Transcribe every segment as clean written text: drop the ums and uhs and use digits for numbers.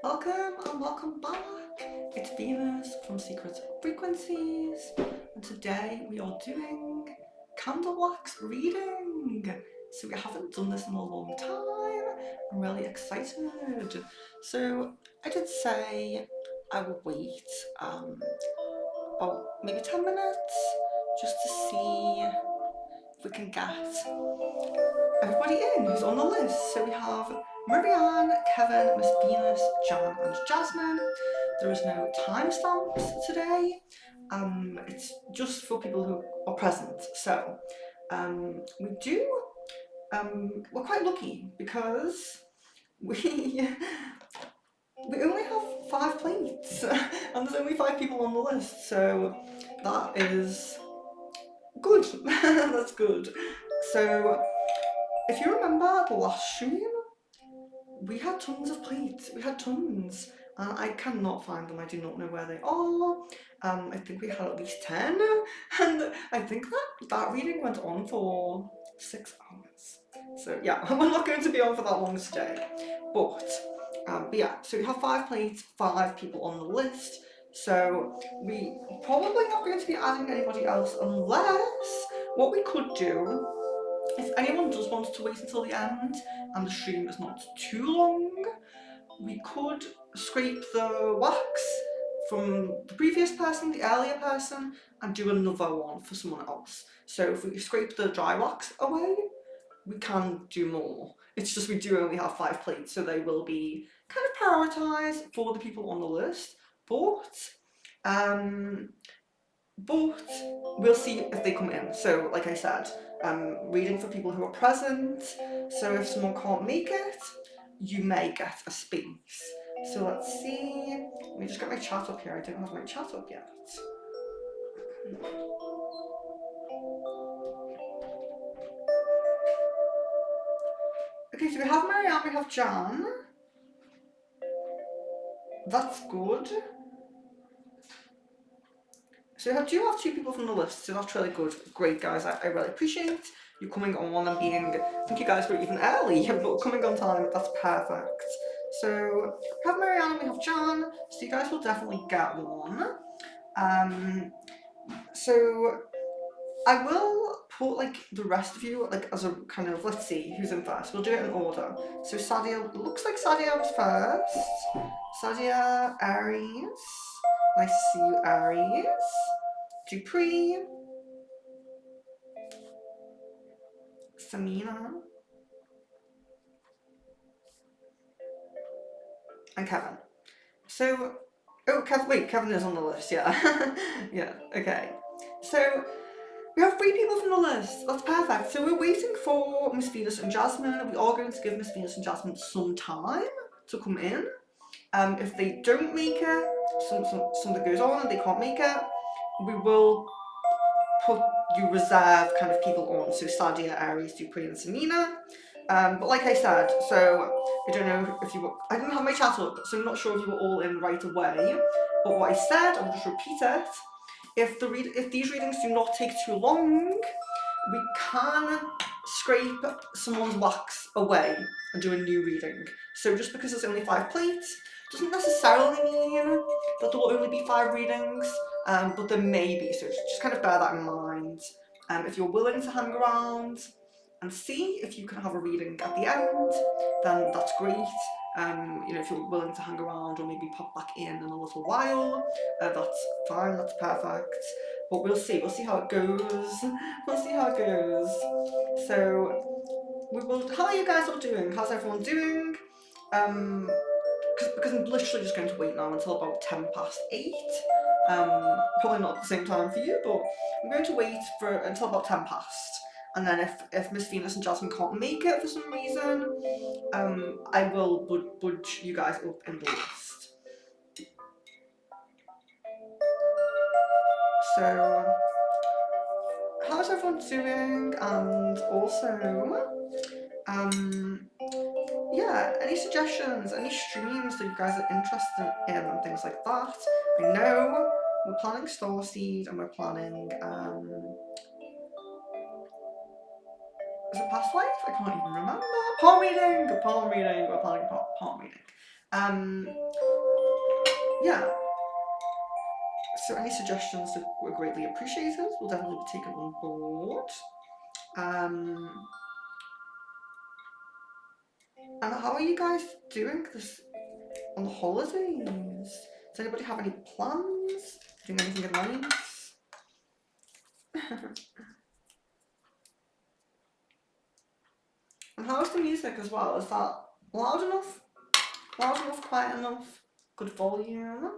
Welcome and welcome back. It's Venus from Secret Frequencies, and today we are doing candle wax reading. So we haven't done this in a long time. I'm really excited. So I did say I would wait about maybe 10 minutes just to see if we can get everybody in who's on the list. So we have Marianne, Kevin, Miss Venus, Jan, and Jasmine. There is no timestamps today. It's just for people who are present. So we do. We're quite lucky because we we only have 5 plates, and there's only 5 people on the list. So that is good. That's good. So if you remember the last stream, we had tons of plates. We had tons. And I cannot find them. I do not know where they are. I think we had at least 10. And I think that reading went on for 6 hours. So yeah, we're not going to be on for that long today. But yeah, so we have 5 plates, 5 people on the list. So we probably not going to be adding anybody else unless what we could do, if anyone does want to wait until the end and the stream is not too long, we could scrape the wax from the previous person, the earlier person, and do another one for someone else. So if we scrape the dry wax away, we can do more. It's just we do only have 5 plates, so they will be kind of prioritised for the people on the list. But we'll see if they come in. So like I said, reading for people who are present. So if someone can't make it, you may get a space. So let's see. Let me just get my chat up here. I don't have my chat up yet. Okay, so we have Marianne, we have Jan. That's good. So we do have 2 people from the list, so that's really good. Great, guys. I really appreciate you coming on and being, I think you guys were even early, but coming on time, that's perfect. So we have Marianne, we have Jan, so you guys will definitely get one. So I will put like the rest of you like as a kind of, let's see who's in first. We'll do it in order. So Sadia, looks like Sadia was first. Sadia, Aries. Nice to see you, Aries. Dupree. Samina. And Kevin. So, oh, Kevin is on the list, yeah. Yeah, okay. So, we have 3 people from the list. That's perfect. So we're waiting for Miss Venus and Jasmine. We are going to give Miss Venus and Jasmine some time to come in. If they don't make it, something goes on and they can't make it, we will put you reserve kind of people on. So Sadia, Aries, Dupree, and Samina. But like I said, so I don't know if you were, I didn't have my chat up, so I'm not sure if you were all in right away. But what I said, I'll just repeat it. If these readings do not take too long, we can scrape someone's wax away and do a new reading. So just because there's only 5 plates doesn't necessarily mean that there will only be 5 readings, but there may be, so just kind of bear that in mind. If you're willing to hang around and see if you can have a reading at the end, then that's great. If you're willing to hang around or maybe pop back in a little while, that's fine, that's perfect. But we'll see how it goes. We'll see how it goes. So how are you guys all doing? How's everyone doing? Because I'm literally just going to wait now until about 8:10. Probably not at the same time for you, but I'm going to wait until about 10 past. And then if Miss Venus and Jasmine can't make it for some reason, I will budge you guys up in the list. So, how's everyone doing? And also, yeah, any suggestions, any streams that you guys are interested in and things like that? I know we're planning Starseed and we're planning, is it Past Life? I can't even remember. Palm reading, we're planning palm reading. Yeah. So any suggestions that were greatly appreciated will definitely be taken on board. And how are you guys doing this on the holidays? Does anybody have any plans? Doing anything nice? And how's the music as well? Is that loud enough? Loud enough, quiet enough, good volume?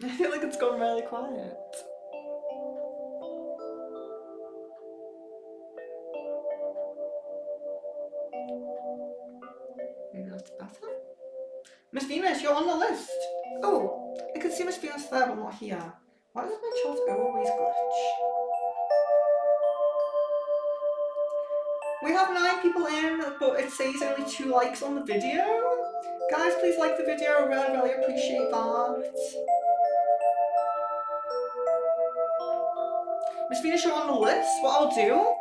I feel like it's gone really quiet. Maybe that's better. Miss Venus, you're on the list. Oh, I can see Miss Venus there, but not here. Why does my chat always glitch? We have 9 people in, but it says only 2 likes on the video. Guys, please like the video. I really, really appreciate that. Miss Venus, you're on the list. What I'll do,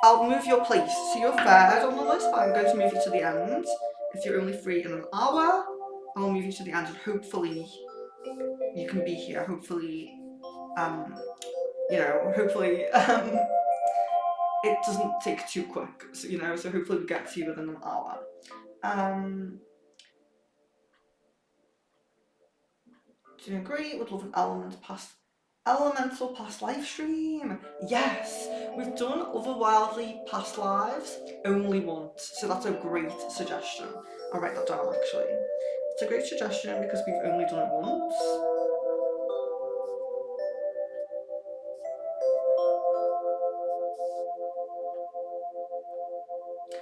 I'll move your place. So you're 3rd on the list, but I'm going to move you to the end. If you're only free in an hour, I'll move you to the end, and hopefully you can be here. Hopefully, you know, hopefully it doesn't take too quick. So, you know, so hopefully we get to you within an hour. Doing great. Would love an elemental past live stream. Yes, we've done otherworldly past lives only once, so that's a great suggestion. I'll write that down actually. It's a great suggestion because we've only done it once.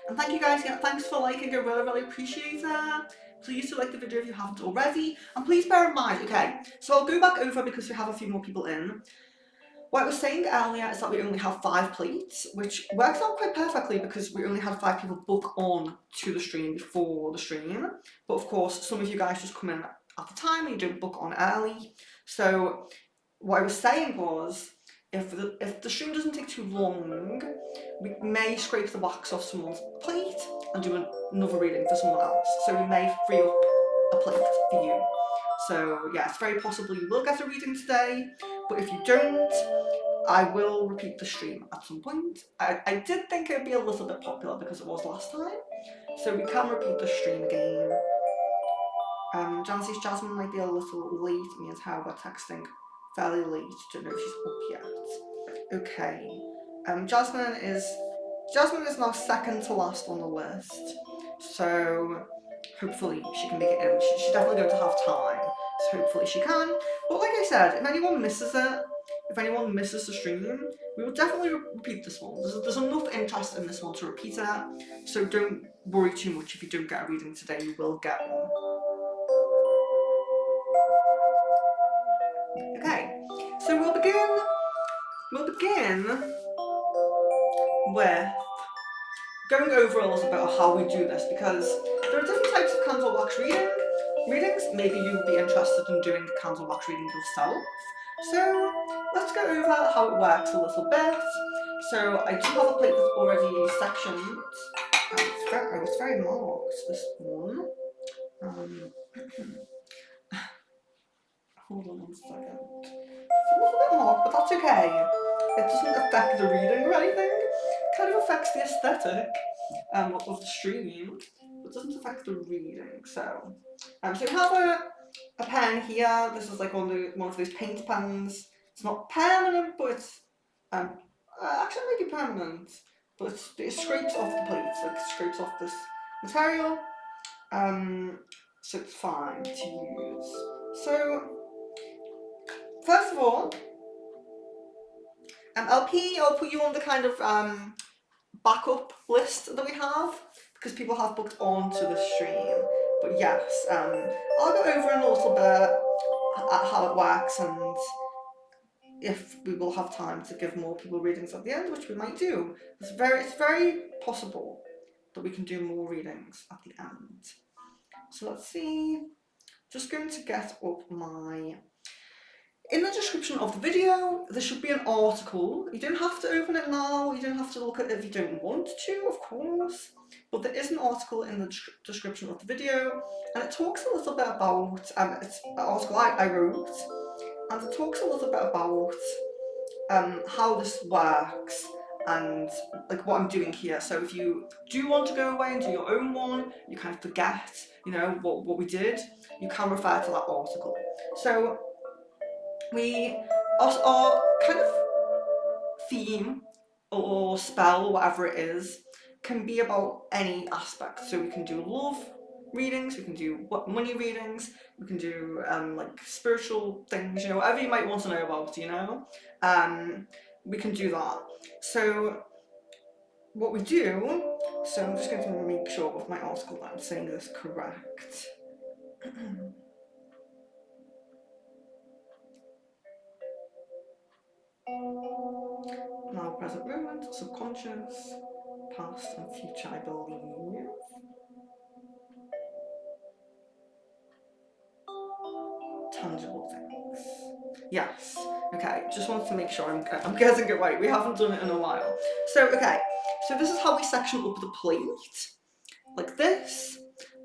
And thank you guys, yeah, thanks for liking, I really, really appreciate that. Please do like the video if you haven't already. And please bear in mind, okay, so I'll go back over because we have a few more people in. What I was saying earlier is that we only have 5 plates, which works out quite perfectly because we only had 5 people book on to the stream before the stream. But of course, some of you guys just come in at the time and you don't book on early. So what I was saying was, if the stream doesn't take too long, we may scrape the wax off someone's plate and do another reading for someone else. So we may free up a plate for you. So yeah, it's very possible you will get a reading today, but if you don't, I will repeat the stream at some point. I did think it would be a little bit popular because it was last time, so we can repeat the stream again. Jancy's Jasmine might be a little late, me and her were texting fairly late, don't know if she's up yet. Okay, Jasmine is now 2nd to last on the list, so hopefully she can make it in. She's definitely going to have time, so hopefully she can. But like I said, if anyone misses it, if anyone misses the stream, we will definitely repeat this one. There's enough interest in this one to repeat it, so don't worry too much if you don't get a reading today, you will get one. Okay, so we'll begin with going over a little bit of how we do this, because there are different types of candle wax readings. Maybe you would be interested in doing a candle wax reading yourself. So let's go over how it works a little bit. So I do have a plate that's already sectioned. It's very marked, this one. Hold on 1 second. It's a little bit marked, but that's okay. It doesn't affect the reading or anything. It kind of affects the aesthetic of the stream, but it doesn't affect the reading. So we have a pen here. This is like one of those paint pens. It's not permanent, but it's actually maybe permanent, but it scrapes off the plates, like it scrapes off this material. So it's fine to use. So first of all, I'll put you on the kind of backup list that we have because people have booked onto the stream. But yes, I'll go over in a little bit at how it works and if we will have time to give more people readings at the end, which we might do. It's very possible that we can do more readings at the end. So let's see. Just going to get up my in the description of the video, there should be an article. You don't have to open it now, you don't have to look at it if you don't want to, of course. But there is an article in the description of the video, and it talks a little bit about, it's an article I wrote, and it talks a little bit about how this works and like what I'm doing here. So if you do want to go away and do your own one, you kind of forget, you know, what we did, you can refer to that article. So our kind of theme or spell or whatever it is can be about any aspect. So we can do love readings, we can do money readings, we can do like spiritual things, you know, whatever you might want to know about, you know, we can do that. So what we do, so I'm just going to make sure with my article that I'm saying this correct. Now, present moment, subconscious, past and future, I believe. Tangible things. Yes. Okay, just wanted to make sure I'm getting it right. We haven't done it in a while. So, okay, so this is how we section up the plate, like this,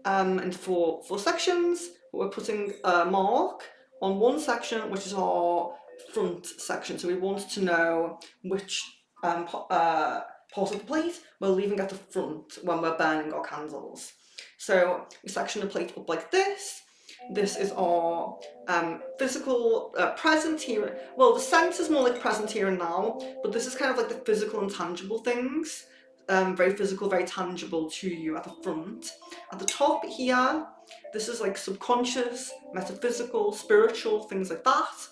and for sections, we're putting a mark on one section, which is our front section. So we want to know which part of the plate we're leaving at the front when we're burning our candles. So we section the plate up like this. This is our physical present here. Well, the sense is more like present here and now, but this is kind of like the physical and tangible things. Very physical, very tangible to you at the front. At the top here, this is like subconscious, metaphysical, spiritual, things like that.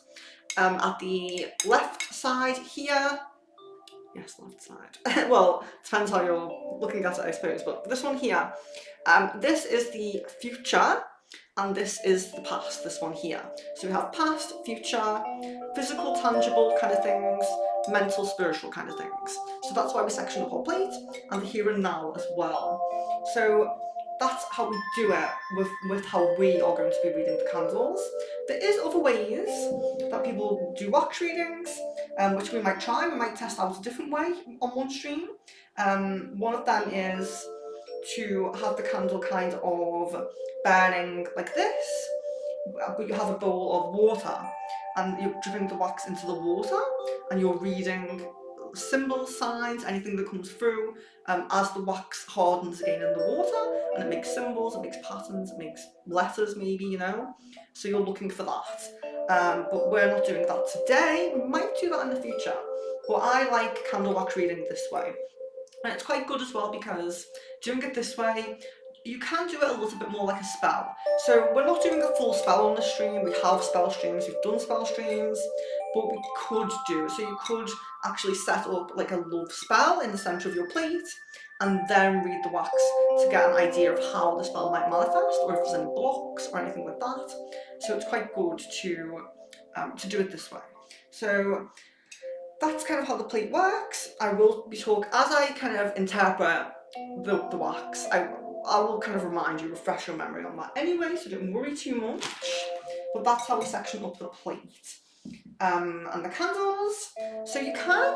At the left side here, yes, left side. Well, depends how you're looking at it, I suppose, but this one here, this is the future, and this is the past, this one here. So we have past, future, physical, tangible kind of things, mental, spiritual kind of things. So that's why we section up our plate, and the here and now as well. So that's how we do it with how we are going to be reading the candles. There is other ways that people do wax readings, which we might try. We might test out a different way on one stream. One of them is to have the candle kind of burning like this, but you have a bowl of water and you're dripping the wax into the water and you're reading symbols, signs, anything that comes through as the wax hardens again in the water, and it makes symbols, it makes patterns, it makes letters maybe, you know, so you're looking for that. But we're not doing that today. We might do that in the future, but I like candle wax reading this way. And it's quite good as well because doing it this way, you can do it a little bit more like a spell. So we're not doing a full spell on the stream. We have spell streams, we've done spell streams, but we could do, so you could actually set up like a love spell in the centre of your plate and then read the wax to get an idea of how the spell might manifest, or if there's any blocks or anything like that. So it's quite good to do it this way. So that's kind of how the plate works. I will be talking, as I kind of interpret the wax, I will kind of remind you, refresh your memory on that anyway, so don't worry too much. But that's how we section up the plate. And the candles, so you can,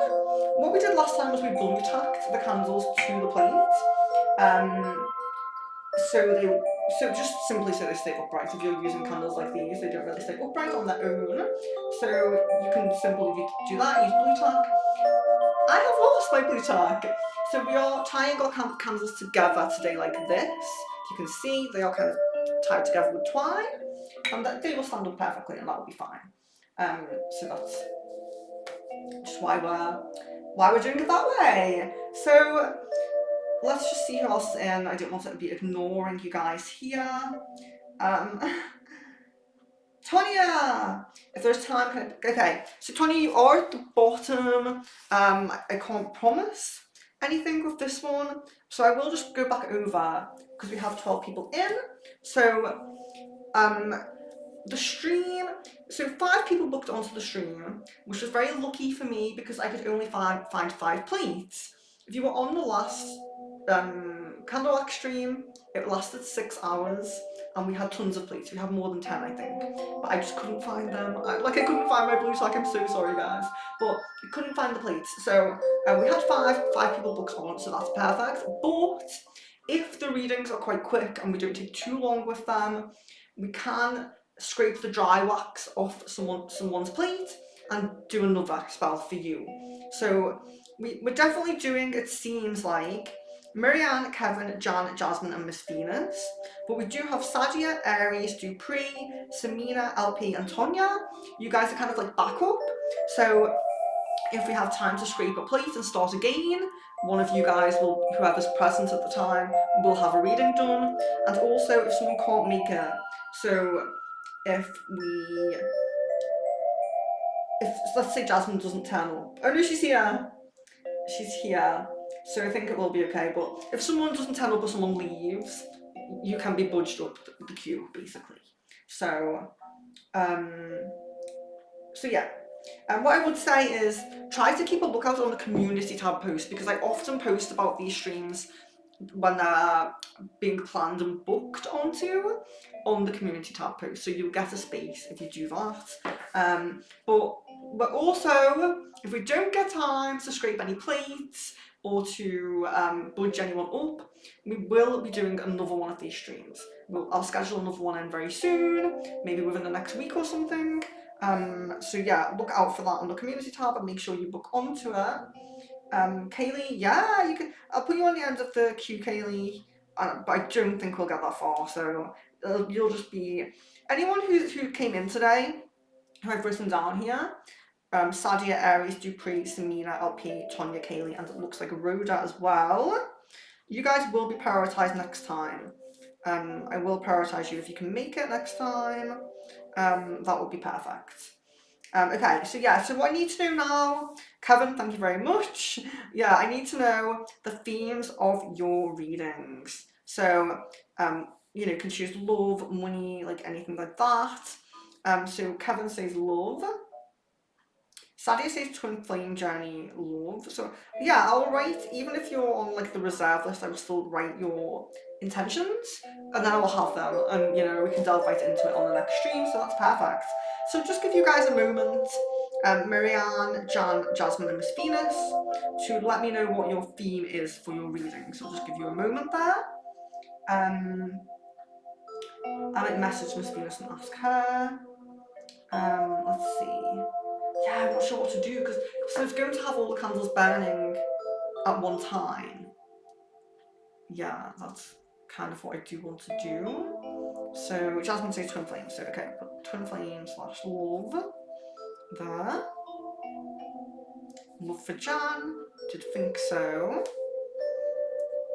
what we did last time was we blue tacked the candles to the plate. So just simply so they stay upright. If you're using candles like these, they don't really stay upright on their own. So you can simply do that, use blue tack. I have lost my blue tack. So we are tying our candles together today like this. You can see they are kind of tied together with twine, and that they will stand up perfectly, and that will be fine. So that's just why we're doing it that way. So let's just see who else is in. I don't want to be ignoring you guys here. Tonya, if there's time, okay. So Tonya, you are at the bottom. I can't promise anything with this one, so I will just go back over because we have 12 people in. So the stream, so 5 people booked onto the stream, which was very lucky for me because I could only find 5 plates. If you were on the last candlelight stream, it lasted 6 hours and we had tons of plates. We had more than 10, I think, but I just couldn't find them. I couldn't find my blue sock. I'm so sorry, guys, but I couldn't find the plates. So we had five people booked on, so that's perfect. But if the readings are quite quick and we don't take too long with them, we can scrape the dry wax off someone's plate and do another spell for you. So we're definitely doing, it seems like, Marianne, Kevin, Jan, Jasmine and Miss Venus. But we do have Sadia, Aries, Dupree, Samina, LP and Tonya. You guys are kind of like backup. So if we have time to scrape a plate and start again, one of you guys will, whoever's present at the time, will have a reading done. And also if someone can't make it, so if let's say Jasmine doesn't turn up. Oh no, she's here. She's here. So I think it will be okay. But if someone doesn't turn up or someone leaves, you can be budged up the queue, basically. So, yeah. And what I would say is try to keep a lookout on the community tab post, because I often post about these streams when they're being planned and booked onto on the community tab post, so you'll get a space if you do that. But also, if we don't get time to scrape any plates or to budge anyone up, we will be doing another one of these streams. I'll schedule another one in very soon, maybe within the next week or something. So yeah, look out for that on the community tab and make sure you book onto it. Kaylee, yeah, you can. I'll put you on the end of the queue, Kaylee, but I don't think we'll get that far. So you'll just be anyone who came in today, who I've written down here. Sadia, Aries, Dupree, Samina, LP, Tonya, Kaylee, and it looks like Rhoda as well. You guys will be prioritised next time. I will prioritise you if you can make it next time. That would be perfect. Okay, so yeah, so what I need to know now, Kevin, thank you very much. Yeah, I need to know the themes of your readings. So, you know, you can choose love, money, like anything like that. So Kevin says love. Sadia says twin flame journey, love. So yeah, I'll write, even if you're on like the reserve list, I will still write your intentions, and then I will have them, and you know, we can delve right into it on the next stream, so that's perfect. So just give you guys a moment, Marianne, Jan, Jasmine and Miss Venus, to let me know what your theme is for your reading. So I'll just give you a moment there. I might message Miss Venus and ask her. Let's see. Yeah, I'm not sure what to do, because so it's going to have all the candles burning at one time. Yeah, that's kind of what I do want to do. So Jasmine says twin flame, so okay, put twin flame / love there. Love for Jan, did think so.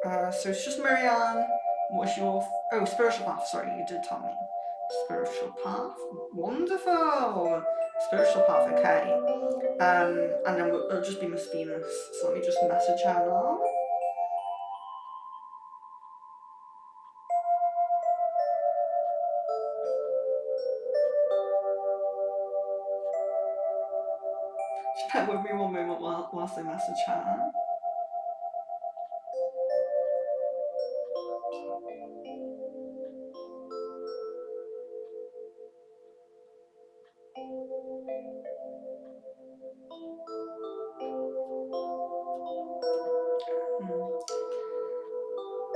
So it's just Marianne. What's your, oh, spiritual path, sorry, you did tell me. Spiritual path, wonderful. Spiritual path, okay. And then it'll just be Miss Venus, so let me just message her now. Just bear with me one moment whilst I message her.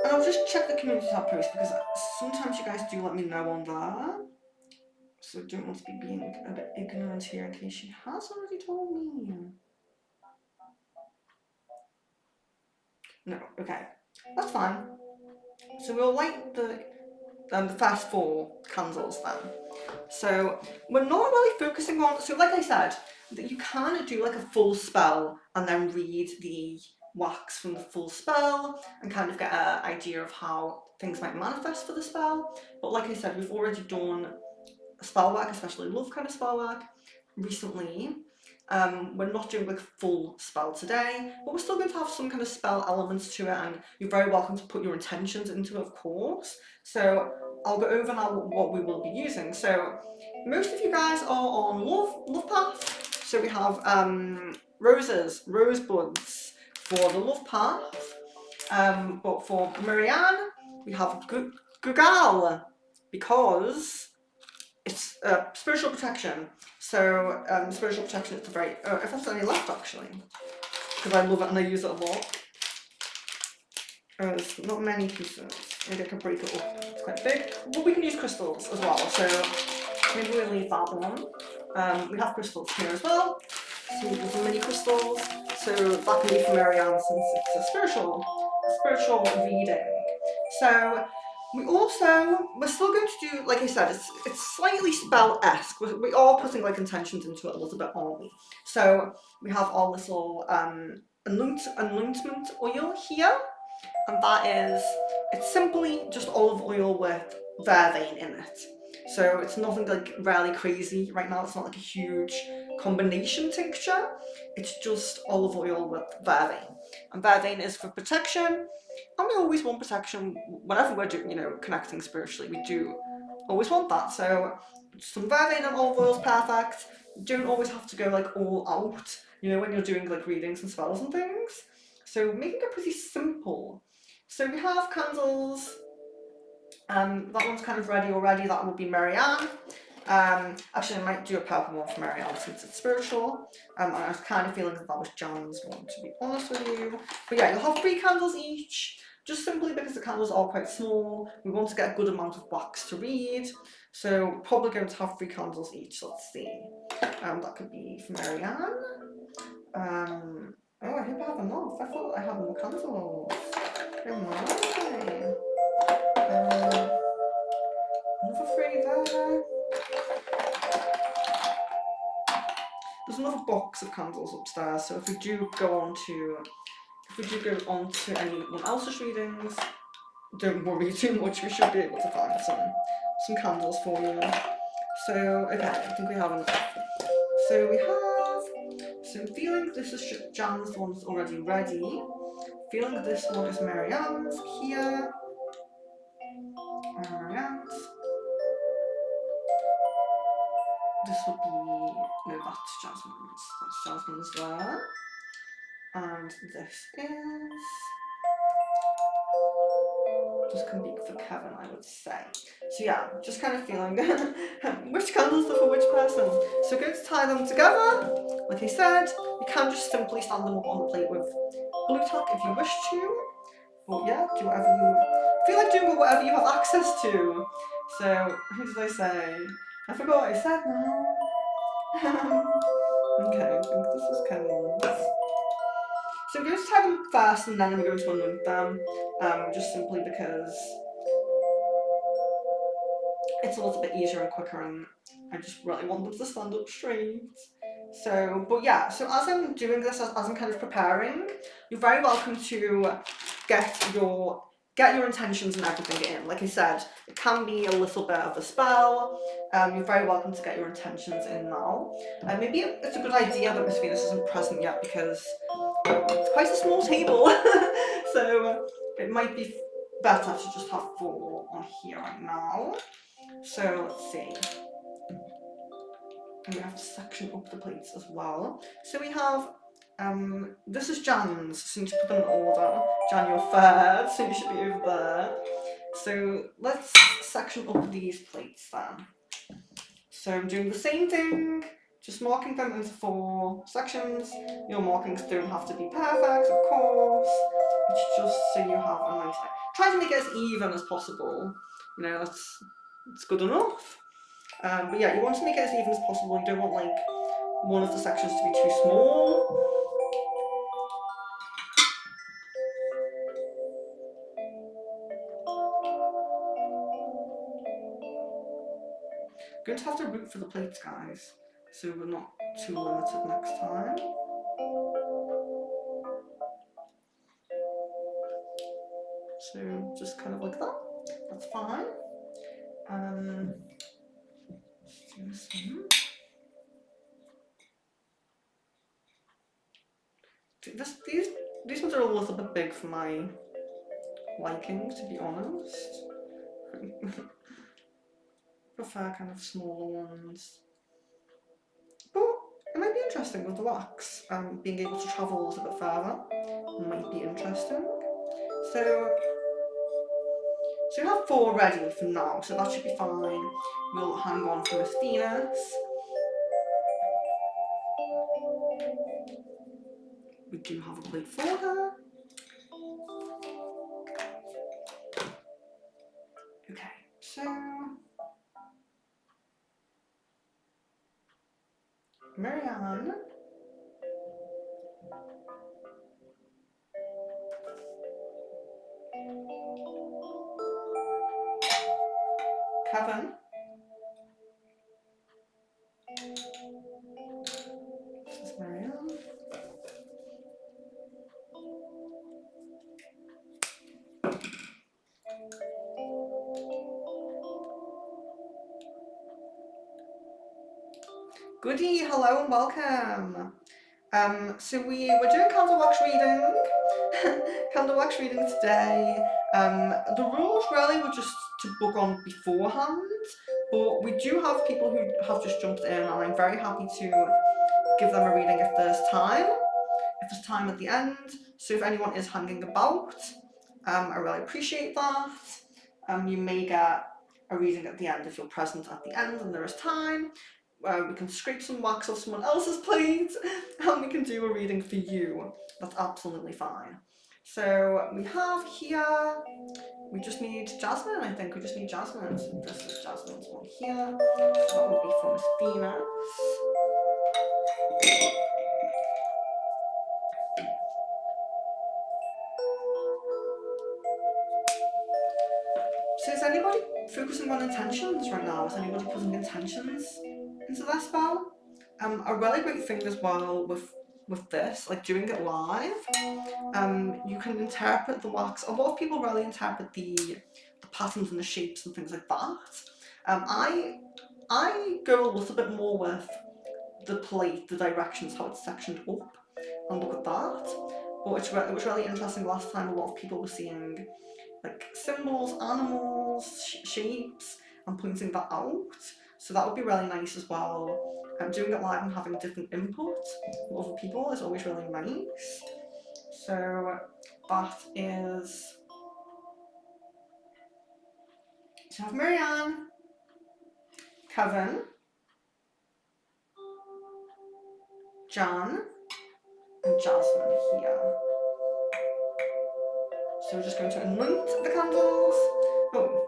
And I'll just check the community tab post, because sometimes you guys do let me know on there. So I don't want to be being a bit ignorant here in case she has already told me. No, okay. That's fine. So we'll light the first 4 candles then. So we're not really focusing on, so like I said, that you can do like a full spell and then read the wax from the full spell and kind of get an idea of how things might manifest for the spell. But like I said, we've already done spell work, especially love kind of spell work, recently. We're not doing like a full spell today, but we're still going to have some kind of spell elements to it, and you're very welcome to put your intentions into it, of course. So I'll go over now what we will be using. So most of you guys are on love path. So we have rosebuds for the love path. But for Marianne, we have Gugal, because it's spiritual protection. So spiritual protection is a very, if that's any left actually, because I love it and I use it a lot. There's not many pieces. Maybe I can break it up. It's quite big. But we can use crystals as well, so maybe we'll leave that one. We have crystals here as well. So there's some mini crystals. So that can be for Marianne since it's a spiritual reading. So we're still going to do, like I said, it's slightly spell-esque. We are putting like intentions into it a little bit, aren't we? So we have our little anointment oil here. And that is, it's simply just olive oil with vervain in it. So it's nothing like really crazy right now. It's not like a huge combination tincture. It's just olive oil with vervain. And vervain is for protection. And we always want protection whenever we're doing, connecting spiritually. We do always want that. So some vervain and olive oil is perfect. You don't always have to go like all out, when you're doing like readings and spells and things. So making it pretty simple. So we have candles, that one's kind of ready already, that will be Marianne. Actually I might do a purple one for Marianne since it's spiritual. I was kind of feeling that was Jan's one, to be honest with you. But yeah, you'll have 3 candles each, just simply because the candles are quite small. We want to get a good amount of wax to read. So we're probably going to have 3 candles each, let's see. That could be for Marianne. Oh, I hope I have enough. I thought I had more candles. Oh my. Another 3 there. There's another box of candles upstairs, so if we do go on to anyone else's readings, don't worry too much, we should be able to find some candles for you. So, okay, I think we have enough. So we have, so I'm feeling this is Jan's one that's already ready. Feeling this one is Marianne's here. Marianne's. This would be, no, that's Jasmine's. That's Jasmine's there. And this is just can be for Kevin, I would say. So yeah, just kind of feeling which candles are for which person. So we're going to tie them together. Like I said, you can just simply stand them up on the plate with glue tack if you wish to. But yeah, do whatever you feel like doing, whatever you have access to. So who did I say? I forgot what I said now. Okay, I think this is Kevin's. So I'm going to tie them first and then I'm going to anoint them, just simply because it's a little bit easier and quicker and I just really want them to stand up straight. So, but yeah, so as I'm doing this, as I'm kind of preparing, you're very welcome to get your intentions and everything in. Like I said, it can be a little bit of a spell. You're very welcome to get your intentions in now. Maybe it's a good idea that Miss Venus isn't present yet because it's quite a small table. So it might be better to just have 4 on here right now. So let's see. And we have to section up the plates as well. So we have, this is Jan's, so you need to put them in order. Jan, you're 3rd, so you should be over there. So let's section up these plates then. So I'm doing the same thing, just marking them into 4 sections. Your markings don't have to be perfect, of course. It's just so you have a nice, try to make it as even as possible. That's good enough. But yeah, you want to make it as even as possible. You don't want like one of the sections to be too small. I'm going to have to root for the plates, guys, so we're not too limited next time. So just kind of like that. That's fine. Let's do this one. These ones are a little bit big for my liking, to be honest. Prefer kind of smaller ones. But it might be interesting with the wax. Being able to travel a little bit further might be interesting. So we have 4 ready for now, so that should be fine. We'll hang on for Miss Venus. We do have a plate for her. Okay, so Marianne. Kevin. This is Marianne. Goody, hello and welcome. So we're doing candle wax reading. Candle wax reading today. The rules really were just to book on beforehand, but we do have people who have just jumped in, and I'm very happy to give them a reading if there's time. If there's time at the end. So if anyone is hanging about, I really appreciate that. You may get a reading at the end if you're present at the end and there is time. We can scrape some wax off someone else's plate and we can do a reading for you. That's absolutely fine. So we have here, we just need Jasmine, I think. We just need Jasmine. So this is Jasmine's one here. So that would be from Miss Venus. So is anybody focusing on intentions right now? Is anybody putting intentions into their spell? A really great thing as well with this, like doing it live, you can interpret the wax. A lot of people really interpret the patterns and the shapes and things like that. I go a little bit more with the plate, the directions, how it's sectioned up, and look at that. But it was really interesting last time. A lot of people were seeing like symbols, animals, shapes, and pointing that out. So that would be really nice as well. Doing it live and having different input from other people is always really nice. So that is. So I have Marianne, Kevin, Jan, and Jasmine here. So we're just going to anoint the candles. Oh,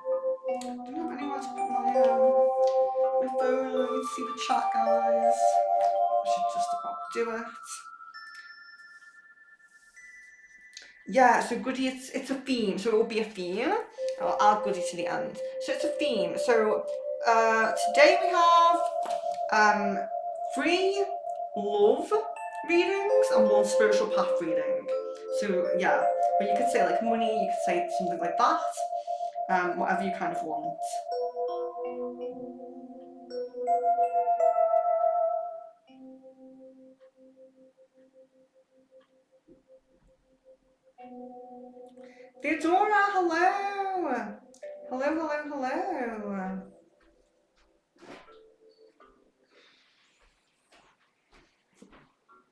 I don't have anywhere to put my phone. I need to see the chat, guys. I should just about do it. Yeah, so Goody, it's a theme, so it will be a theme. I'll add Goody to the end. So it's a theme. So today we have 3 love readings and 1 spiritual path reading. So yeah, but you could say like money, you could say something like that. Whatever you kind of want. Theodora, hello! Hello.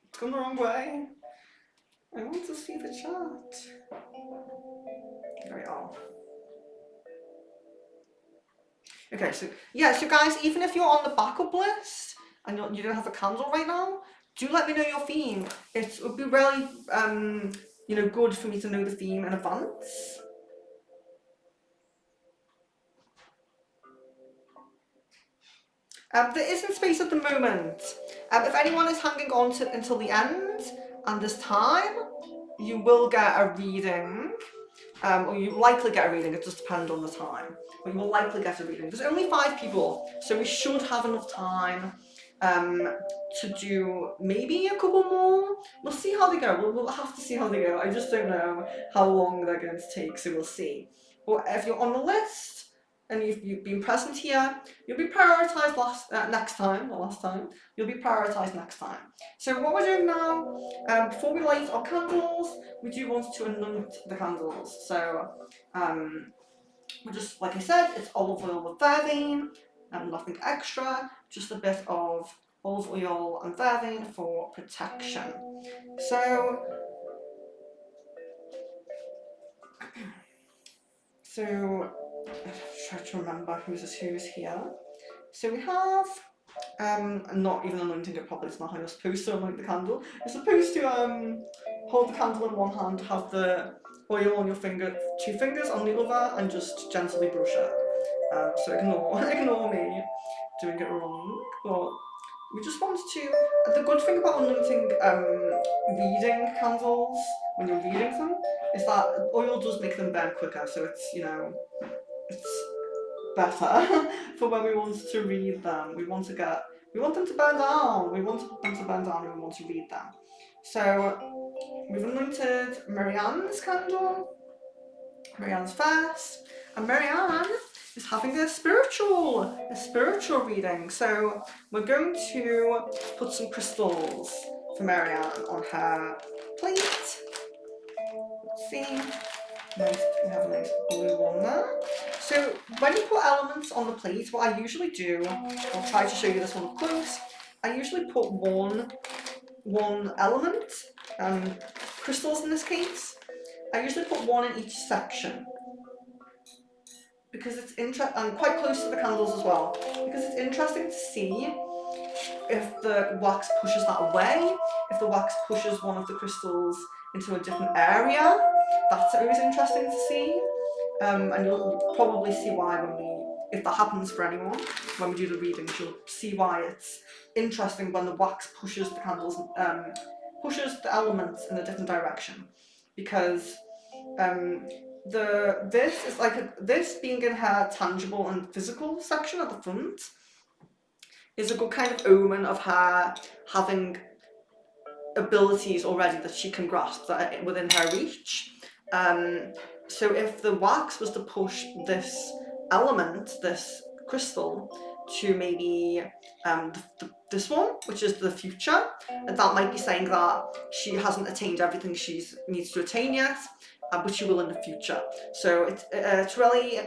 It's gone the wrong way. I want to see the chat. There we are. Okay, so yeah, so guys, even if you're on the backup list and you don't have a candle right now, do let me know your theme. It would be really, good for me to know the theme in advance. There isn't space at the moment. If anyone is hanging on until the end and there's time, you will get a reading. Or you likely get a reading, it just depends on the time. But you will likely get a reading. There's only 5 people, so we should have enough time to do maybe a couple more. We'll see how they go. We'll have to see how they go. I just don't know how long they're going to take, so we'll see. But if you're on the list and you've been present here, you'll be prioritised next time, or last time. You'll be prioritised next time. So what we're doing now, before we light our candles, we do want to anoint the candles. So we're just, like I said, it's olive oil with vervain, nothing extra, just a bit of olive oil and vervain for protection. So So, try to remember who's here. So we have, not even anointing it properly, it's not how you're supposed to anoint the candle. You're supposed to hold the candle in one hand, have the oil on your finger, 2 fingers on the other, and just gently brush it. So ignore me doing it wrong, but we just wanted to. The good thing about anointing reading candles when you're reading them is that oil does make them burn quicker, so it's, you know, it's better for when we want to read them. We want them to burn down. We want them to burn down and we want to read them. So we've anointed Marianne's candle, Marianne's first, and Marianne is having a spiritual reading. So we're going to put some crystals for Marianne on her plate. Let's see. Nice, we have a nice blue one there. So when you put elements on the plate, what I usually do, I'll try to show you this one up close. I usually put one element, crystals in this case. I usually put one in each section because it's and quite close to the candles as well, because it's interesting to see if the wax pushes that away, if the wax pushes one of the crystals into a different area. That's always interesting to see, and you'll probably see why if that happens for anyone, when we do the readings, you'll see why it's interesting when the wax pushes the candles, pushes the elements in a different direction, because this is like this being in her tangible and physical section at the front is a good kind of omen of her having abilities already that she can grasp that are within her reach. So if the wax was to push this element, this crystal, to maybe this one, which is the future, and that might be saying that she hasn't attained everything she needs to attain yet, but she will in the future. So it's really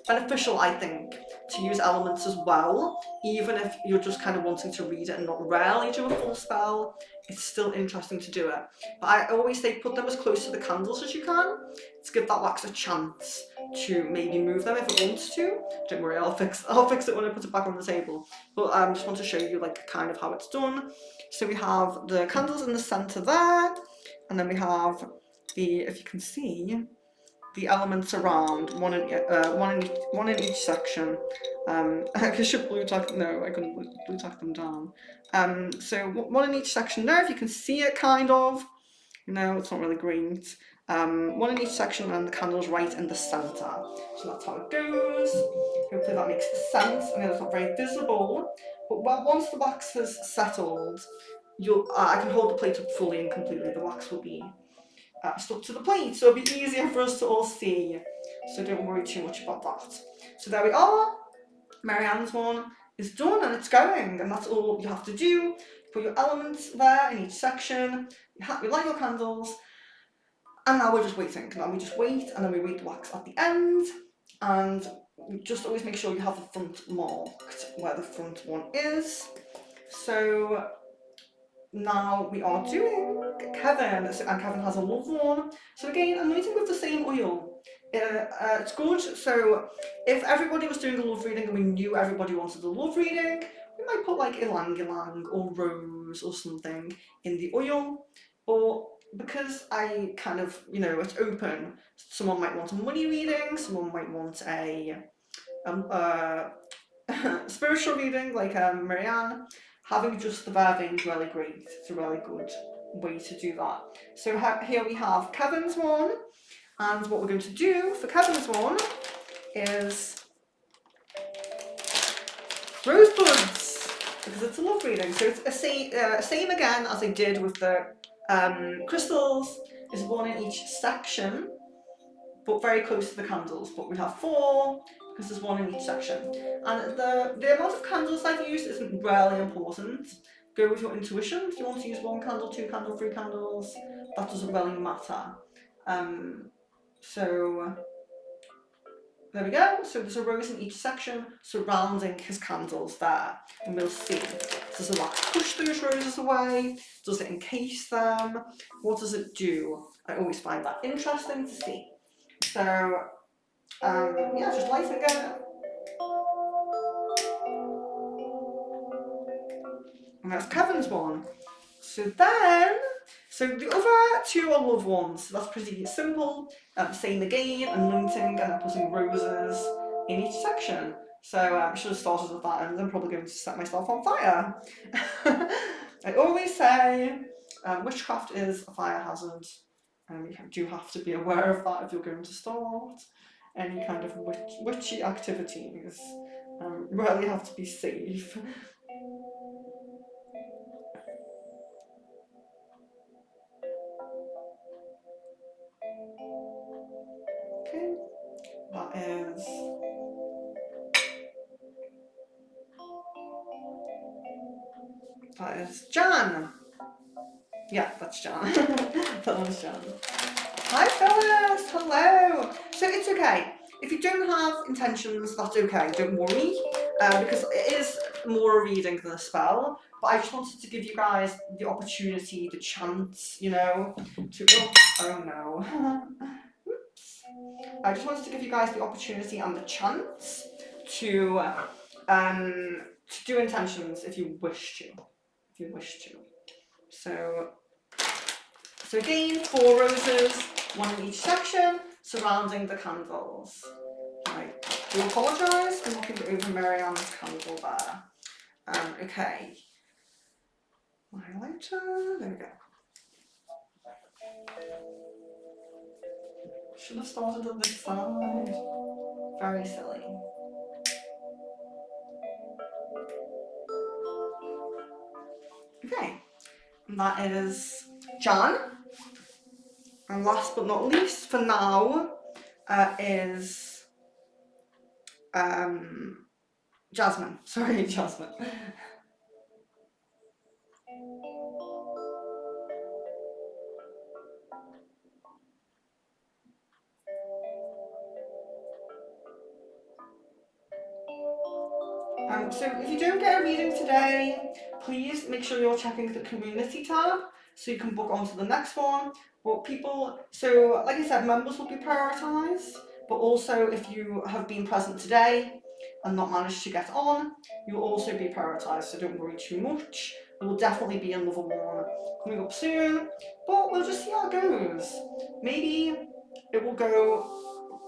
beneficial, I think, to use elements as well, even if you're just kind of wanting to read it and not really do a full spell. It's still interesting to do it. But I always say put them as close to the candles as you can to give that wax a chance to maybe move them if it wants to. Don't worry, I'll fix it when I put it back on the table. But I just want to show you like kind of how it's done. So we have the candles in the center there, and then we have if you can see, the elements around one in each section. I should blue tack. No, I couldn't blue tack them down. So one in each section there. If you can see it, kind of. No, it's not really great. One in each section, and the candle's right in the center. So that's how it goes. Hopefully that makes sense. I know it's not very visible, but once the wax has settled, I can hold the plate up fully and completely. The wax will be stuck to the plate, so it'll be easier for us to all see. So don't worry too much about that. So there we are. Marianne's one is done and it's going, and that's all you have to do. Put your elements there in each section. You light your candles, and now we're just waiting. Now we just wait, and then we wait the wax at the end, and just always make sure you have the front marked where the front one is. So now we are doing Kevin, and Kevin has a love one. So again, anointing with the same oil. It's good. So if everybody was doing a love reading and we knew everybody wanted a love reading, we might put like ylang ylang or rose or something in the oil. Or because I kind of, it's open, someone might want a money reading, someone might want a spiritual reading like Marianne. Having just the vervain is really great. It's a really good way to do that. So here we have Kevin's one, and what we're going to do for Kevin's one is rosebuds, because it's a love reading. So it's same again as I did with the crystals, is one in each section, but very close to the candles. But we have 4, because there's one in each section. And the amount of candles I've used isn't really important. Go with your intuition. If you want to use 1 candle, 2 candles, 3 candles, that doesn't really matter. So there we go. So there's a rose in each section surrounding his candles there. And we'll see. Does the wax push those roses away? Does it encase them? What does it do? I always find that interesting to see. So yeah, just lighting it. And that's Kevin's one. So the other two are love ones. So that's pretty simple. Same again, anointing, and then putting roses in each section. So I should have started with that, and I'm probably going to set myself on fire. I always say witchcraft is a fire hazard, and you do have to be aware of that if you're going to start any kind of witchy activities. You really have to be safe. Okay, that is Jan. Yeah, that's Jan. That one's Jan. Hi Phyllis, hello. So it's okay. If you don't have intentions, that's okay, don't worry. Because it is more a reading than a spell. But I just wanted to give you guys the opportunity, the chance, you know, to, oh no. Oops. I just wanted to give you guys the opportunity and the chance to do intentions if you wish to. If you wish to. So again, 4 roses, 1 in each section, surrounding the candles. I do apologise for knocking over Marianne's candle there. Okay. My lighter, there we go. Should have started on this side. Very silly. Okay, and that is Jan. And last but not least, for now, is Jasmine. Sorry, Jasmine. So if you don't get a reading today, please make sure you're checking the community tab so you can book on to the next one. But people, so like I said, members will be prioritised, but also if you have been present today and not managed to get on, you'll also be prioritised, so don't worry too much. There will definitely be another one coming up soon, but we'll just see how it goes. Maybe it will go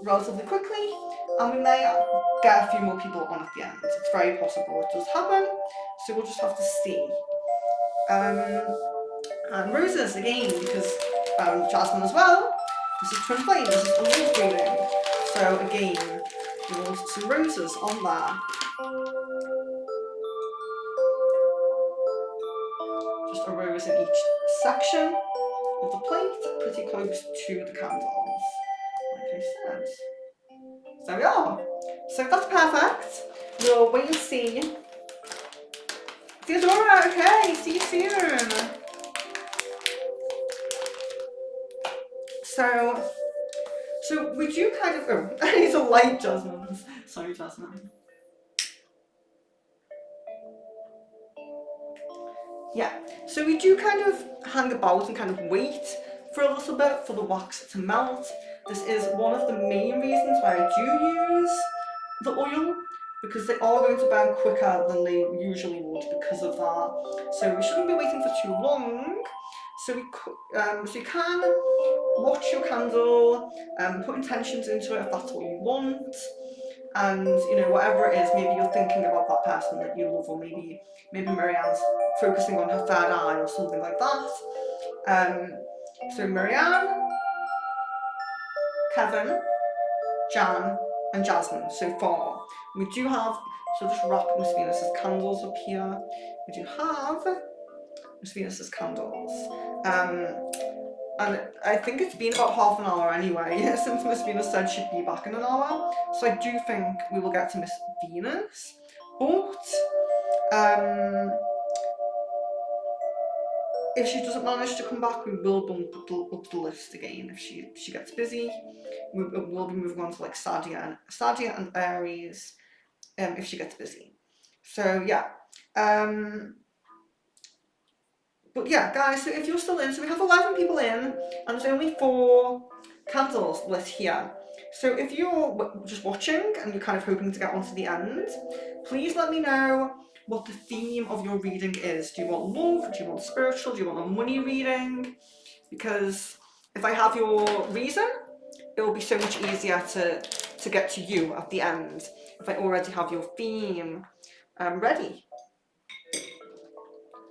relatively quickly, and we may get a few more people on at the end. It's very possible it does happen, so we'll just have to see. And roses again, because Jasmine as well. This is Twin Flame, this is a love reading. So again, we want some roses on there. Just a rose in each section of the plate, pretty close to the candles, like I said. So there we are. So that's perfect. We'll wait and see. Theodora, okay, see you soon. So we do kind of, oh, I need to light Jasmine. Sorry, Jasmine. Yeah, so we do kind of hang about and kind of wait for a little bit for the wax to melt. This is one of the main reasons why I do use the oil, because they are going to burn quicker than they usually would because of that. So we shouldn't be waiting for too long. So you can watch your candle, put intentions into it if that's what you want, and you know, whatever it is, maybe you're thinking about that person that you love, or maybe Marianne's focusing on her third eye or something like that. So Marianne, Kevin, Jan, and Jasmine so far. We do have, so just wrap Miss Venus's candles up here. We do have Miss Venus's candles. And I think it's been about half an hour anyway, since Miss Venus said she'd be back in an hour. So I do think we will get to Miss Venus. But if she doesn't manage to come back, we will bump up the list again. If she gets busy, we'll be moving on to like Sadia and Aries, if she gets busy. So yeah. But yeah, guys, so if you're still in, so we have 11 people in, and there's only 4 candles lit here. So if you're just watching and you're kind of hoping to get onto the end, please let me know what the theme of your reading is. Do you want love? Do you want spiritual? Do you want a money reading? Because if I have your reason, it will be so much easier to get to you at the end if I already have your theme ready.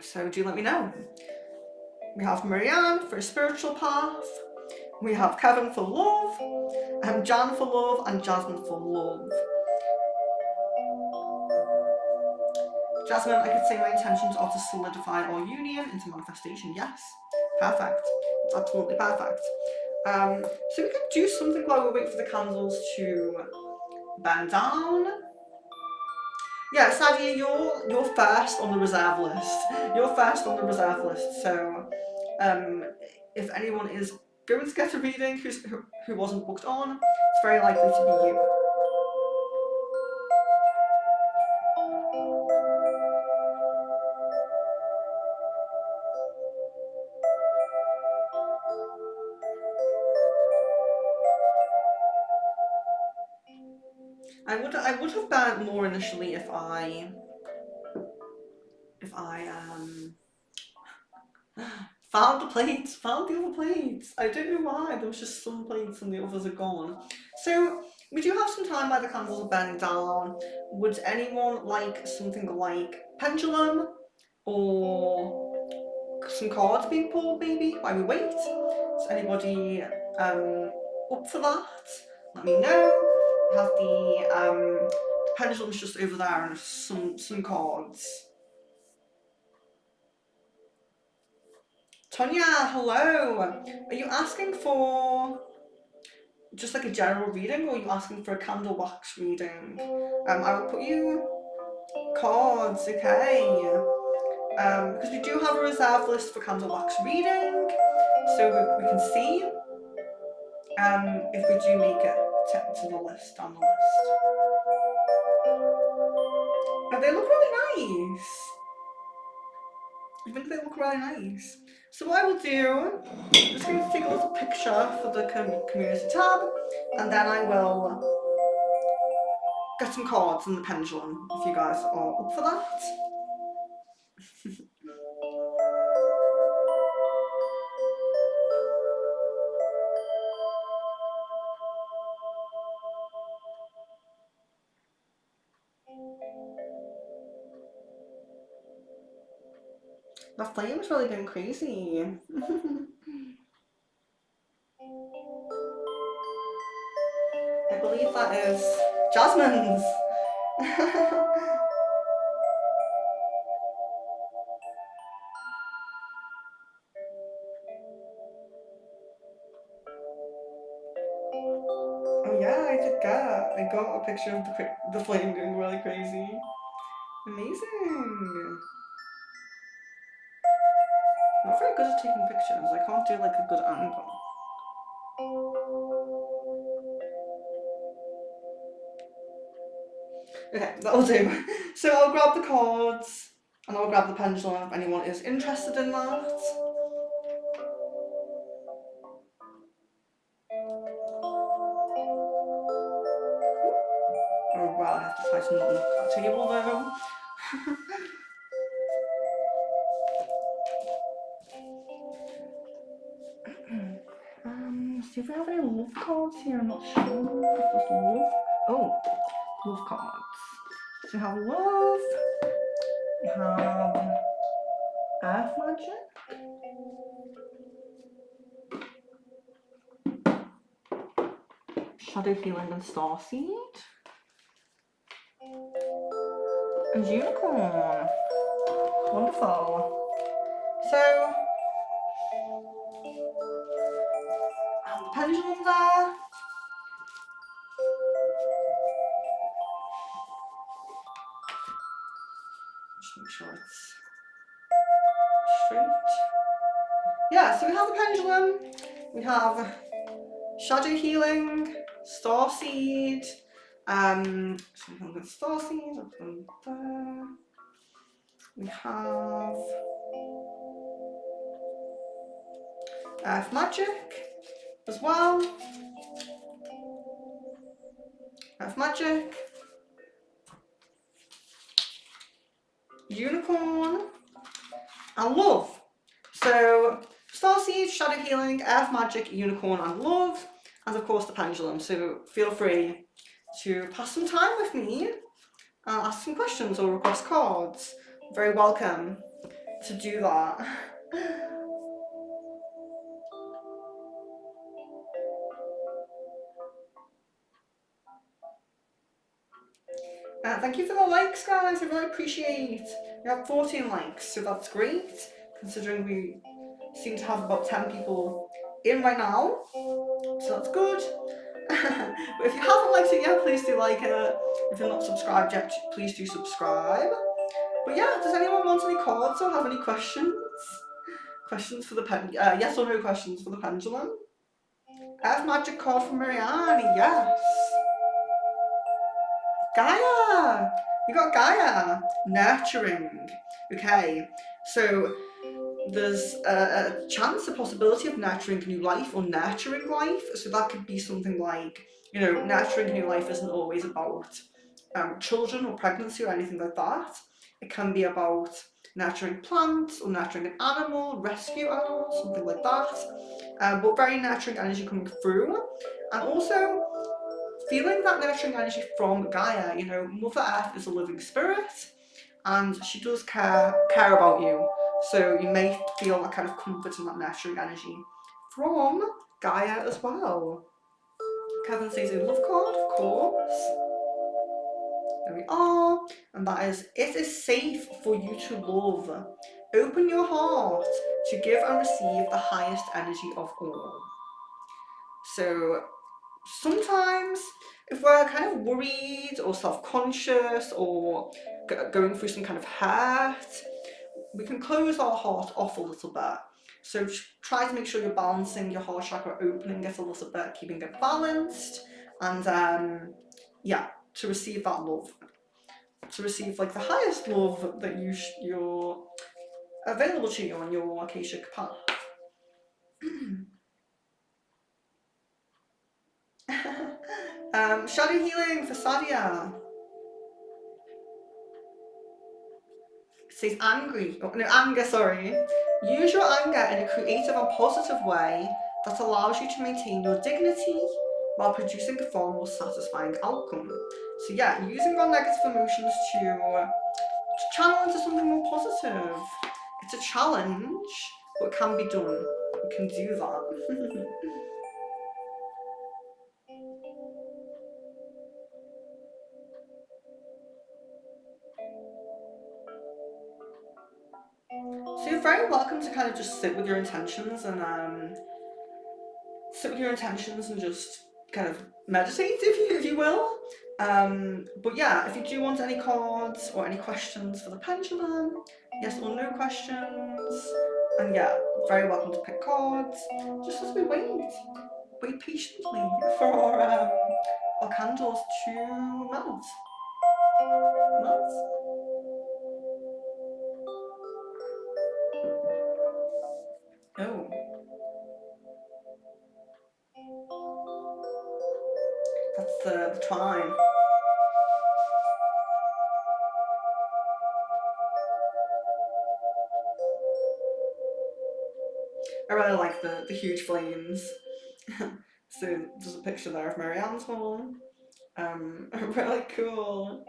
So do let me know. We have Marianne for a spiritual path. We have Kevin for love, Jan for love, and Jasmine for love. Jasmine, I could say my intentions are to solidify our union into manifestation. Yes, perfect. It's absolutely perfect. So we could do something while we wait for the candles to burn down. Yeah, Sadia, you're first on the reserve list. You're first on the reserve list. So, if anyone is going to get a reading who wasn't booked on, it's very likely to be you. I would have burnt more initially if I found the plates, found the other plates. I don't know why, there was just some plates and the others are gone. So we do have some time while the candles are burning down. Would anyone like something like pendulum or some cards being pulled maybe while we wait? Is anybody up for that? Let me know. We have the pendulum's just over there and some cards. Tonya, hello. Are you asking for just like a general reading, or are you asking for a candle wax reading? I will put you cards, okay? Because we do have a reserve list for candle wax reading, so we can see if we do make it to the list, on the list. And they look really nice. I think they look really nice. So what I will do, I'm just going to take a little picture for the community tab, and then I will get some cards and the pendulum if you guys are up for that. The flame's really going crazy. I believe that is Jasmine's. Oh yeah, I got a picture of the flame going really crazy. Amazing. I'm not very good at taking pictures. I can't do like a good angle. Okay, that'll do. So I'll grab the cards and I'll grab the pendulum if anyone is interested in that. Oh wow, I have to try to not knock that table though. See if we have any love cards here, I'm not sure if there's love. Oh, love cards. So we have love, we have earth magic, shadow healing and starseed, a unicorn. Wonderful. So, the pendulum there. Just make sure it's straight. Yeah, so we have the pendulum, we have shadow healing, starseed, something with starseed, up and there. We have earth magic as well. Earth Magic, Unicorn, and Love. So Starseed, Shadow Healing, Earth Magic, Unicorn, and Love, and of course the Pendulum. So feel free to pass some time with me and ask some questions or request cards. Very welcome to do that. Thank you for the likes, guys. I really appreciate. We have 14 likes, so that's great, considering we seem to have about 10 people in right now. So that's good. But if you haven't liked it yet, please do like it. If you're not subscribed yet, please do subscribe. But yeah, does anyone want any cards or have any questions? Questions for the yes or no questions for the pendulum? Earth Magic card from Marianne, yes. Gaia! You got Gaia! Nurturing. Okay, so there's a chance, a possibility of nurturing a new life or nurturing life. So that could be something like, you know, nurturing a new life isn't always about children or pregnancy or anything like that. It can be about nurturing plants or nurturing an animal, rescue animals, something like that. But very nurturing energy coming through. And also feeling that nurturing energy from Gaia. You know, Mother Earth is a living spirit and she does care about you. So you may feel that kind of comfort and that nurturing energy from Gaia as well. Kevin says a love card, of course. There we are. And that is, it is safe for you to love. Open your heart to give and receive the highest energy of all. So sometimes if we're kind of worried or self-conscious or going through some kind of hurt, we can close our heart off a little bit. So try to make sure you're balancing your heart chakra, opening it a little bit, keeping it balanced, and yeah, to receive that love, to receive like the highest love that you're available to you on your Akashic path. Shadow healing for Sadia. Says angry, oh, no, anger, sorry. Use your anger in a creative and positive way that allows you to maintain your dignity while producing a far more satisfying outcome. So yeah, using our negative emotions to channel into something more positive. It's a challenge, but it can be done. We can do that. So you're very welcome to kind of just sit with your intentions and just kind of meditate, if you will. But yeah, if you do want any cards or any questions for the pendulum, yes or no questions, and yeah, very welcome to pick cards. Just as we wait patiently for our candles to melt. Oh. That's the twine. I really like the huge flames. So there's a picture there of Marianne's one. Really cool.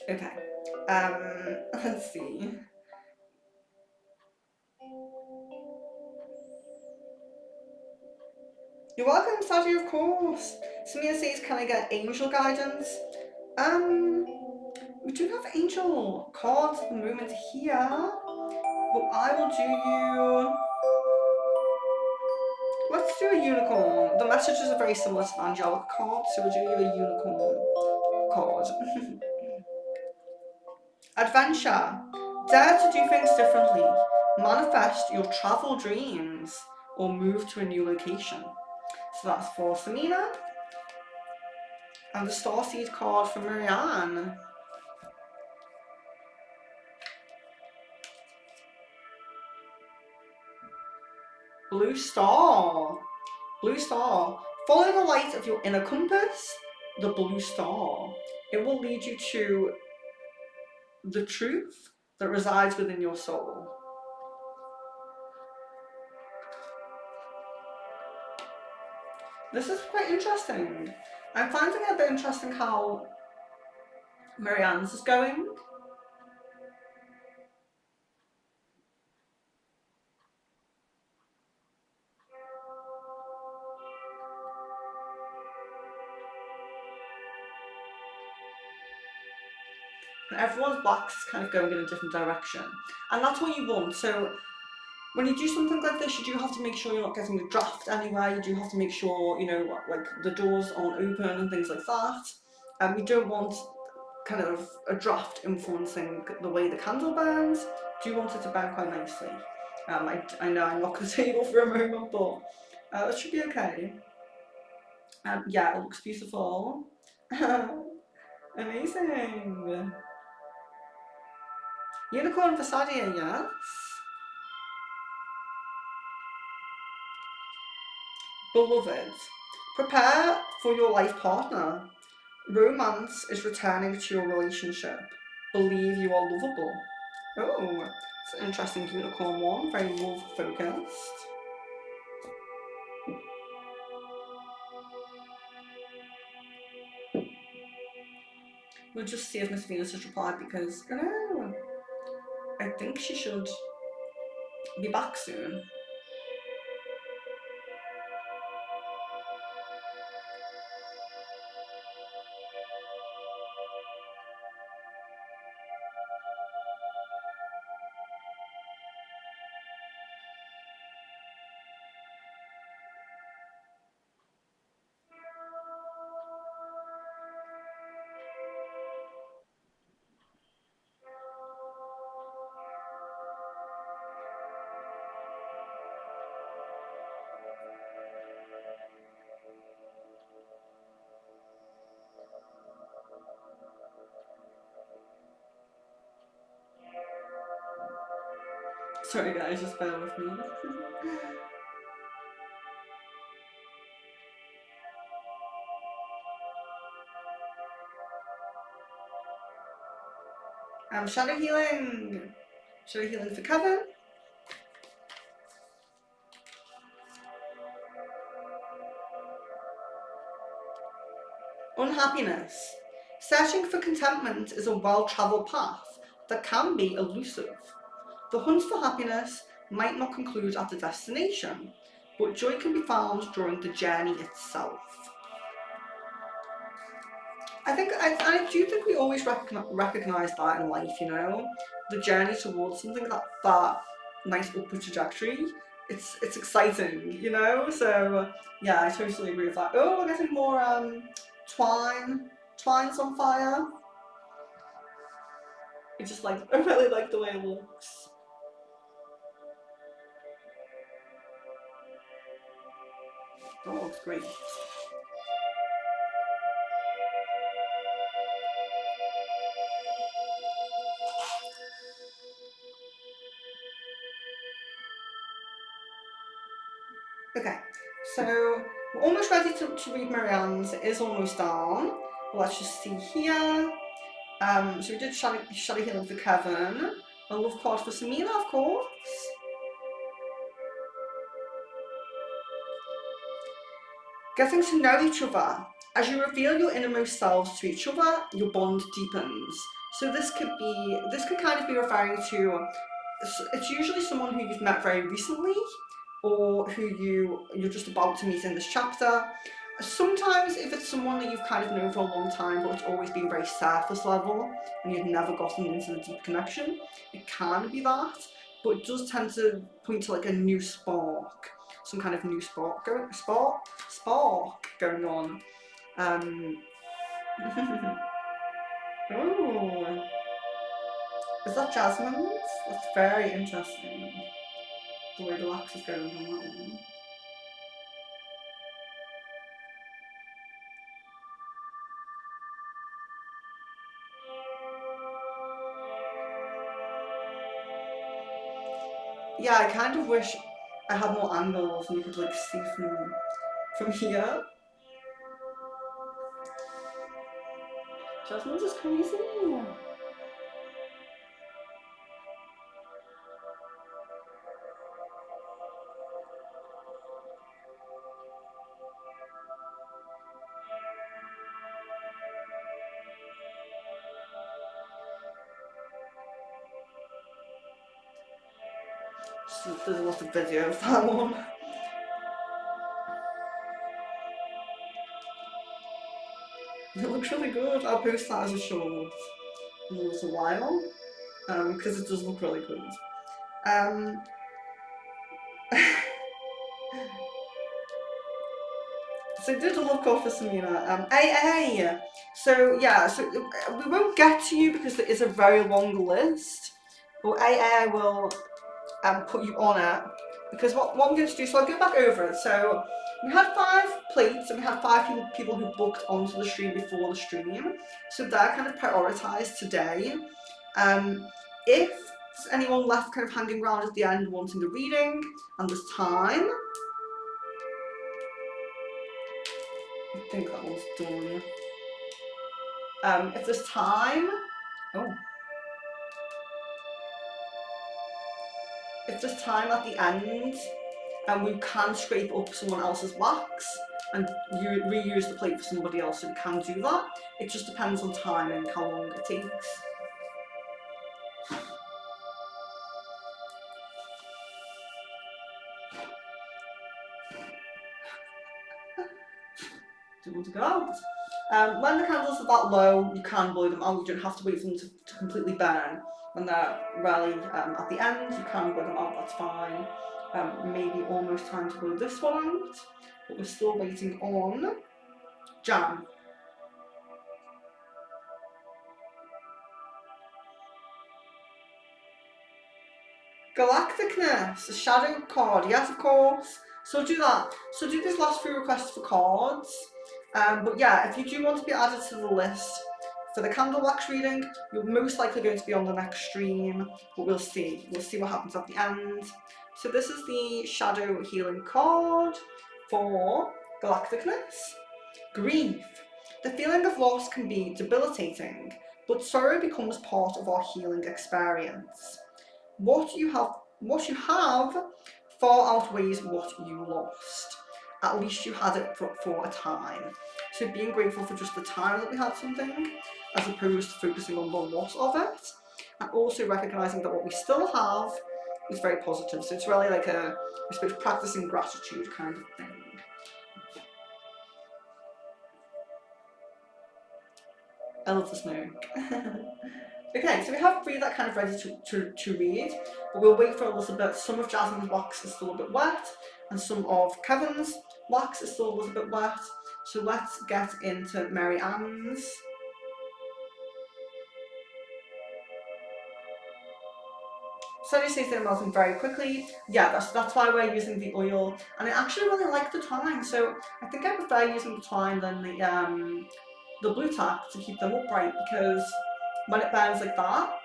Okay. Let's see. You're welcome, Sadie, of course. Samia says, can I get angel guidance? We do have angel cards at the moment here, but I will do you... Let's do a unicorn. The messages are very similar to the angelic card, so we'll do you a unicorn card. Adventure. Dare to do things differently. Manifest your travel dreams or move to a new location. So that's for Samina. And the Starseed card for Marianne. Blue Star. Blue Star. Follow the light of your inner compass, the blue star. It will lead you to the truth that resides within your soul. This is quite interesting. I'm finding it a bit interesting how Marianne's is going. And everyone's black's kind of going in a different direction. And that's what you want. So when you do something like this, you do have to make sure you're not getting the draft anywhere. You do have to make sure, you know, like the doors aren't open and things like that. You don't want kind of a draft influencing the way the candle burns. Do you want it to burn quite nicely? I know I knocked the table for a moment, but it should be okay. Yeah, it looks beautiful. Amazing. Unicorn for Sadia, yes. Beloved, prepare for your life partner. Romance is returning to your relationship. Believe you are lovable. Oh, it's an interesting unicorn one, very love focused. We'll just see if Miss Venus has replied because, I don't know, I think she should be back soon. Sorry guys, just bear with me. Shadow healing. Shadow healing for Kevin. Unhappiness. Searching for contentment is a well-travelled path that can be elusive. The hunt for happiness might not conclude at the destination, but joy can be found during the journey itself. I do think we always recognise that in life, you know, the journey towards something that nice upward trajectory. It's exciting, you know. So yeah, I totally agree with that. Oh, we're getting more twine. Twine's on fire. I really like the way it looks. Oh, it looks great. Okay, so we're almost ready to read Marianne's. It is almost done. Let's just see here. So we did Shadow Healing for Kevin. A love card for Samina, of course. Getting to know each other. As you reveal your innermost selves to each other, your bond deepens. So this could kind of be referring to, it's usually someone who you've met very recently, or who you're just about to meet in this chapter. Sometimes if it's someone that you've kind of known for a long time, but it's always been very surface level, and you've never gotten into the deep connection, it can be that, but it does tend to point to like a new spark, some kind of new spark going on. Oh, is that Jasmine's? That's very interesting. The way the wax is going on that one. Yeah, I kind of wish I had more angles and you could like see from here. Jasmine's just crazy. So there's a lot of video of that one. It looks really good. I'll post that as a short in a little while, because it does look really good. So I did a look off for Samina. AA. So yeah, so we won't get to you because it is a very long list. But AA will put you on it, because what I'm going to do, so I'll go back over it. So we had 5 plates and we had 5 people who booked onto the stream before the stream, so they're kind of prioritised today. If there's anyone left kind of hanging around at the end wanting the reading and there's time, I think that one's done. If there's time, if there's time at the end, and we can scrape up someone else's wax and reuse the plate for somebody else, so we can do that. It just depends on time and how long it takes. Do you want to go out? When the candles are that low, you can blow them out. You don't have to wait for them to completely burn. When they're really at the end, you can blow them out, that's fine. Maybe almost time to blow this one out, but we're still waiting on Jam. Galacticness, a shadow card, yes of course. So do that. So do these last few requests for cards. But yeah, if you do want to be added to the list for the candle wax reading, you're most likely going to be on the next stream, but we'll see. We'll see what happens at the end. So this is the shadow healing card for Galacticness. Grief. The feeling of loss can be debilitating, but sorrow becomes part of our healing experience. What you have far outweighs what you lost. At least you had it for a time. So being grateful for just the time that we had something, as opposed to focusing on the loss of it, and also recognising that what we still have is very positive. So it's really like I suppose, practicing gratitude kind of thing. I love the smoke. Okay, so we have 3 that kind of ready to read, but we'll wait for a little bit. Some of Jasmine's wax is still a bit wet, and some of Kevin's wax is still a little bit wet. So let's get into Mary Ann's. So you see they're melting very quickly. Yeah, that's why we're using the oil, and I actually really like the twine. So I think I prefer using the twine than the blue tack to keep them upright, because when it burns like that,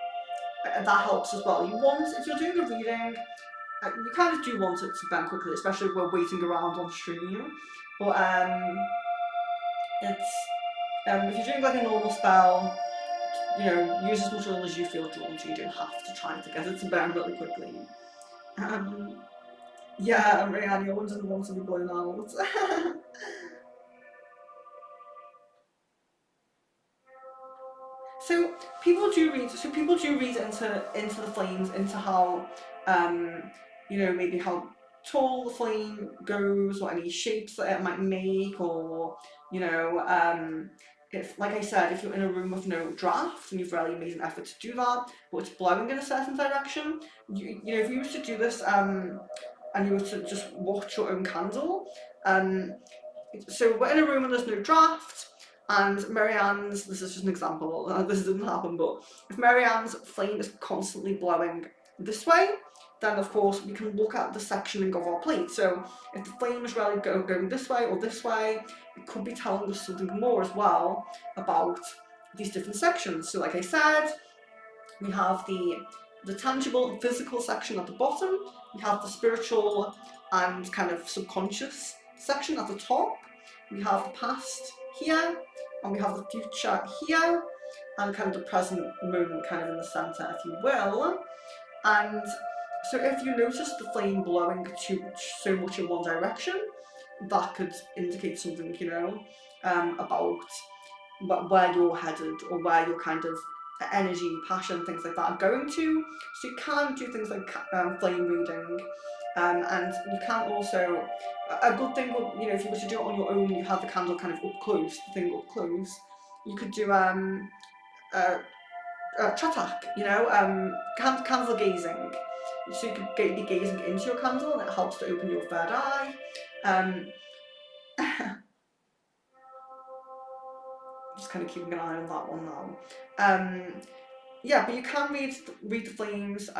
that helps as well. You want, if you're doing a reading, you kind of do want it to burn quickly, especially if we're waiting around on stream. But it's if you're doing like a normal spell, you know, use as much oil as you feel drawn to. You don't have to try to get it to burn really quickly. Yeah, Marianne, your one doesn't want to be blown out. So people do read into the flames, into how you know, maybe how tall the flame goes, or any shapes that it might make, or you know, if, like I said, if you're in a room with no draft and you've really made an effort to do that, but it's blowing in a certain direction, you know, if you were to do this and you were to just watch your own candle, so we're in a room and there's no draft, and Marianne's, this is just an example, this didn't happen, but if Marianne's flame is constantly blowing this way, then of course we can look at the sectioning of our plate. So if the flame is really going this way or this way, it could be telling us something more as well about these different sections. So like I said, we have the tangible physical section at the bottom, we have the spiritual and kind of subconscious section at the top, we have the past here, and we have the future here, and kind of the present moment kind of in the centre, if you will. And so if you notice the flame blowing so much in one direction, that could indicate something, you know, about where you're headed, or where your kind of energy, passion, things like that are going to. So you can do things like flame reading, and you can also, a good thing would, you know, if you were to do it on your own, you have the candle kind of up close, the thing up close, you could do tratak, you know, candle gazing. So you could be gazing into your candle, and it helps to open your third eye. Just kind of keeping an eye on that one now. Yeah, but you can read the flames.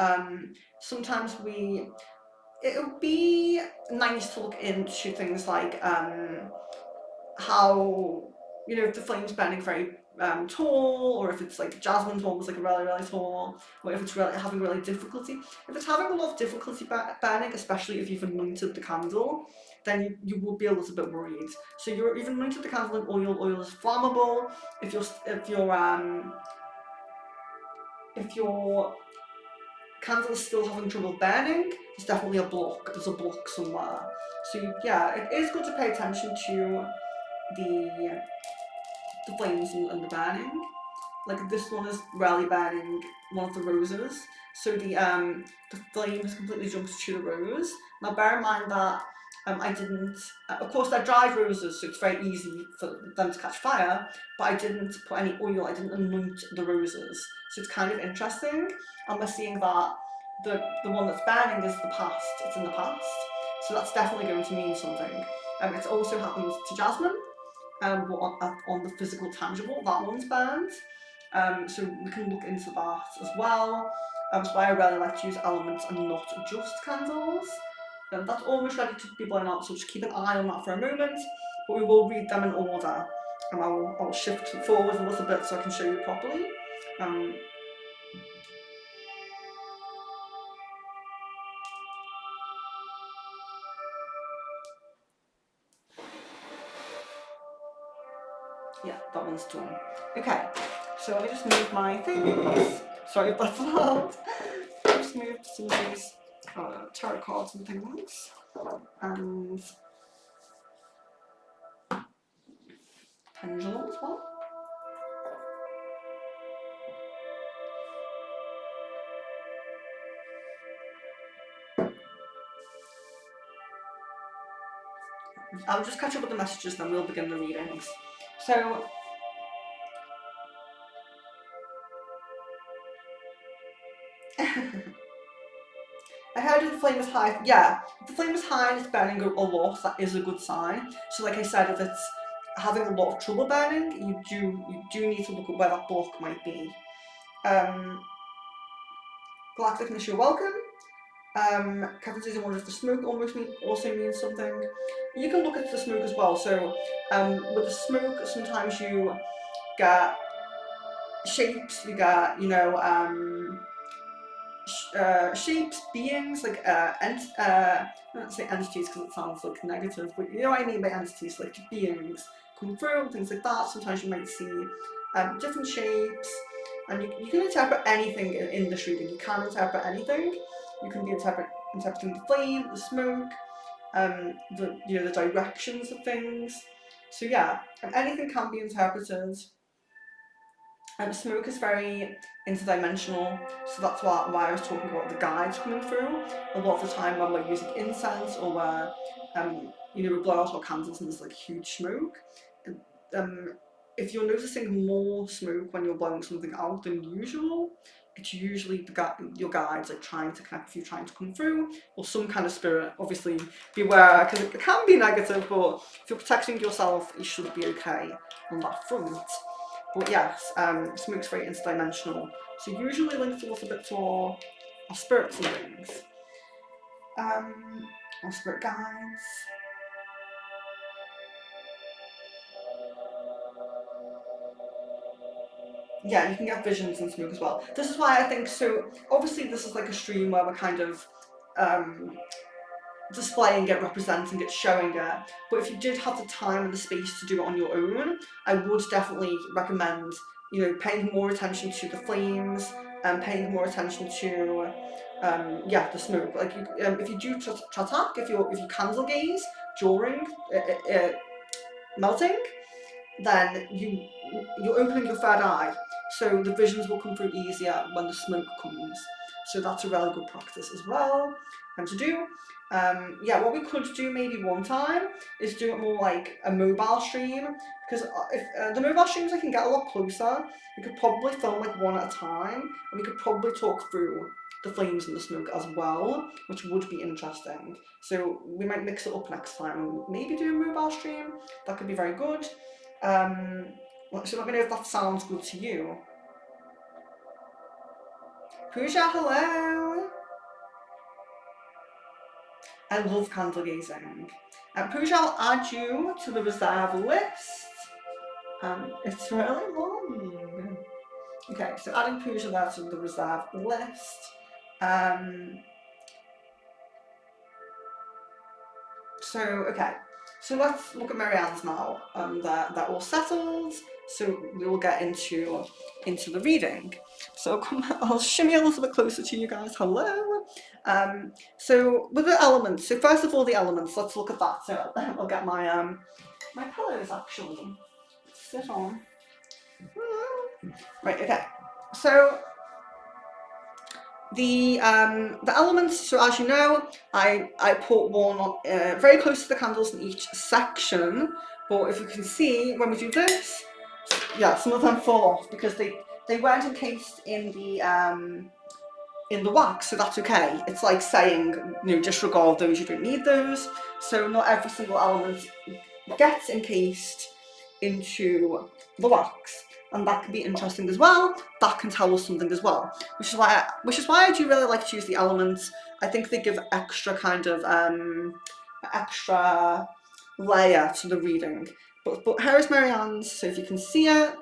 Sometimes it would be nice to look into things like how, you know, if the flame's burning very tall, or if it's like jasmine's almost like really, really tall, or if it's really having really difficulty. If it's having a lot of difficulty burning, especially if you've anointed the candle, then you will be a little bit worried. So you've anointed the candle in oil is flammable. If your candle is still having trouble burning, there's definitely a block. There's a block somewhere. So yeah, it is good to pay attention to the flames and the burning. Like this one is really burning one of the roses, so the flame has completely jumped to the rose. Now bear in mind that I didn't, of course they're dried roses, so it's very easy for them to catch fire, but I didn't put any oil, I didn't anoint the roses. So it's kind of interesting, and we're seeing that the one that's burning is the past, it's in the past. So that's definitely going to mean something. It's also happened to jasmine, on the physical tangible, that one's burned. So we can look into that as well. So I really like to use elements and not just candles. That's almost ready to be blown out, so just keep an eye on that for a moment, but we will read them in order. And I'll shift forward a little bit so I can show you properly. Yeah, that one's done. Okay, so let me just move my things. Sorry if that's loud. Just move some of these tarot cards and things. And pendulum as well. I'll just catch up with the messages, then we'll begin the readings. So, I heard if the flame is high. Yeah, if the flame is high and it's burning a lot, that is a good sign. So like I said, if it's having a lot of trouble burning, you do need to look at where that block might be. Galacticness, you're welcome. Kevin says, I wonder if the smoke also means something. You can look at the smoke as well. So with the smoke, sometimes you get shapes, you get, you know, shapes, beings, like I don't say entities because it sounds like negative, but you know what I mean by entities, like beings come through and things like that. Sometimes you might see different shapes, and you can interpret anything in this reading. You can interpret anything. You can be interpreting the flame, the smoke, the directions of things. So yeah, anything can be interpreted. Smoke is very interdimensional, so that's why I was talking about the guides coming through. A lot of the time when we're using incense, or where we blow out our candles and there's like huge smoke, if you're noticing more smoke when you're blowing something out than usual, it's usually your guides like trying to connect with you, trying to come through, or some kind of spirit. Obviously beware, because it can be negative, but if you're protecting yourself, you should be okay on that front. But yes, smoke's very interdimensional, so usually linked a little bit to our spirits and things. Our spirit guides. Yeah, you can get visions in smoke as well. This is why I think, so obviously this is like a stream where we're kind of displaying it, representing it, showing it, but if you did have the time and the space to do it on your own, I would definitely recommend you know, paying more attention to the flames and paying more attention to the smoke. Like if you do tratak, if you candle gaze during melting, then you're opening your third eye, so the visions will come through easier when the smoke comes. So that's a really good practice as well, and to do. What we could do maybe one time is do it more like a mobile stream, because if the mobile streams I can get a lot closer, we could probably film like one at a time, and we could probably talk through the flames and the smoke as well, which would be interesting. So we might mix it up next time, maybe do a mobile stream. That could be very good. So let me know if that sounds good to you. Pooja, hello! I love candle gazing. Pooja, I'll add you to the reserve list. It's really long. Okay, so adding Pooja there to the reserve list. So let's look at Marianne's now. They're all settled, so we will get into the reading. So I'll shimmy a little bit closer to you guys. Hello. So with the elements, so first of all the elements, let's look at that. So I'll get my my pillows actually. Sit on. Right, okay. So the elements, so as you know, I put one very close to the candles in each section, but if you can see when we do this, some of them fall off because they weren't encased in the wax, so that's okay. It's like saying, you know, disregard those, you don't need those. So not every single element gets encased into the wax, and that can be interesting as well. That can tell us something as well, which is why I do really like to use the elements. I think they give extra kind of extra layer to the reading. But here is Marianne's, so if you can see it.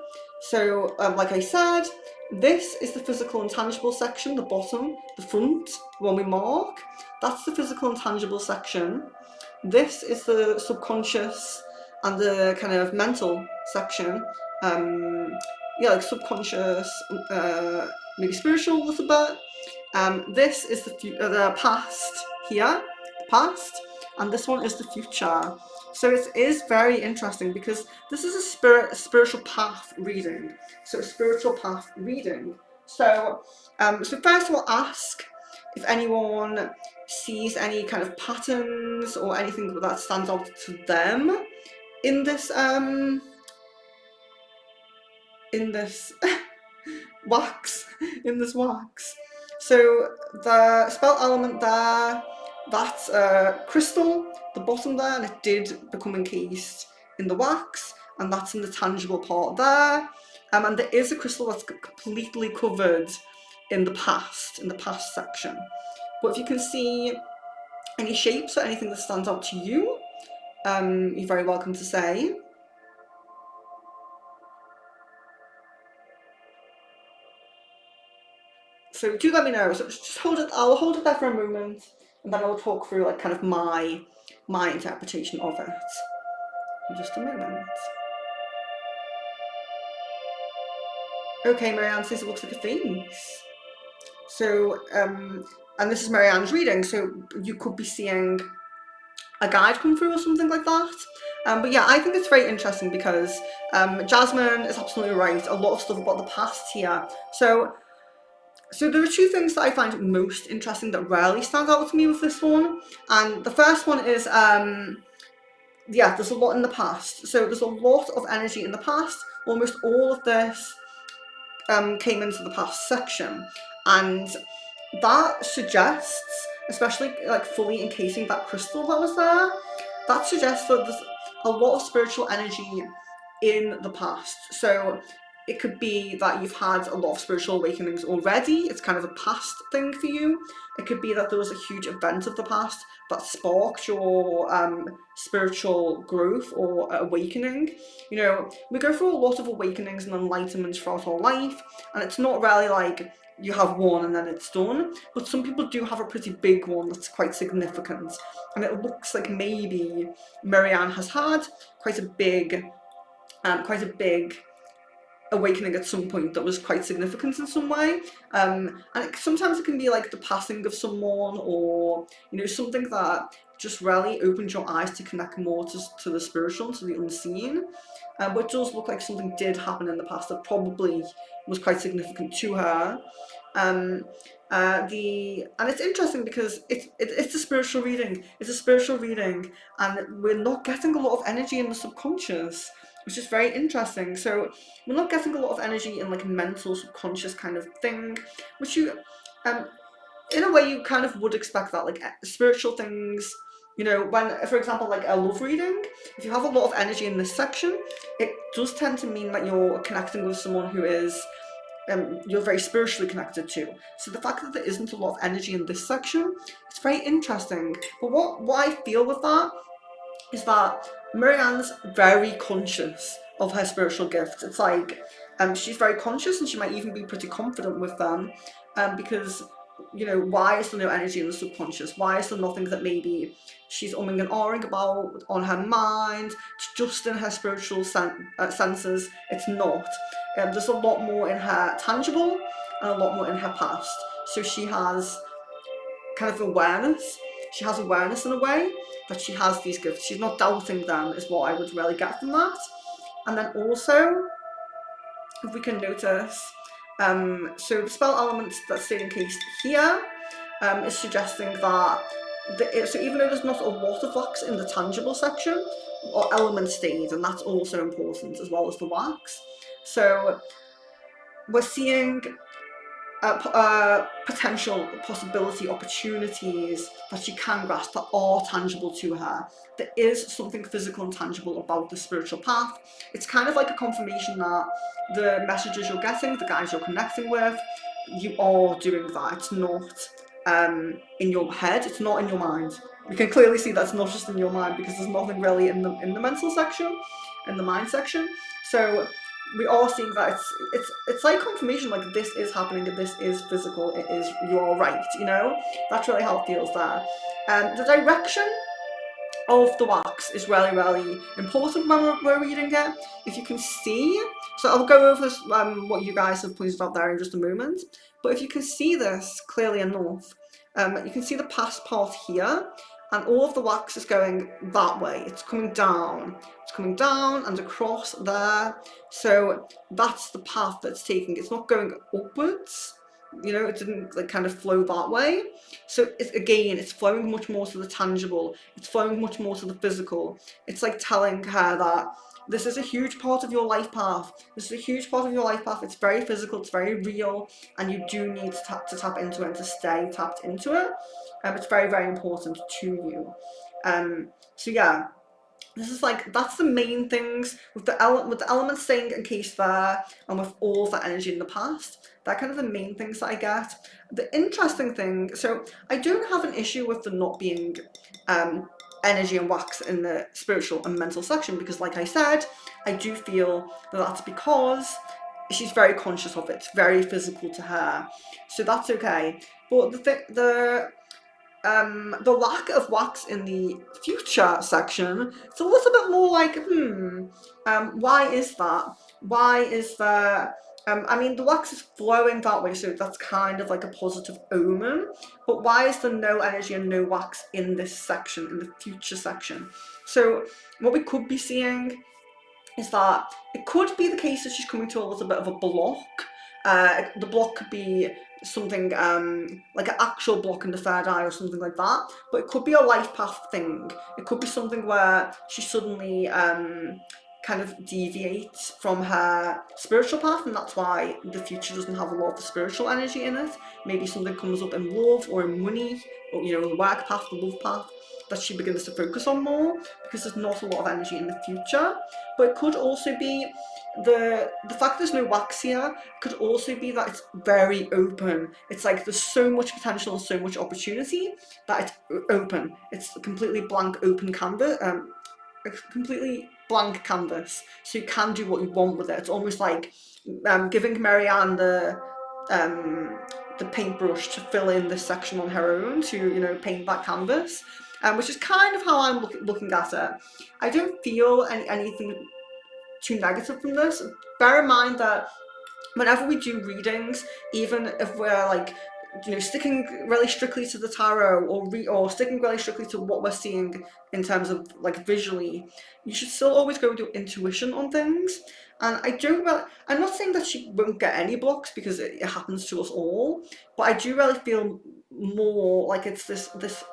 So like I said, this is the physical and tangible section, the bottom, the front, the one we mark. That's the physical and tangible section. This is the subconscious and the kind of mental section. Like subconscious, maybe spiritual a little bit. This is the past here, the past, and this one is the future. So it is very interesting because this is a spiritual path reading. So so first we'll ask if anyone sees any kind of patterns or anything that stands out to them in this wax. So the spell element there, that's crystal, the bottom there, and it did become encased in the wax, and that's in the tangible part there. And there is a crystal that's completely covered in the past section. But if you can see any shapes or anything that stands out to you, you're very welcome to say. So do let me know. So just hold it. I'll hold it there for a moment, and then I'll talk through like kind of my interpretation of it in just a moment. Okay, Marianne says it looks like a face. So and this is Marianne's reading. So you could be seeing a guide come through or something like that. But yeah, I think it's very interesting because Jasmine is absolutely right. A lot of stuff about the past here. So there are two things that I find most interesting that rarely stand out to me with this one. And the first one is, there's a lot in the past. So there's a lot of energy in the past. Almost all of this came into the past section. And that suggests, especially like fully encasing that crystal that was there, that suggests that there's a lot of spiritual energy in the past. So it could be that you've had a lot of spiritual awakenings already. It's kind of a past thing for you. It could be that there was a huge event of the past that sparked your spiritual growth or awakening. You know, we go through a lot of awakenings and enlightenments throughout our life, and it's not really like you have one and then it's done, but some people do have a pretty big one that's quite significant, and it looks like maybe Marianne has had quite a big awakening at some point that was quite significant in some way. And sometimes it can be like the passing of someone, or something that just really opened your eyes to connect more to the spiritual, to the unseen. But it does look like something did happen in the past that probably was quite significant to her. And it's interesting because it's a spiritual reading. It's a spiritual reading, and we're not getting a lot of energy in the subconscious, which is very interesting. So we're not getting a lot of energy in like a mental subconscious kind of thing, which you in a way you kind of would expect that, like spiritual things, when, for example, like a love reading, if you have a lot of energy in this section, it does tend to mean that you're connecting with someone who is you're very spiritually connected to. So the fact that there isn't a lot of energy in this section, it's very interesting. But what I feel with that is that Marianne's very conscious of her spiritual gifts. It's like she's very conscious, and she might even be pretty confident with them, because why is there no energy in the subconscious? Why is there nothing that maybe she's umming and ahhing about on her mind? It's just in her spiritual senses. It's not. There's a lot more in her tangible and a lot more in her past. So she has kind of awareness. She has awareness in a way that she has these gifts. She's not doubting them, is what I would really get from that. And then also, if we can notice, so the spell element that's stayed encased here is suggesting that so even though there's not a lot of wax in the tangible section, or element stayed, and that's also important, as well as the wax. So we're seeing potential possibility opportunities that she can grasp that are tangible to her. There is something physical and tangible about the spiritual path. It's kind of like a confirmation that the messages you're getting, the guys you're connecting with, you are doing that. It's not in your head, it's not in your mind. You can clearly see that's not just in your mind, because there's nothing really in the mental section, in the mind section. So we are seeing that it's like confirmation, like this is happening, and this is physical, it is, you are right, that's really how it feels there. The direction of the wax is really, really important when we're reading it. If you can see, so I'll go over what you guys have pointed out there in just a moment, but if you can see this clearly enough, you can see the past part here, and all of the wax is going that way. It's coming down and across there. So that's the path that's taking. It's not going upwards, it didn't like kind of flow that way. So it's flowing much more to the tangible. It's flowing much more to the physical. It's like telling her that this is a huge part of your life path. This is a huge part of your life path. It's very physical, it's very real, and you do need to tap into it and to stay tapped into it. It's very, very important to you. So yeah, this is like, that's the main things with the elements staying encased there, and with all the energy in the past. They're kind of the main things that I get. The interesting thing, so I don't have an issue with there not being energy and wax in the spiritual and mental section, because like I said, I do feel that that's because she's very conscious of it. It's very physical to her, so that's okay. But the lack of wax in the future section, it's a little bit more like, why is that? Why is there, I mean, the wax is flowing that way, so that's kind of like a positive omen, but why is there no energy and no wax in this section, in the future section? So what we could be seeing is that it could be the case that she's coming to a little bit of a block. The block could be something like an actual block in the third eye or something like that, but it could be a life path thing. It could be something where she suddenly kind of deviates from her spiritual path, and that's why the future doesn't have a lot of the spiritual energy in it. Maybe something comes up in love or in money, or the work path, the love path, that she begins to focus on more, because there's not a lot of energy in the future. But it could also be the fact there's no wax here, could also be that it's very open. It's like there's so much potential and so much opportunity that it's open. It's a completely blank open canvas, completely blank canvas, so you can do what you want with it. It's almost like giving Marianne the paintbrush to fill in this section on her own, to paint that canvas, which is kind of how I'm looking at it. I don't feel anything too negative from this. Bear in mind that whenever we do readings, even if we're like, you know, sticking really strictly to the tarot, or sticking really strictly to what we're seeing in terms of like visually, you should still always go with your intuition on things. And I'm not saying that she won't get any blocks, because it happens to us all, but I do really feel more like it's this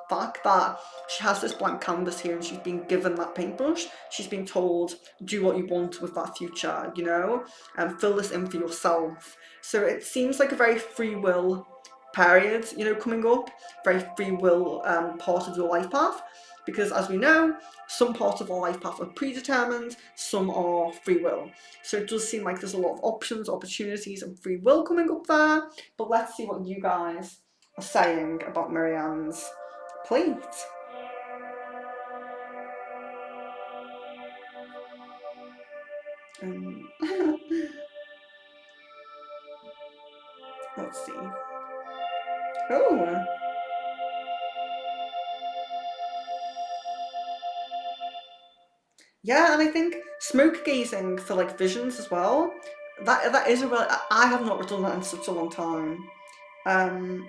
fact that she has this blank canvas here, and she's being given that paintbrush. She's being told, do what you want with that future, you know, and fill this in for yourself. So it seems like a very free will period, you know, coming up, very free will part of your life path, because as we know, some parts of our life path are predetermined, some are free will. So it does seem like there's a lot of options, opportunities, and free will coming up there. But let's see what you guys are saying about Marianne's plate. Let's see. Oh. Yeah, and I think smoke gazing for like visions as well. That is a real. I have not done that in such a long time. Um.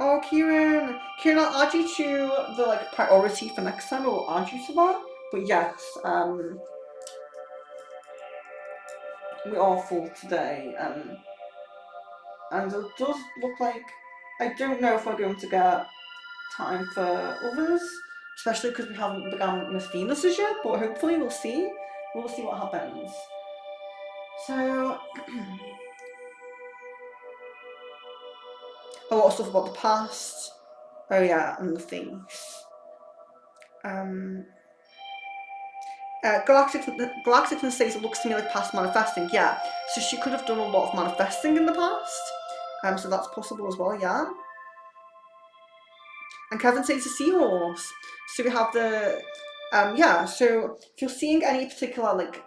Oh, Kieran, I'll add you to the like priority for next time. I will add you to that. But yes, we are full today. And it does look like I don't know if we're going to get time for others, especially because we haven't begun Miss Venus's yet. But hopefully we'll see. We'll see what happens. So, a lot of stuff about the past. Oh yeah, and the face. Um, Galactic says it looks to me like past manifesting. Yeah, so she could have done a lot of manifesting in the past. So that's possible as well. Yeah. And Kevin says a seahorse. So we have the yeah. So if you're seeing any particular like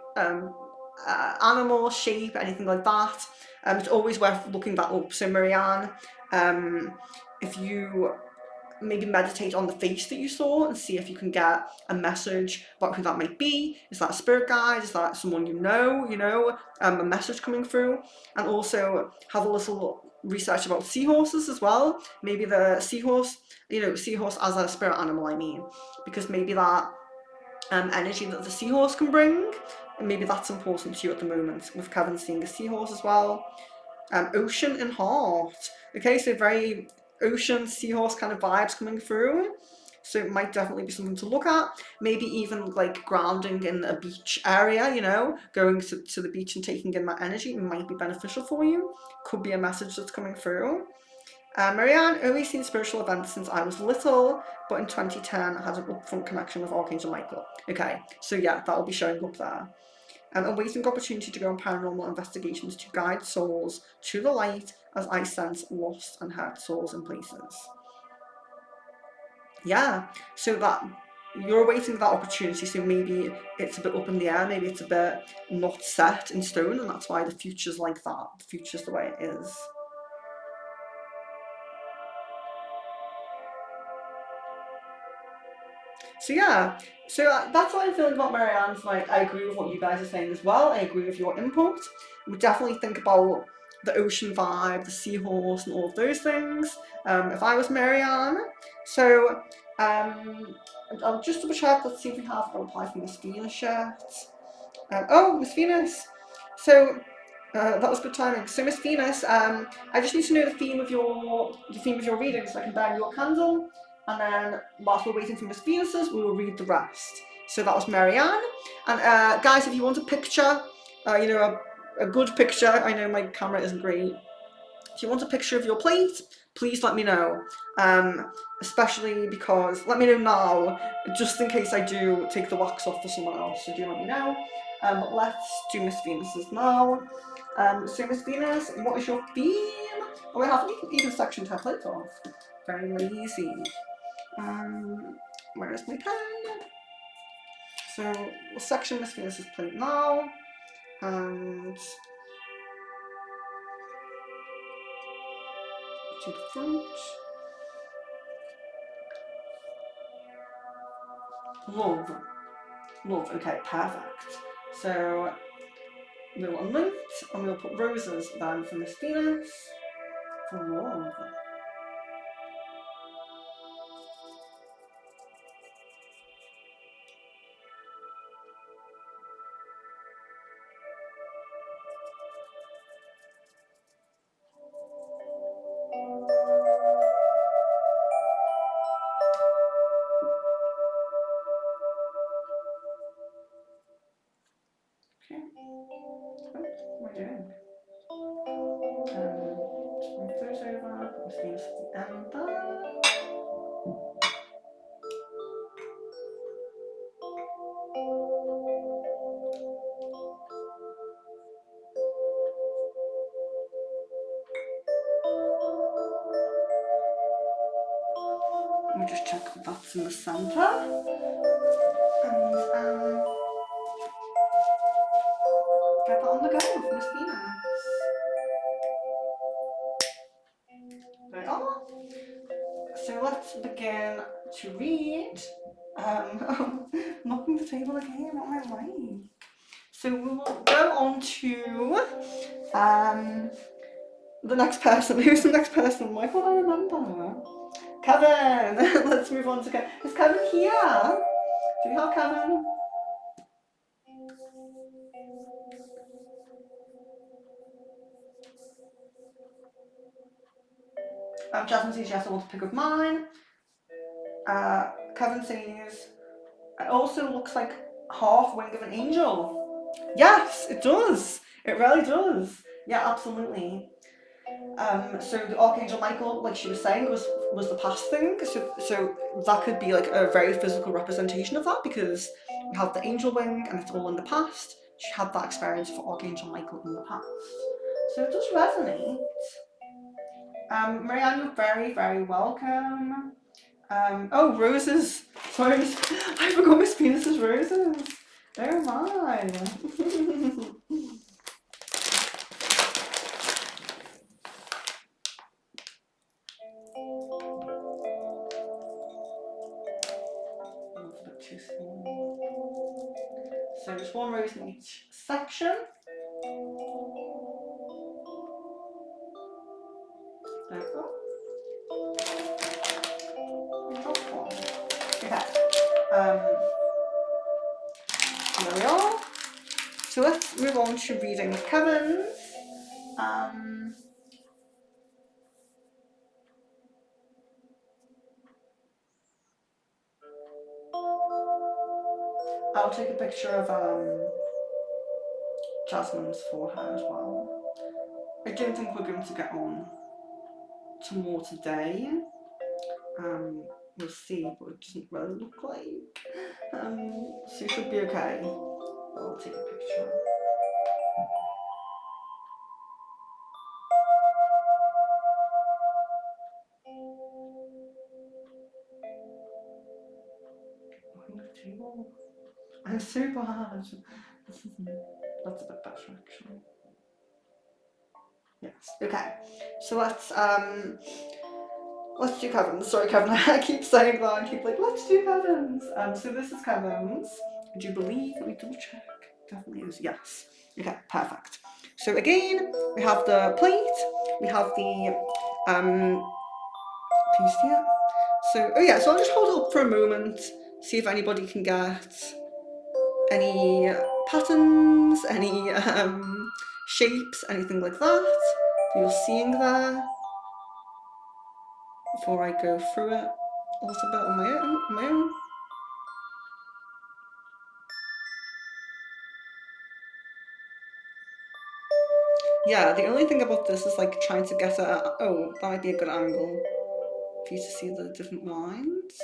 animal shape, anything like that, it's always worth looking that up. So Marianne, if you maybe meditate on the face that you saw and see if you can get a message about who that might be. Is that a spirit guide? Is that someone you know, a message coming through? And also have a little research about seahorses as well. Maybe the seahorse, seahorse as a spirit animal, I mean, because maybe that energy that the seahorse can bring, and maybe that's important to you at the moment, with Kevin seeing a seahorse as well. Ocean and heart. Okay, so very ocean, seahorse kind of vibes coming through. So it might definitely be something to look at. Maybe even like grounding in a beach area, going to the beach and taking in that energy might be beneficial for you. Could be a message that's coming through. Marianne, always seen spiritual events since I was little, but in 2010 I had an upfront connection with Archangel Michael. Okay, so yeah, that will be showing up there. A waiting opportunity to go on paranormal investigations to guide souls to the light as I sense lost and hurt souls in places. Yeah, so that you're awaiting that opportunity, so maybe it's a bit up in the air, maybe it's a bit not set in stone, and that's why the future's like that. The future's the way it is. So yeah, that's what I'm feeling about Marianne's. Like, I agree with what you guys are saying as well. I agree with your input. We definitely think about the ocean vibe, the seahorse, and all of those things. If I was Marianne, so I'll just double check. Let's see if we have a reply from Miss Venus yet. Oh, Miss Venus. So that was good timing. So Miss Venus, I just need to know the theme of your reading, so I can burn your candle. And then whilst we're waiting for Miss Venus's, we will read the rest. So that was Marianne. And guys, if you want a picture, a good picture, I know my camera isn't great. If you want a picture of your plate, please let me know. Especially because, let me know now, just in case I do take the wax off for someone else, so do let me know. But let's do Miss Venus's now. So Miss Venus, what is your theme? Oh, I haven't even sectioned her plate off. Very lazy. Where's my pen? So we'll section Miss Venus's plate now, and to the front. Love. Love, okay, perfect. So we'll unloot and we'll put roses then for Miss Venus for love. Okay. Oh, what are you doing? Just move those over. Miss Venus at the end there. Let me just check that that's in the centre. And get that on the go for Miss Venus. There we are. So let's begin to read. Knocking the table again, what am I like? So we will go on to the next person. Who's the next person? Why can't I remember? Kevin! Let's move on to Kevin. Is Kevin here? Do we have Kevin? Jasmine says yes, I want to pick up mine. Kevin says it also looks like half wing of an angel. Yes, it does. It really does. Yeah, absolutely. So the Archangel Michael, like she was saying, was the past thing. So that could be like a very physical representation of that, because we have the angel wing and it's all in the past. She had that experience for Archangel Michael in the past. So it does resonate. Marianne, you're very, very welcome. Oh, roses. Sorry, I forgot Miss Venus's roses. Oh my. Too small. So just one rose in each section. There we go. Okay. There we are. So let's move on to reading Kevin's. I'll take a picture of Jasmine's for her as well. I don't think we're going to get on to more today. We'll see, but it doesn't really look like. So it should be okay. I'll take a picture. I'm so bad. That's a bit better actually. Yes. Okay. So let's do Kevin's. Sorry, Kevin. I keep saying that. I keep like, let's do Kevin's. So this is Kevin's. Do you believe? Let me double check. Definitely is. Yes. Okay. Perfect. So again, we have the plate. We have the can you see it? So oh yeah. So I'll just hold it up for a moment. See if anybody can get any patterns, any shapes, anything like that you're seeing there, before I go through it a little bit on my own. Yeah, the only thing about this is like trying to get a, oh, that might be a good angle for you to see the different lines.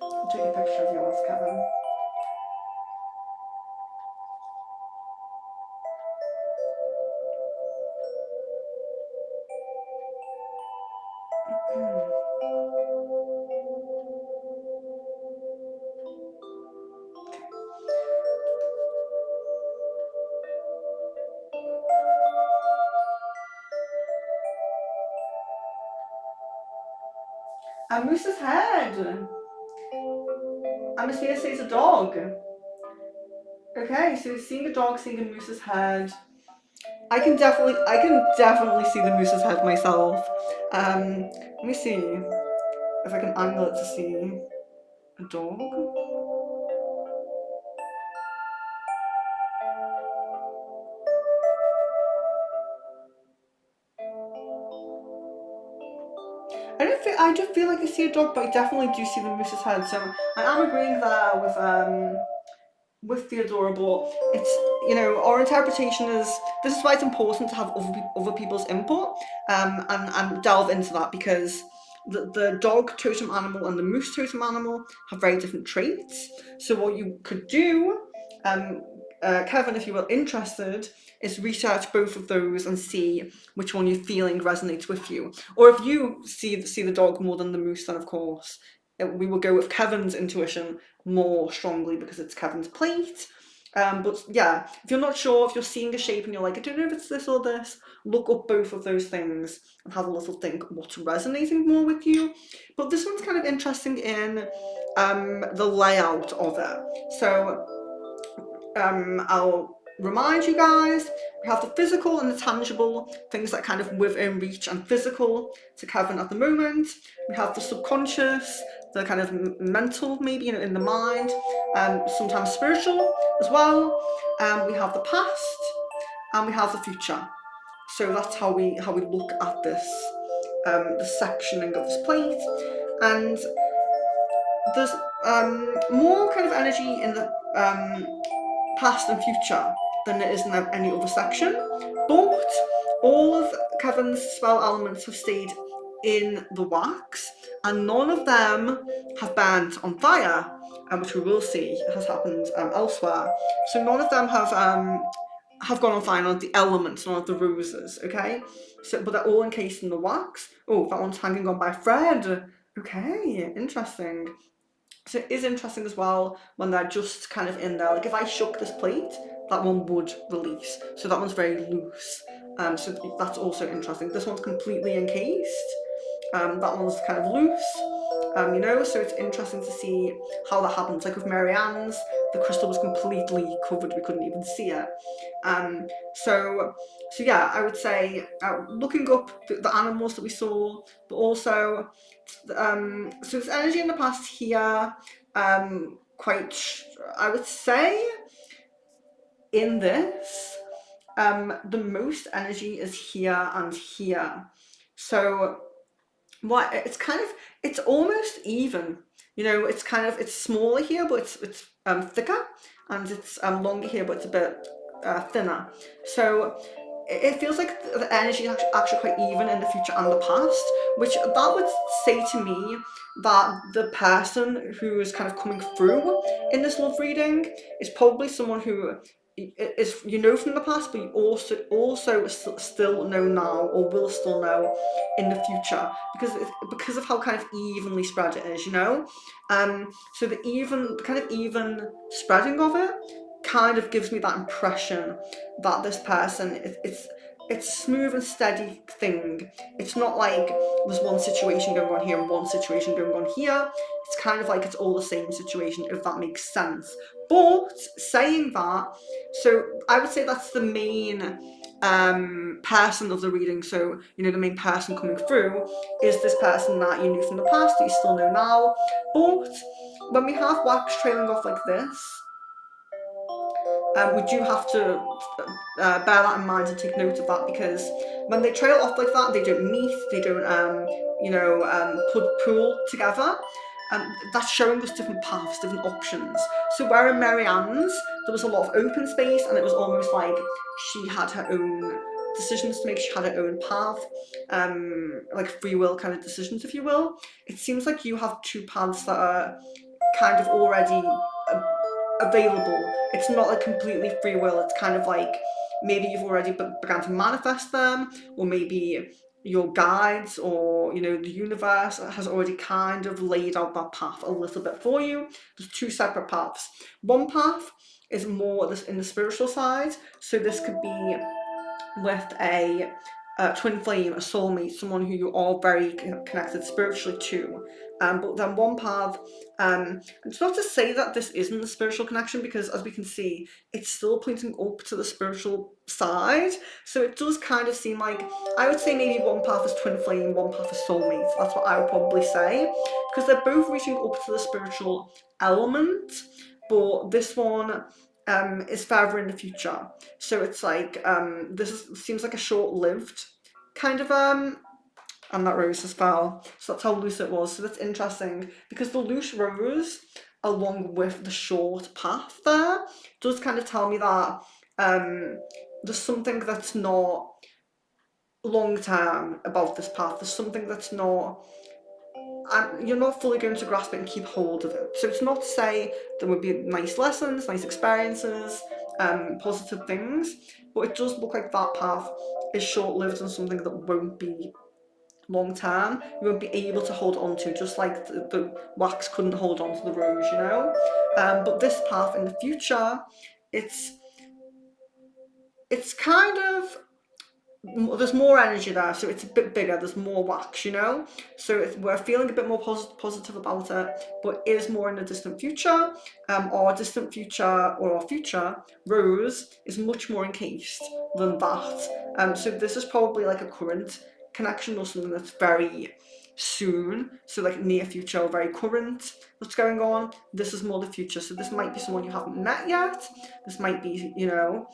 I'll take a picture of yours, Kevin. And Moose's head. Atmosphere says a dog. Okay, so seeing a dog, seeing a moose's head. I can definitely see the moose's head myself. Let me see if I can angle it to see a dog. I do feel like I see a dog, but I definitely do see the moose's head. So I am agreeing there with Theodora, but it's, you know, our interpretation is, this is why it's important to have other people's input, and delve into that, because the dog totem animal and the moose totem animal have very different traits. So what you could do, Kevin, if you were interested, is research both of those and see which one you're feeling resonates with you. Or if you see the dog more than the moose, then of course we will go with Kevin's intuition more strongly because it's Kevin's plate. But yeah, if you're not sure, if you're seeing a shape and you're like, I don't know if it's this or this, look up both of those things and have a little think what's resonating more with you. But this one's kind of interesting in the layout of it. So I'll remind you guys, we have the physical and the tangible, things that kind of within reach and physical to Kevin at the moment. We have the subconscious, the kind of mental, maybe, you know, in the mind, sometimes spiritual as well. We have the past and we have the future. So that's how we look at this, the sectioning of this plate. And there's more kind of energy in the past and future than there is in any other section, but all of Kevin's spell elements have stayed in the wax, and none of them have burnt on fire, which we will see has happened elsewhere. So none of them have gone on fire, none of the elements, none of the roses, okay? So, but they're all encased in the wax. Oh, that one's hanging on by thread. Okay, interesting. So it is interesting as well when they're just kind of in there. Like if I shook this plate, that one would release. So that one's very loose. So that's also interesting. This one's completely encased. That one's kind of loose. You know, so it's interesting to see how that happens. Like with Marianne's, the crystal was completely covered. We couldn't even see it. So yeah, I would say looking up the animals that we saw, but also so there's energy in the past here, quite, I would say in this, the most energy is here and here. So what it's almost even, you know, it's kind of, it's smaller here, but it's thicker, and it's longer here, but it's a bit thinner. So it feels like the energy is actually quite even in the future and the past, which that would say to me that the person who is kind of coming through in this love reading is probably someone who is, you know, from the past, but you also still know now, or will still know in the future, because of how kind of evenly spread it is, you know. So the kind of even spreading of it kind of gives me that impression that this person, it's a smooth and steady thing. It's not like there's one situation going on here and one situation going on here. It's kind of like it's all the same situation, if that makes sense. But saying that, so I would say that's the main person of the reading. So, you know, the main person coming through is this person that you knew from the past, that you still know now. But when we have wax trailing off like this, we do have to bear that in mind and take note of that, because when they trail off like that, they don't meet, they don't, pool together. That's showing us different paths, different options. So where in Marianne's, there was a lot of open space, and it was almost like she had her own decisions to make, she had her own path, like free will kind of decisions, if you will. It seems like you have two paths that are kind of already available. It's not like completely free will. It's kind of like maybe you've already begun to manifest them, or maybe your guides, or, you know, the universe has already kind of laid out that path a little bit for you. There's two separate paths. One path is more in the spiritual side, so this could be with a twin flame, a soulmate, someone who you are very connected spiritually to. But then one path, it's not to say that this isn't a spiritual connection, because as we can see, it's still pointing up to the spiritual side. So it does kind of seem like, I would say maybe one path is twin flame, one path is soulmate. That's what I would probably say, because they're both reaching up to the spiritual element, but this one is further in the future. So it's like, seems like a short-lived kind of, and that rose as well. So that's how loose it was. So that's interesting, because the loose rose, along with the short path there, does kind of tell me that there's something that's not long-term about this path. There's something that's not, you're not fully going to grasp it and keep hold of it. So it's not to say there would be nice lessons, nice experiences, positive things, but it does look like that path is short-lived and something that won't be long-term. You won't be able to hold on to, just like the wax couldn't hold on to the rose, you know? But this path in the future, it's kind of, there's more energy there, so it's a bit bigger, there's more wax, you know? So we're feeling a bit more positive about it, but it is more in the distant future. Our distant future, or our future rose, is much more encased than that. So this is probably like a current connection, or something that's very soon, so like near future or very current that's going on. This is more the future, so this might be someone you haven't met yet. This might be, you know,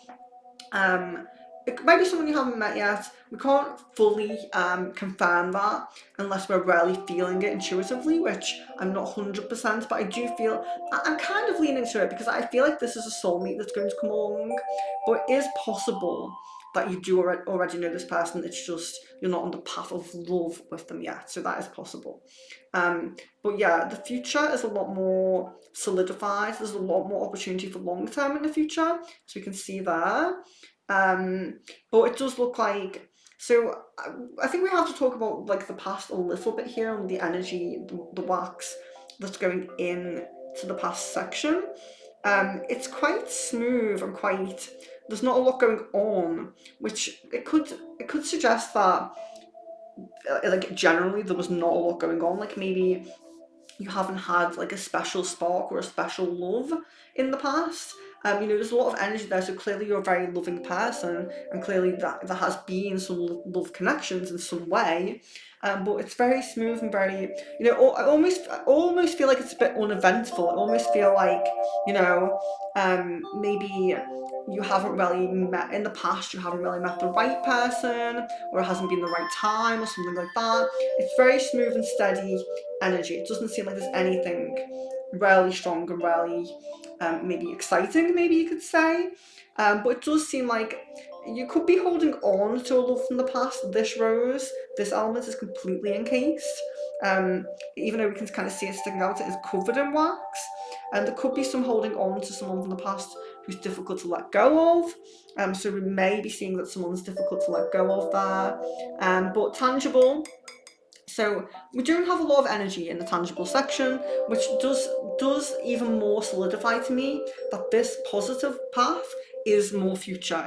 it might be someone you haven't met yet. We can't fully confirm that unless we're really feeling it intuitively, which I'm not 100%, but I do feel, I'm kind of leaning to it, because I feel like this is a soulmate that's going to come along. But it is possible that you do already know this person, it's just you're not on the path of love with them yet, so that is possible. But yeah, the future is a lot more solidified. There's a lot more opportunity for long term in the future, so we can see there. But it does look like, so I think we have to talk about like the past a little bit here, and the energy, the wax that's going in to the past section. It's quite smooth and quite, there's not a lot going on, which it could suggest that like generally there was not a lot going on. Like maybe you haven't had like a special spark or a special love in the past. You know, there's a lot of energy there, so clearly you're a very loving person, and clearly that there has been some love connections in some way. But it's very smooth and very, you know, I almost feel like it's a bit uneventful. I almost feel like, you know, maybe you haven't really met, in the past you haven't really met the right person, or it hasn't been the right time, or something like that. It's very smooth and steady energy. It doesn't seem like there's anything really strong and really maybe exciting, maybe you could say. But it does seem like you could be holding on to a love from the past. This rose, this element is completely encased. Even though we can kind of see it sticking out, it is covered in wax. And there could be some holding on to someone from the past who's difficult to let go of. So we may be seeing that someone's difficult to let go of there. But tangible. So we don't have a lot of energy in the tangible section, which does even more solidify to me that this positive path is more future,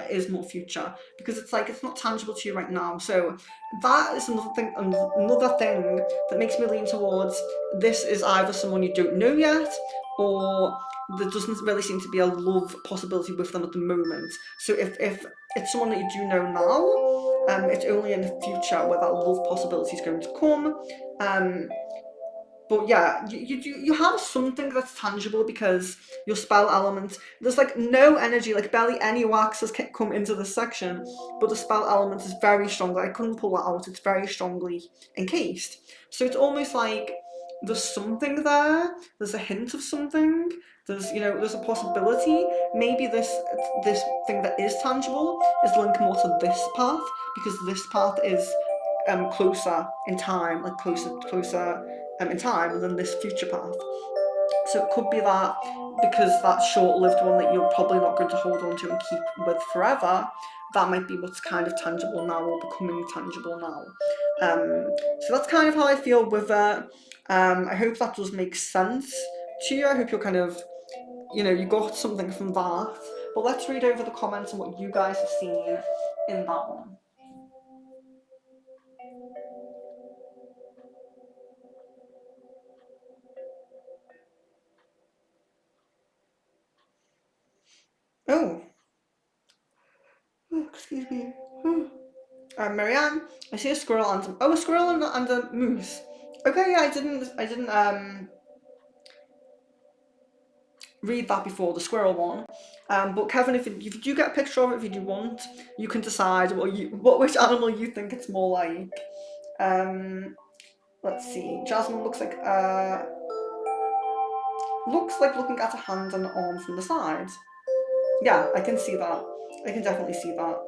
because it's like it's not tangible to you right now. So that is another thing that makes me lean towards this is either someone you don't know yet, or there doesn't really seem to be a love possibility with them at the moment. So if it's someone that you do know now, it's only in the future where that love possibility is going to come. But yeah, you have something that's tangible, because your spell element, there's like no energy, like barely any wax has come into this section, but the spell element is very strong. Like I couldn't pull that out, it's very strongly encased. So it's almost like there's something there, there's a hint of something, there's, you know, there's a possibility. Maybe this thing that is tangible is linked more to this path, because this path is closer in time, like closer in time than this future path. So it could be that, because that short-lived one that you're probably not going to hold on to and keep with forever, that might be what's kind of tangible now, or becoming tangible now. So that's kind of how I feel with it. I hope that does make sense to you. I hope you're kind of, you know, you got something from that. But let's read over the comments and what you guys have seen in that one. Excuse me. Marianne, I see a squirrel and a squirrel and a moose. Okay, yeah, I didn't read that before, the squirrel one. But Kevin, if you do get a picture of it, if you do want, you can decide which animal you think it's more like. Let's see. Jasmine looks like looking at a hand and an arm from the side. Yeah, I can see that. I can definitely see that.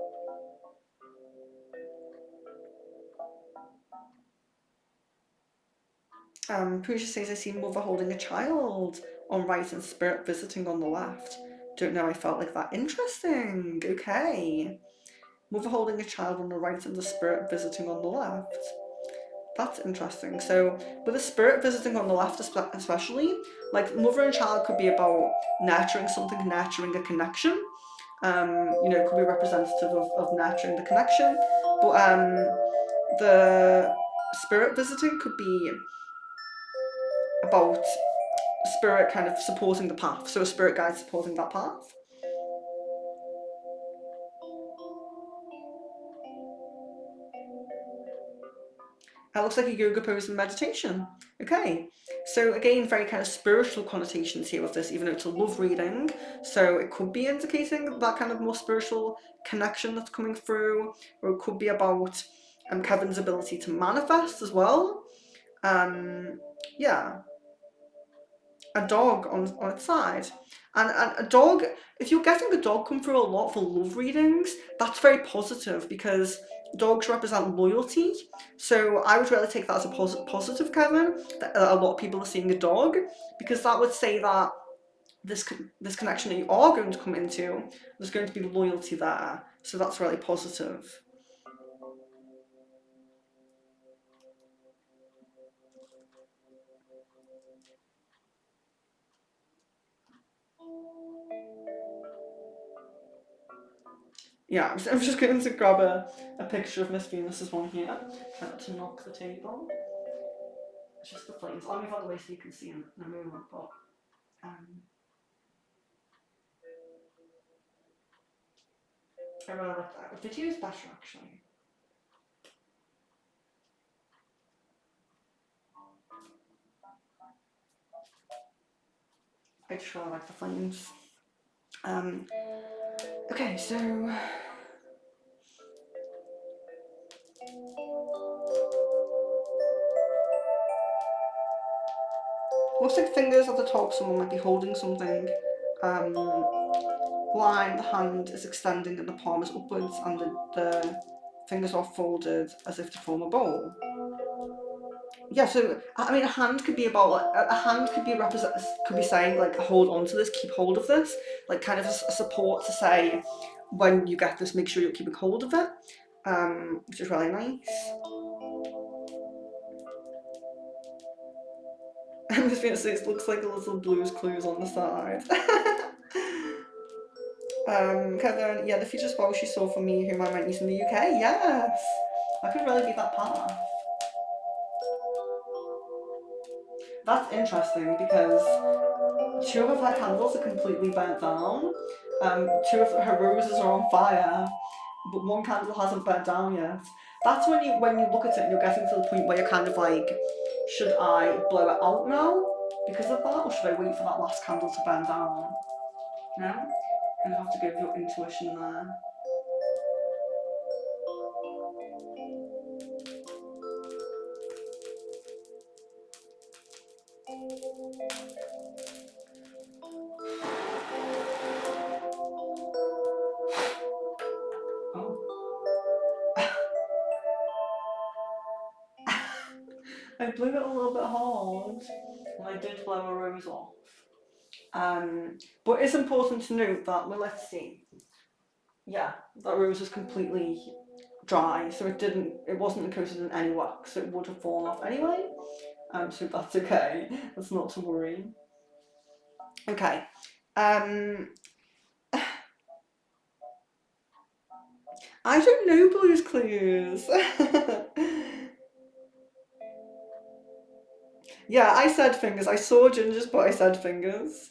Pooja says, I see mother holding a child on right and spirit visiting on the left. Don't know, I felt like that. Interesting. Okay. Mother holding a child on the right and the spirit visiting on the left. That's interesting. So with the spirit visiting on the left especially, like mother and child could be about nurturing something, nurturing a connection. It could be representative of nurturing the connection. But the spirit visiting could be about spirit kind of supporting the path. So a spirit guide supporting that path. It looks like a yoga pose in meditation. Okay, so again, very kind of spiritual connotations here with this, even though it's a love reading. So it could be indicating that kind of more spiritual connection that's coming through, or it could be about Kevin's ability to manifest as well. Yeah, a dog on its side. And a dog, if you're getting a dog come through a lot for love readings, that's very positive because dogs represent loyalty. So I would really take that as a positive, Kevin, that a lot of people are seeing a dog, because that would say that this connection that you are going to come into, there's going to be loyalty there. So that's really positive. Yeah, I'm just going to grab a picture of Miss Venus's one here. Try not to knock the table. It's just the flames. I'll move out of the way so you can see in a moment, but I really like that. The video is better actually. I just really like the flames. Okay, so looks like fingers at the top, someone might be holding something. Line, the hand is extending and the palm is upwards, and the fingers are folded as if to form a bowl. Yeah, so I mean, a hand could be about a hand could be saying like hold on to this, keep hold of this, like kind of a support to say when you get this, make sure you're keeping hold of it, which is really nice. And Miss Venus says looks like a little Blue's Clues on the side. Kevin, yeah, the future spouse she saw for me, whom I might meet in the UK. Yes, I could really be that path. That's interesting because two of her candles are completely burnt down. Two of her roses are on fire, but one candle hasn't burnt down yet. That's when you look at it and you're getting to the point where you're kind of like, should I blow it out now because of that, or should I wait for that last candle to burn down? You know? You have to go with your intuition there. I blew it a little bit hard, and I did blow a rose off. But it's important to note that, well, let's see. Yeah, that rose was completely dry, so it wasn't coated in any wax, so it would have fallen off anyway. So that's okay. That's not to worry. Okay. I don't know Blue's Clues. Yeah, I said fingers. I saw Ginger's, but I said fingers.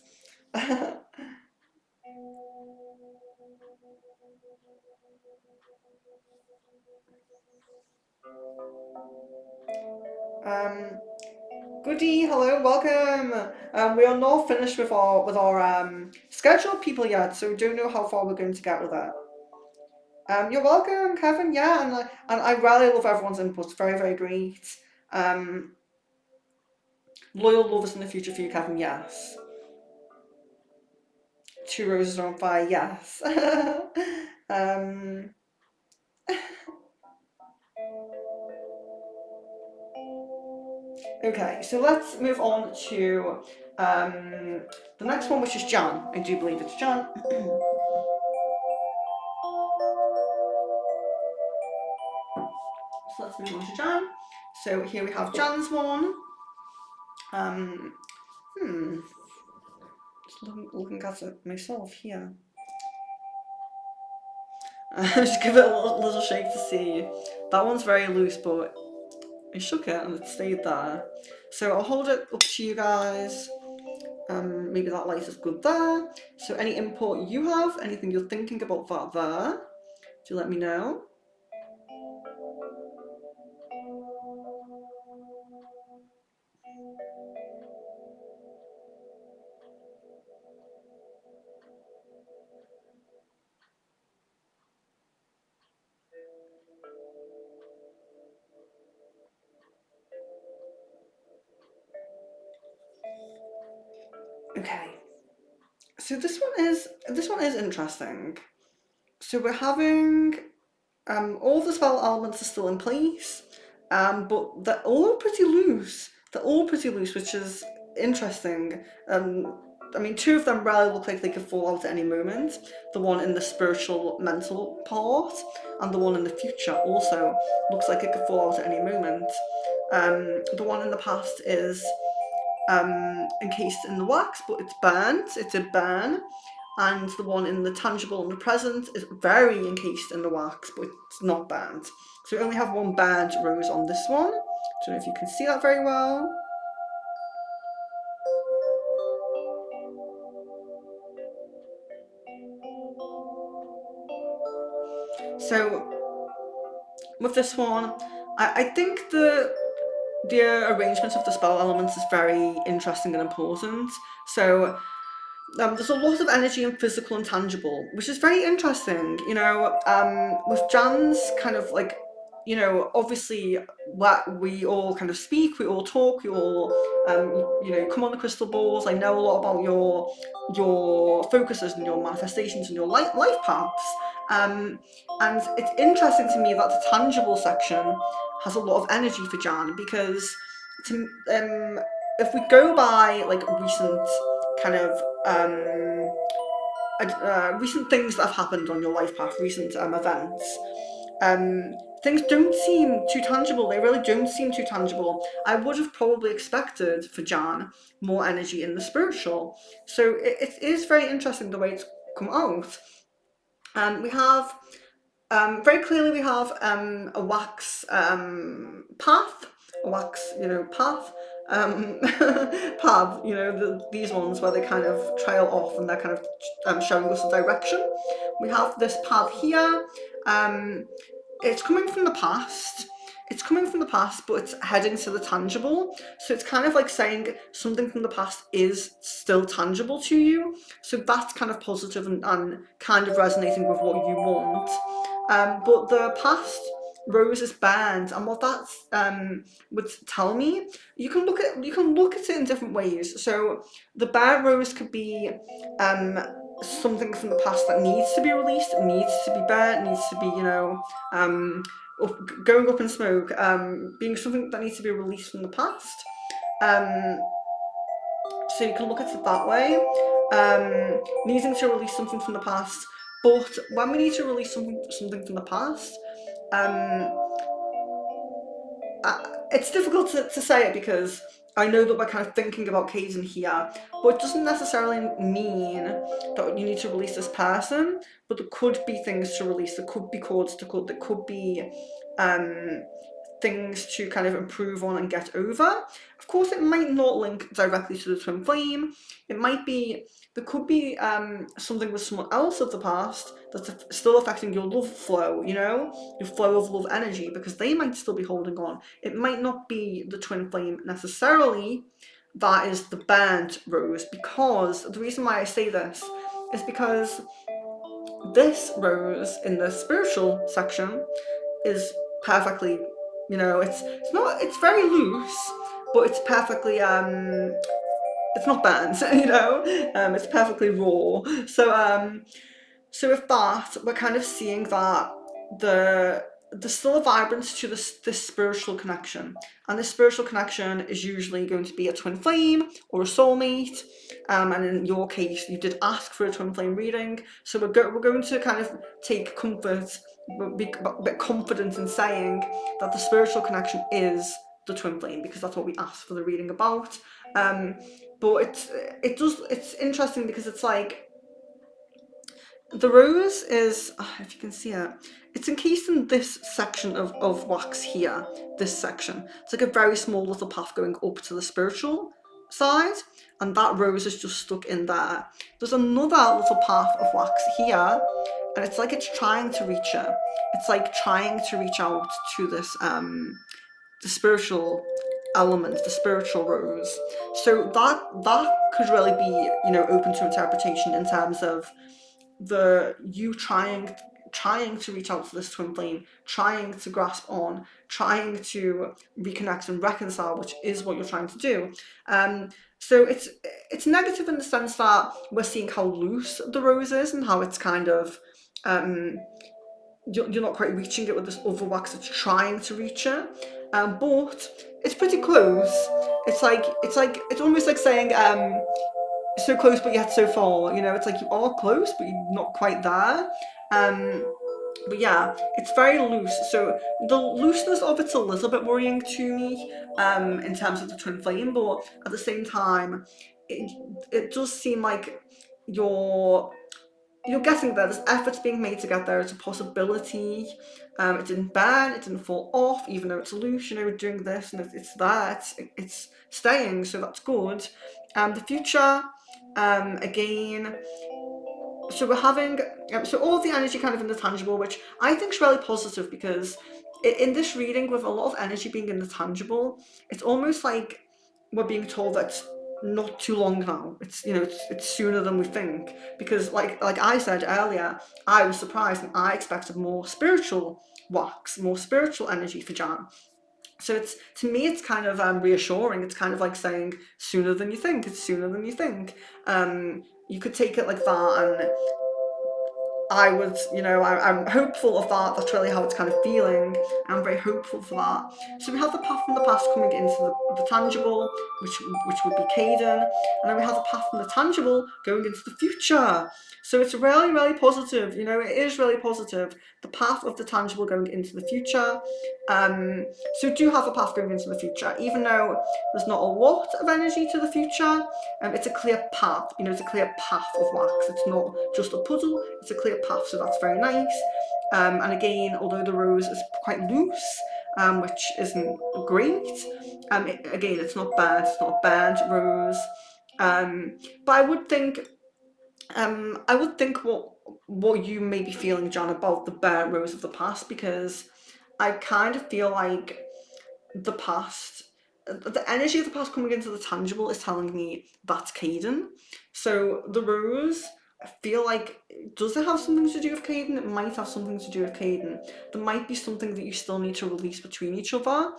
Goody, hello, welcome. We are not finished with our scheduled people yet, so we don't know how far we're going to get with that. You're welcome, Kevin. Yeah, and I really love everyone's input. Very, very great. Loyal lovers in the future for you, Kevin. Yes. Two roses are on fire. Yes. um, okay, so let's move on to the next one, which is Jan. I do believe it's Jan. So let's move on to Jan. So here we have Jan's one. Just looking at it myself here. Just give it a little shake to see. That one's very loose, but I shook it and it stayed there. So I'll hold it up to you guys. Maybe that light is good there. So any input you have, anything you're thinking about that there, do let me know. Okay. So this one is interesting. So we're having all the spell elements are still in place, but they're all pretty loose. They're all pretty loose, which is interesting. I mean, two of them really look like they could fall out at any moment. The one in the spiritual, mental part, and the one in the future also looks like it could fall out at any moment. The one in the past is encased in the wax, but it's burnt. It's a burn. And the one in the tangible and the present is very encased in the wax, but it's not burnt. So we only have one burnt rose on this one. Don't know if you can see that very well. So with this one, I think the arrangement of the spell elements is very interesting and important. So there's a lot of energy in physical and tangible, which is very interesting. You know, with Jan's kind of like, you know, obviously we all kind of speak, we all talk, we all, you know, come on the crystal balls. I know a lot about your focuses and your manifestations and your life paths. And it's interesting to me that the tangible section has a lot of energy for Jan because if we go by like recent kind of recent things that have happened on your life path, recent events, things don't seem too tangible. They really don't seem too tangible. I would have probably expected for Jan more energy in the spiritual. So it is very interesting the way it's come out. We have very clearly we have a wax path, a wax, you know, path, path, you know, these ones where they kind of trail off and they're kind of showing us a direction. We have this path here. It's coming from the past. It's coming from the past, but it's heading to the tangible. So it's kind of like saying something from the past is still tangible to you. So that's kind of positive and kind of resonating with what you want. But the past rose is burned, and what that would tell me, you can look at it in different ways. So the burnt rose could be something from the past that needs to be released, needs to be burnt, needs to be, you know, going up in smoke, being something that needs to be released from the past. So you can look at it that way, needing to release something from the past. But when we need to release something from the past, it's difficult to say it because I know that we're kind of thinking about Kaden here, but it doesn't necessarily mean that you need to release this person, but there could be things to release, there could be cords to cut, there could be things to kind of improve on and get over. Of course, it might not link directly to the twin flame. It might be, there could be something with someone else of the past that's still affecting your love flow, you know, your flow of love energy, because they might still be holding on. It might not be the twin flame necessarily that is the burnt rose, because the reason why I say this is because this rose in the spiritual section is perfectly, you know, it's not, it's very loose, but it's perfectly it's not burnt, you know, it's perfectly raw. So with that, we're kind of seeing that there's still a vibrance to this spiritual connection, and this spiritual connection is usually going to be a twin flame or a soulmate, and in your case you did ask for a twin flame reading, so we're going to kind of take comfort, be a bit confident in saying that the spiritual connection is the twin flame, because that's what we asked for the reading about. But it's interesting because it's like, the rose is, if you can see it, it's encased in this section of wax here, this section. It's like a very small little path going up to the spiritual side, and that rose is just stuck in there. There's another little path of wax here, and it's like it's trying to reach it. It's like trying to reach out to this, the spiritual element, the spiritual rose. So that could really be, you know, open to interpretation in terms of you trying to reach out to this twin flame, trying to grasp on, trying to reconnect and reconcile, which is what you're trying to do. So it's negative in the sense that we're seeing how loose the rose is and how it's kind of you're not quite reaching it with this other wax that's trying to reach it, but it's pretty close. It's almost like saying so close but yet so far, you know, it's like you are close but you're not quite there. But yeah, it's very loose, so the looseness of it's a little bit worrying to me in terms of the twin flame, but at the same time it does seem like you're getting there. There's efforts being made to get there. It's a possibility. It didn't burn, it didn't fall off, even though it's loose, you know, doing this, and it's there, it's staying, so that's good. The future, again, so we're having, so all of the energy kind of in the tangible, which I think is really positive, because in this reading, with a lot of energy being in the tangible, it's almost like we're being told that not too long now. It's, you know, it's sooner than we think, because like I said earlier, I was surprised and I expected more spiritual wax, more spiritual energy for Jan. So it's, to me, it's kind of reassuring. It's kind of like saying sooner than you think. It's sooner than you think. You could take it like that, and I would, you know, I'm hopeful of that. That's really how it's kind of feeling. I'm very hopeful for that. So we have the path from the past coming into the tangible, which would be Caden, and then we have the path from the tangible going into the future. So it's really, really positive. You know, it is really positive. The path of the tangible going into the future. So do have a path going into the future, even though there's not a lot of energy to the future. It's a clear path. You know, it's a clear path of wax. It's not just a puzzle. It's a clear path, so that's very nice. And again, although the rose is quite loose, which isn't great, again, it's not bad. It's not a bad rose. But I would think what you may be feeling, John, about the burnt rose of the past, because I kind of feel like the past, the energy of the past coming into the tangible is telling me that's Caden. So the rose, I feel like, does it have something to do with Caden? It might have something to do with Caden. There might be something that you still need to release between each other.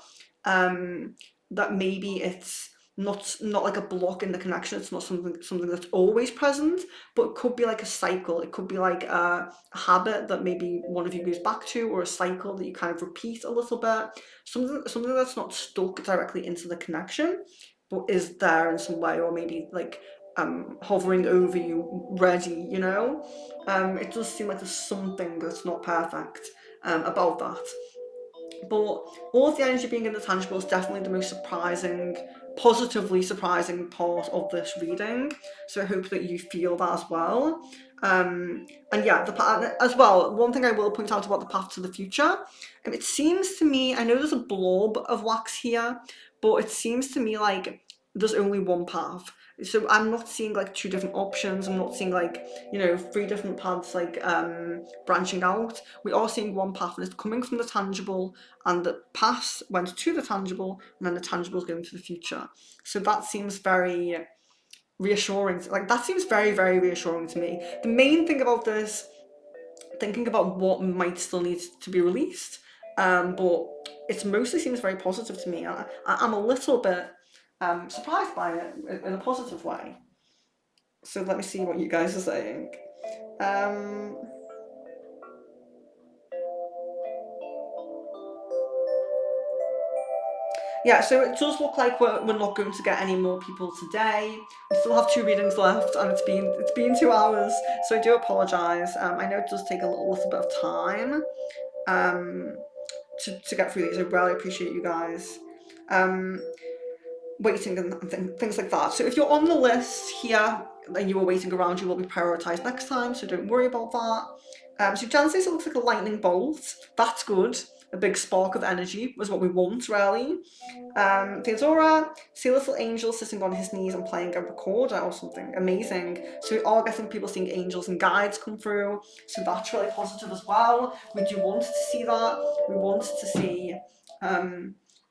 That maybe it's not like a block in the connection. It's not something that's always present, but it could be like a cycle. It could be like a habit that maybe one of you goes back to, or a cycle that you kind of repeat a little bit. Something that's not stuck directly into the connection, but is there in some way, or maybe like hovering over you, ready, you know? It does seem like there's something that's not perfect about that. But all of the energy being in the tangible is definitely the most surprising, positively surprising part of this reading. So I hope that you feel that as well. And yeah, the pattern as well. One thing I will point out about the path to the future, and it seems to me, I know there's a blob of wax here, but it seems to me like there's only one path. So I'm not seeing like two different options. I'm not seeing like, you know, three different paths like branching out. We are seeing one path, and it's coming from the tangible, and the past went to the tangible, and then the tangible is going to the future. So that seems very reassuring. Like that seems very, very reassuring to me. The main thing about this, thinking about what might still need to be released, but it mostly seems very positive to me. I'm a little bit surprised by it in a positive way. So let me see what you guys are saying. Yeah, so it does look like we're not going to get any more people today. We still have 2 readings left, and it's been 2 hours, so I do apologise. I know it does take a little bit of time to get through these. I really appreciate you guys waiting and things like that. So if you're on the list here and you were waiting around, you will be prioritised next time, so don't worry about that. So Jan says it looks like a lightning bolt. That's good. A big spark of energy was what we want, really. Theodora, see a little angel sitting on his knees and playing a recorder or something. Amazing. So we are getting people seeing angels and guides come through. So that's really positive as well. We do want to see that. We want to see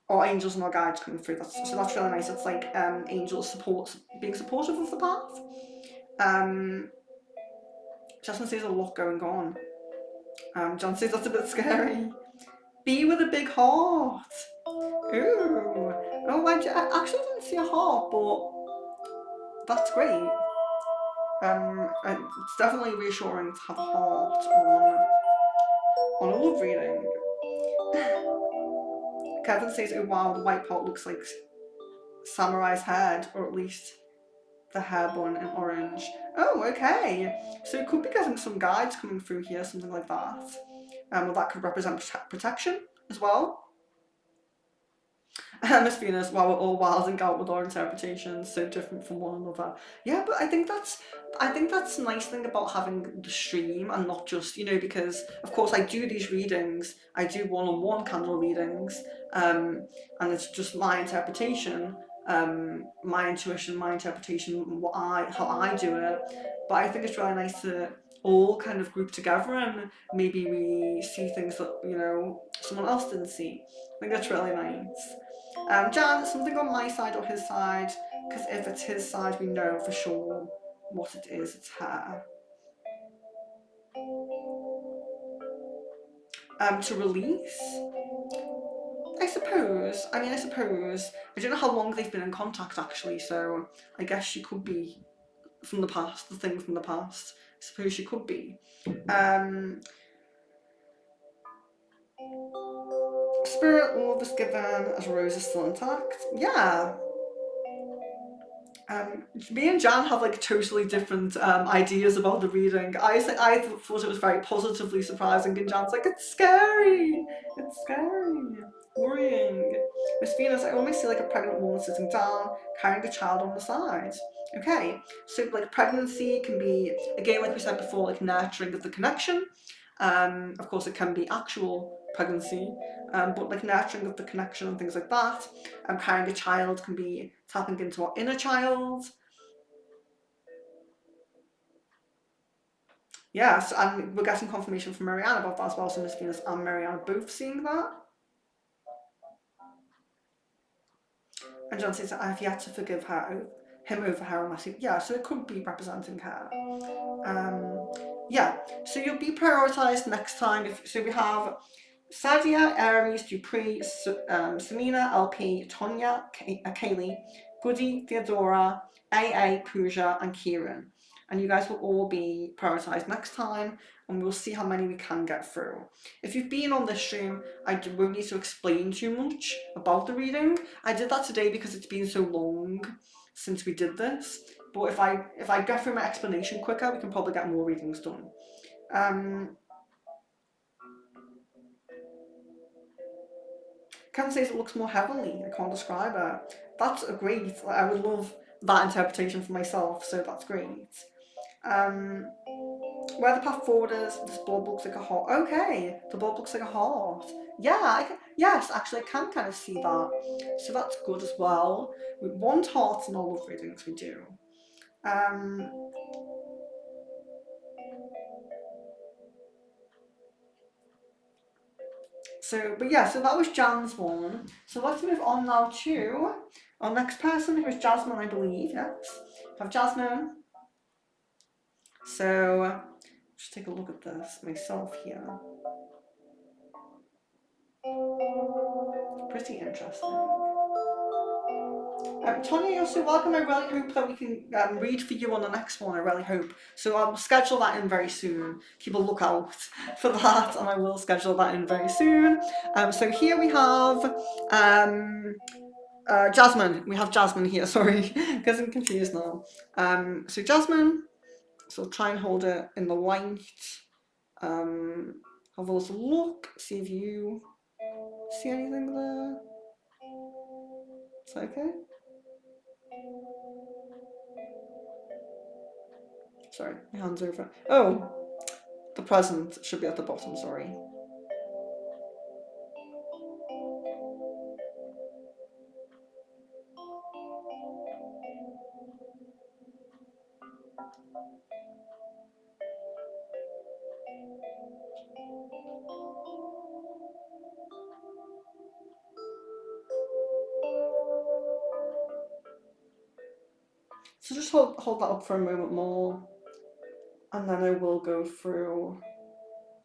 our angels and our guides coming through. So that's really nice. It's like angels being supportive of the path. Jasmine says a lot going on. John says that's a bit scary. Be with a big heart. Ooh. Oh, I actually didn't see a heart, but that's great. And it's definitely reassuring to have a heart on a love reading. Kevin says, oh wow, the white part looks like Samurai's head, or at least the hair bun in orange. Oh, okay. So it could be getting some guides coming through here, something like that. Well, that could represent protection as well. Miss Venus, while we're all wilding out with our interpretations, so different from one another. Yeah, but I think that's the nice thing about having the stream and not just, you know, because of course I do these readings, I do one-on-one candle readings, and it's just my interpretation, my intuition, my interpretation, how I do it. But I think it's really nice to all kind of group together and maybe we see things that, you know, someone else didn't see. I think that's really nice. Jan, something on my side or his side? Because if it's his side, we know for sure what it is. It's her. To release? I suppose. I don't know how long they've been in contact actually, so I guess she could be from the past, the thing from the past. I suppose she could be. Spirit love is given as Rose is still intact. Yeah. Me and Jan have like totally different ideas about the reading. I thought it was very positively surprising, and Jan's like, it's scary, worrying. Miss Venus, I almost see like a pregnant woman sitting down, carrying a child on the side. Okay, so like pregnancy can be, again, like we said before, like nurturing of the connection. Of course, it can be actual pregnancy, but like nurturing of the connection and things like that. Carrying a child can be tapping into our inner child. Yes, and we're getting confirmation from Marianne about that as well. So Miss Venus and Marianne are both seeing that. And John says that I have yet to forgive him over her unless he, yeah, so it could be representing her. Yeah, so you'll be prioritised next time. So we have Sadia, Aries, Dupree, Samina, LP, Tonya, Kaylee, Goody, Theodora, AA, Pooja, and Kieran. And you guys will all be prioritised next time, and we'll see how many we can get through. If you've been on this stream, I won't need to explain too much about the reading. I did that today because it's been so long since we did this. But if I get through my explanation quicker, we can probably get more readings done. Kevin says it looks more heavenly. I can't describe it. That's a great. I would love that interpretation for myself, so that's great. Where the path forward is, this blob looks like a heart. Okay, the blob looks like a heart. Yeah, yes, actually I can kind of see that. So that's good as well. We want hearts in all love readings, we do. But yeah, so that was Jan's one. So let's move on now to our next person, who is Jasmine, I believe, yes. We have Jasmine. So, just take a look at this myself here. Pretty interesting. Tonya, you're so welcome. I really hope that we can read for you on the next one. I really hope. So I'll schedule that in very soon. Keep a lookout for that, and I will schedule that in very soon. So here we have Jasmine. We have Jasmine here. Sorry, getting confused now. So Jasmine. So try and hold it in the light. Have a little look. See if you see anything there. Is that okay? Sorry, my hand's over. Oh, the present should be at the bottom, sorry. So just hold that up for a moment more, and then I will go through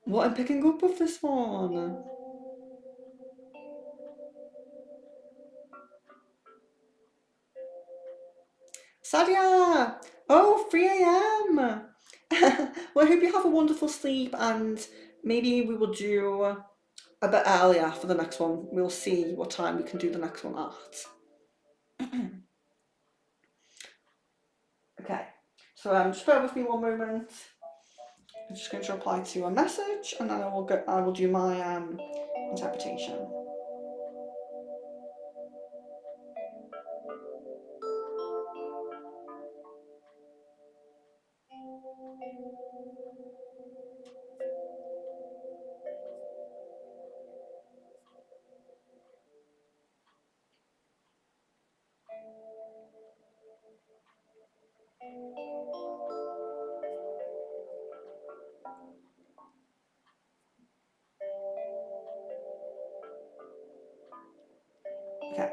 what I'm picking up with this one. Sadia! Oh, 3 a.m. Well, I hope you have a wonderful sleep, and maybe we will do a bit earlier for the next one. We'll see what time we can do the next one at. Okay, so just bear with me one moment. I'm just going to reply to a message, and then I will do my interpretation. Okay,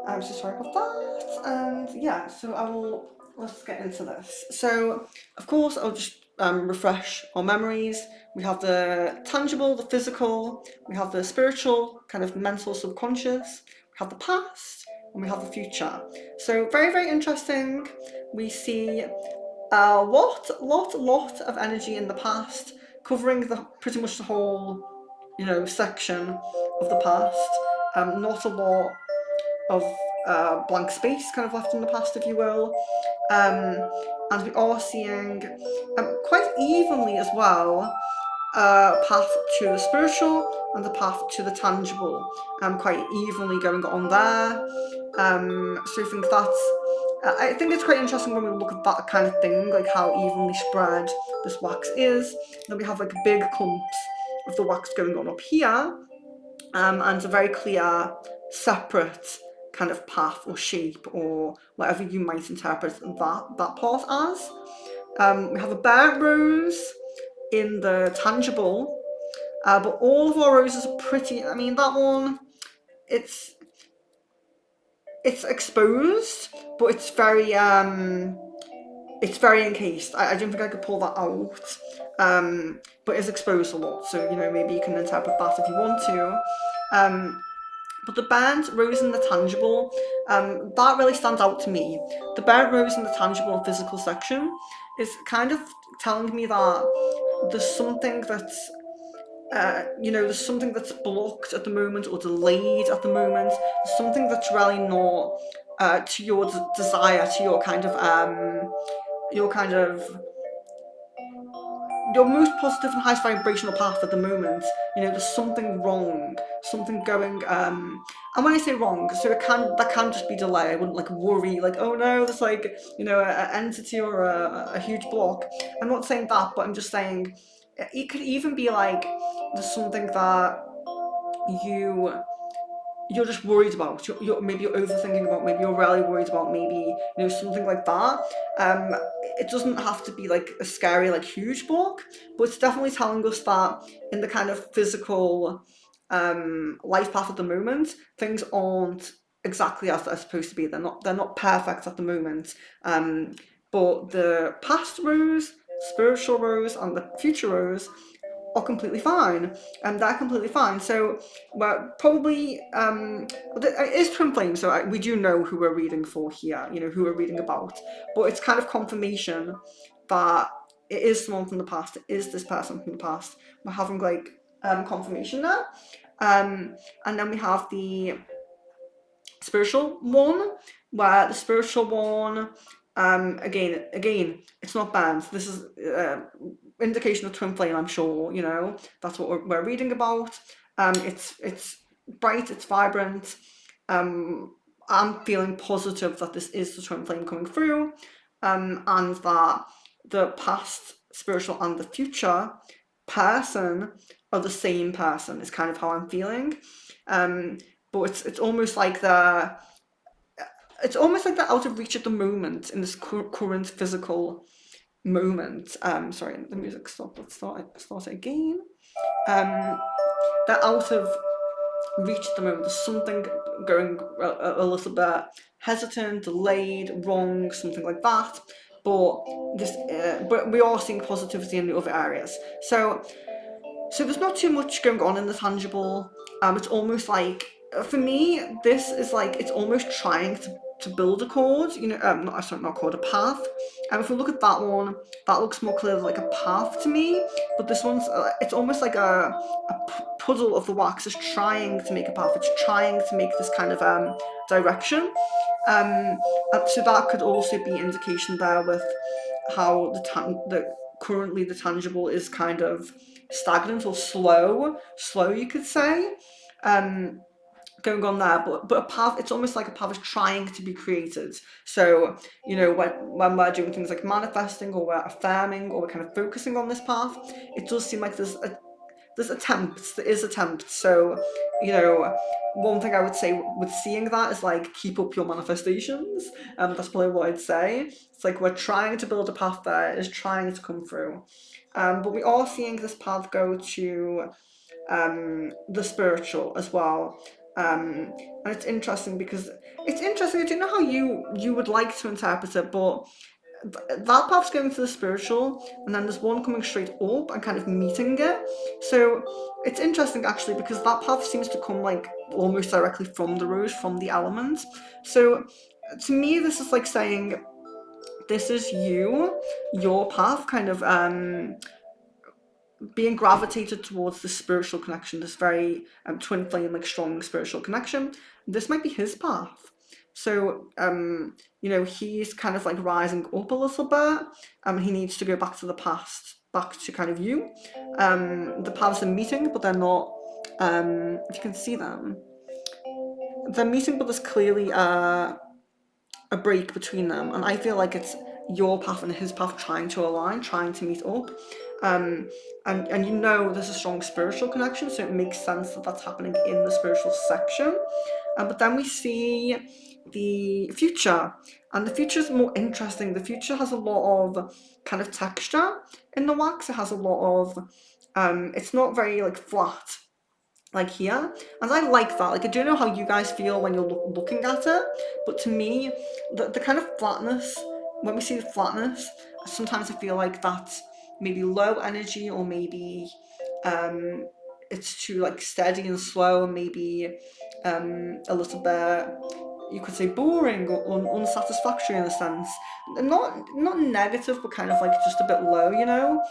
I'm so sorry about that, and yeah, so let's get into this. So, of course, I'll just refresh our memories. We have the tangible, the physical, we have the spiritual, kind of mental, subconscious, we have the past, and we have the future. So, very, very interesting. We see a lot of energy in the past, covering pretty much the whole, section of the past. Not a lot of blank space kind of left in the past, if you will. And we are seeing quite evenly as well path to the spiritual and the path to the tangible, quite evenly going on there. So I think it's quite interesting when we look at that kind of thing, like how evenly spread this wax is. Then we have like big clumps of the wax going on up here, and a very clear, separate kind of path or shape or whatever you might interpret that part as. We have a burnt rose in the tangible, but all of our roses are pretty. I mean, that one, it's exposed, but it's very encased. I don't think I could pull that out, but it's exposed a lot, so maybe you can interpret that if you want to. But the burnt rose in the tangible, that really stands out to me. The burnt rose in the tangible and physical section is kind of telling me that there's something that's there's something that's blocked at the moment or delayed at the moment. There's something that's really not to your desire, to your kind of your most positive and highest vibrational path at the moment, you know, there's something wrong, something going, and when I say wrong, so that can just be delay. I wouldn't like worry, like, oh no, there's like, you know, an entity or a huge block. I'm not saying that, but I'm just saying it could even be like there's something that you're just worried about. Maybe you're overthinking about. Maybe you're really worried about. Maybe, you know, something like that. It doesn't have to be like a scary, like huge block, but it's definitely telling us that in the kind of physical life path at the moment, things aren't exactly as they're supposed to be. They're not perfect at the moment. But the past Rose, spiritual Rose, and the future Rose are completely fine, and they're completely fine. So we're probably it is twin flame, so we do know who we're reading for here, you know, who we're reading about, but it's kind of confirmation that it is someone from the past, it is this person from the past. We're having like confirmation there. And then we have the spiritual one, where the spiritual one, again, it's not banned. This is indication of twin flame, I'm sure, you know, that's what we're reading about. It's bright, it's vibrant. I'm feeling positive that this is the twin flame coming through, and that the past spiritual and the future person are the same person is kind of how I'm feeling. But it's almost like they're out of reach at the moment in this current physical moment. Sorry, the music stopped. Let's start it again. They're out of reach at the moment. There's something going a little bit hesitant, delayed, wrong, something like that. But we are seeing positivity in the other areas. So there's not too much going on in the tangible. It's almost like, for me, this is like, it's almost trying to build a chord, you know, not chord, a path. And if we look at that one, that looks more clearly like a path to me, but this one's, it's almost like a puddle of the wax is trying to make a path, it's trying to make this kind of direction. So that could also be indication there with how currently the tangible is kind of stagnant or slow you could say, going on there, but a path, it's almost like a path is trying to be created. So, you know, when we're doing things like manifesting, or we're affirming, or we're kind of focusing on this path, it does seem like there is attempts. So, you know, one thing I would say with seeing that is like, keep up your manifestations. That's probably what I'd say. It's like we're trying to build a path there, is trying to come through. But we are seeing this path go to the spiritual as well. And it's interesting because I don't know how you would like to interpret it, but that path's going to the spiritual, and then there's one coming straight up and kind of meeting it. So it's interesting actually, because that path seems to come like almost directly from the rose, from the element. So to me, this is like saying, this is your path, kind of being gravitated towards the spiritual connection, this very twin flame, like strong spiritual connection. This might be his path. So, you know, he's kind of like rising up a little bit. He needs to go back to the past, back to kind of you. The paths are meeting, but they're not, if you can see them, they're meeting, but there's clearly a break between them. And I feel like it's your path and his path trying to align, trying to meet up. And you know there's a strong spiritual connection, so it makes sense that that's happening in the spiritual section. But then we see the future, and the future is more interesting. The future has a lot of kind of texture in the wax. It has a lot of, it's not very like flat like here, and I like that. Like, I don't know how you guys feel when you're looking at it, but to me, the kind of flatness, when we see the flatness, sometimes I feel like that's maybe low energy, or maybe it's too like steady and slow, and maybe a little bit, you could say, boring or unsatisfactory in a sense. Not negative, but kind of like just a bit low, you know.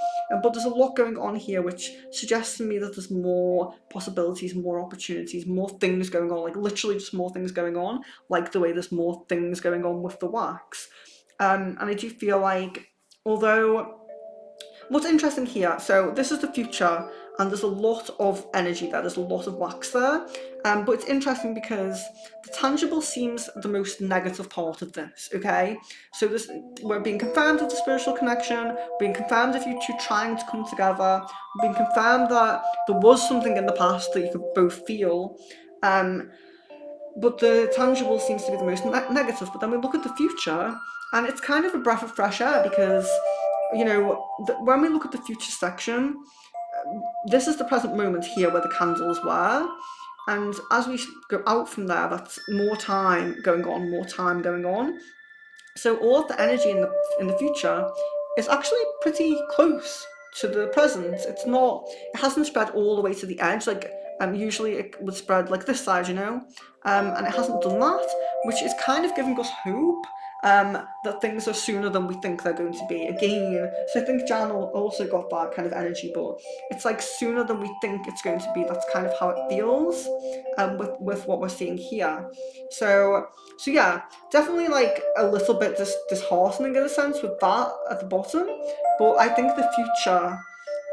But there's a lot going on here, which suggests to me that there's more possibilities, more opportunities, more things going on. Like literally just more things going on. Like the way there's more things going on with the wax. And I do feel like, although what's interesting here, so this is the future, and there's a lot of energy there, there's a lot of wax there, but it's interesting because the tangible seems the most negative part of this, okay? So this, we're being confirmed of the spiritual connection, being confirmed of you two trying to come together, being confirmed that there was something in the past that you could both feel, but the tangible seems to be the most negative. But then we look at the future, and it's kind of a breath of fresh air because, you know, when we look at the future section, this is the present moment here where the candles were. And as we go out from there, that's more time going on, more time going on. So all of the energy in the future is actually pretty close to the present. It's not, it hasn't spread all the way to the edge, like usually it would spread like this side, you know, and it hasn't done that, which is kind of giving us hope that things are sooner than we think they're going to be. Again, so I think Jan also got that kind of energy, but it's like sooner than we think it's going to be. That's kind of how it feels with what we're seeing here. So yeah, definitely like a little bit disheartening in a sense with that at the bottom, but I think the future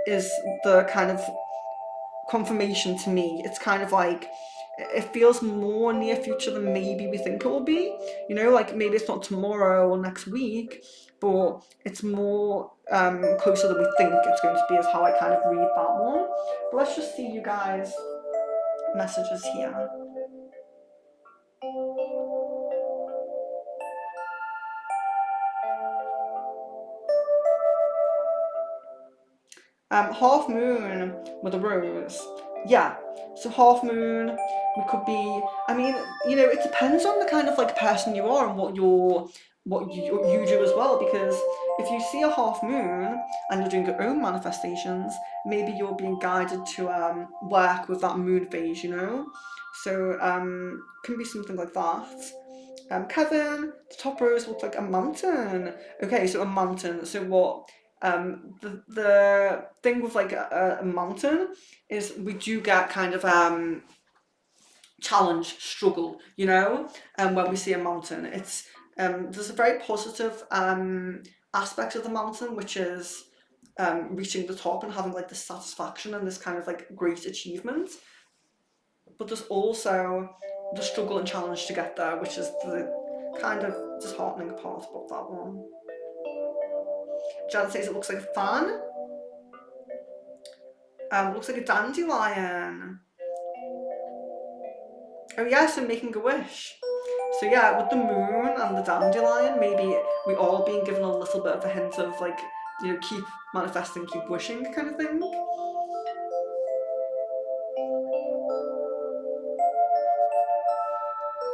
is the kind of confirmation to me. It's kind of like, it feels more near future than maybe we think it will be, you know, like maybe it's not tomorrow or next week, but it's more closer than we think it's going to be, is how I kind of read that one. But let's just see you guys messages here. Half moon with a rose. Yeah, so half moon, we could be, I mean, you know, it depends on the kind of like person you are and what you do as well, because if you see a half moon and you're doing your own manifestations, maybe you're being guided to work with that moon phase, you know? So can be something like that. Kevin, the top rose looks like a mountain. Okay, so a mountain. So what? The thing with like a mountain is we do get kind of challenge, struggle, you know, when we see a mountain. It's there's a very positive aspect of the mountain, which is reaching the top and having like the satisfaction and this kind of like great achievement. But there's also the struggle and challenge to get there, which is the kind of disheartening part about that one. Jan says it looks like a fan. Looks like a dandelion. Oh yeah, so making a wish. So yeah, with the moon and the dandelion, maybe we all being given a little bit of a hint of like, you know, keep manifesting, keep wishing kind of thing.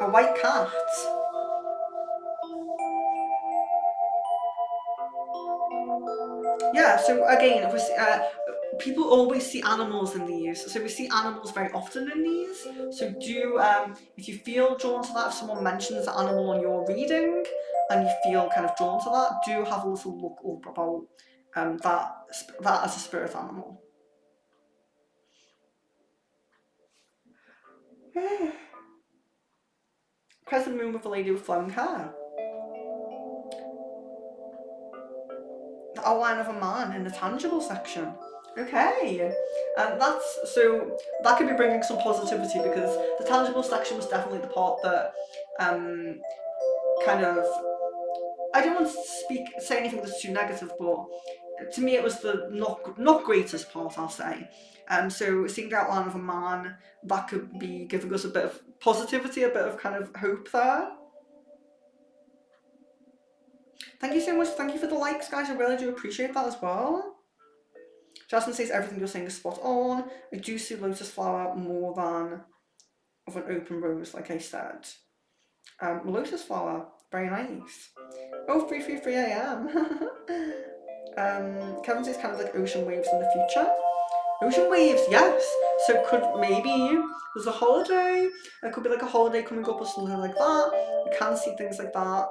A white cat. Yeah, so again, people always see animals in these, so we see animals very often in these. So do, if you feel drawn to that, if someone mentions the animal on your reading and you feel kind of drawn to that, do have a little look up about that as a spirit animal. Crescent moon with a lady with flowing hair. The outline of a man in the tangible section. Okay, that could be bringing some positivity, because the tangible section was definitely the part that kind of, I don't want to say anything that's too negative, but to me it was the not greatest part, I'll say. So seeing the outline of a man, that could be giving us a bit of positivity, a bit of kind of hope there. Thank you so much. Thank you for the likes, guys. I really do appreciate that as well. Jasmine says everything you're saying is spot on. I do see lotus flower more than of an open rose, like I said. Lotus flower, very nice. Oh, 3:33 a.m. Kevin says kind of like ocean waves in the future. Ocean waves, yes. So could maybe there's a holiday. It could be like a holiday coming up or something like that. We can see things like that.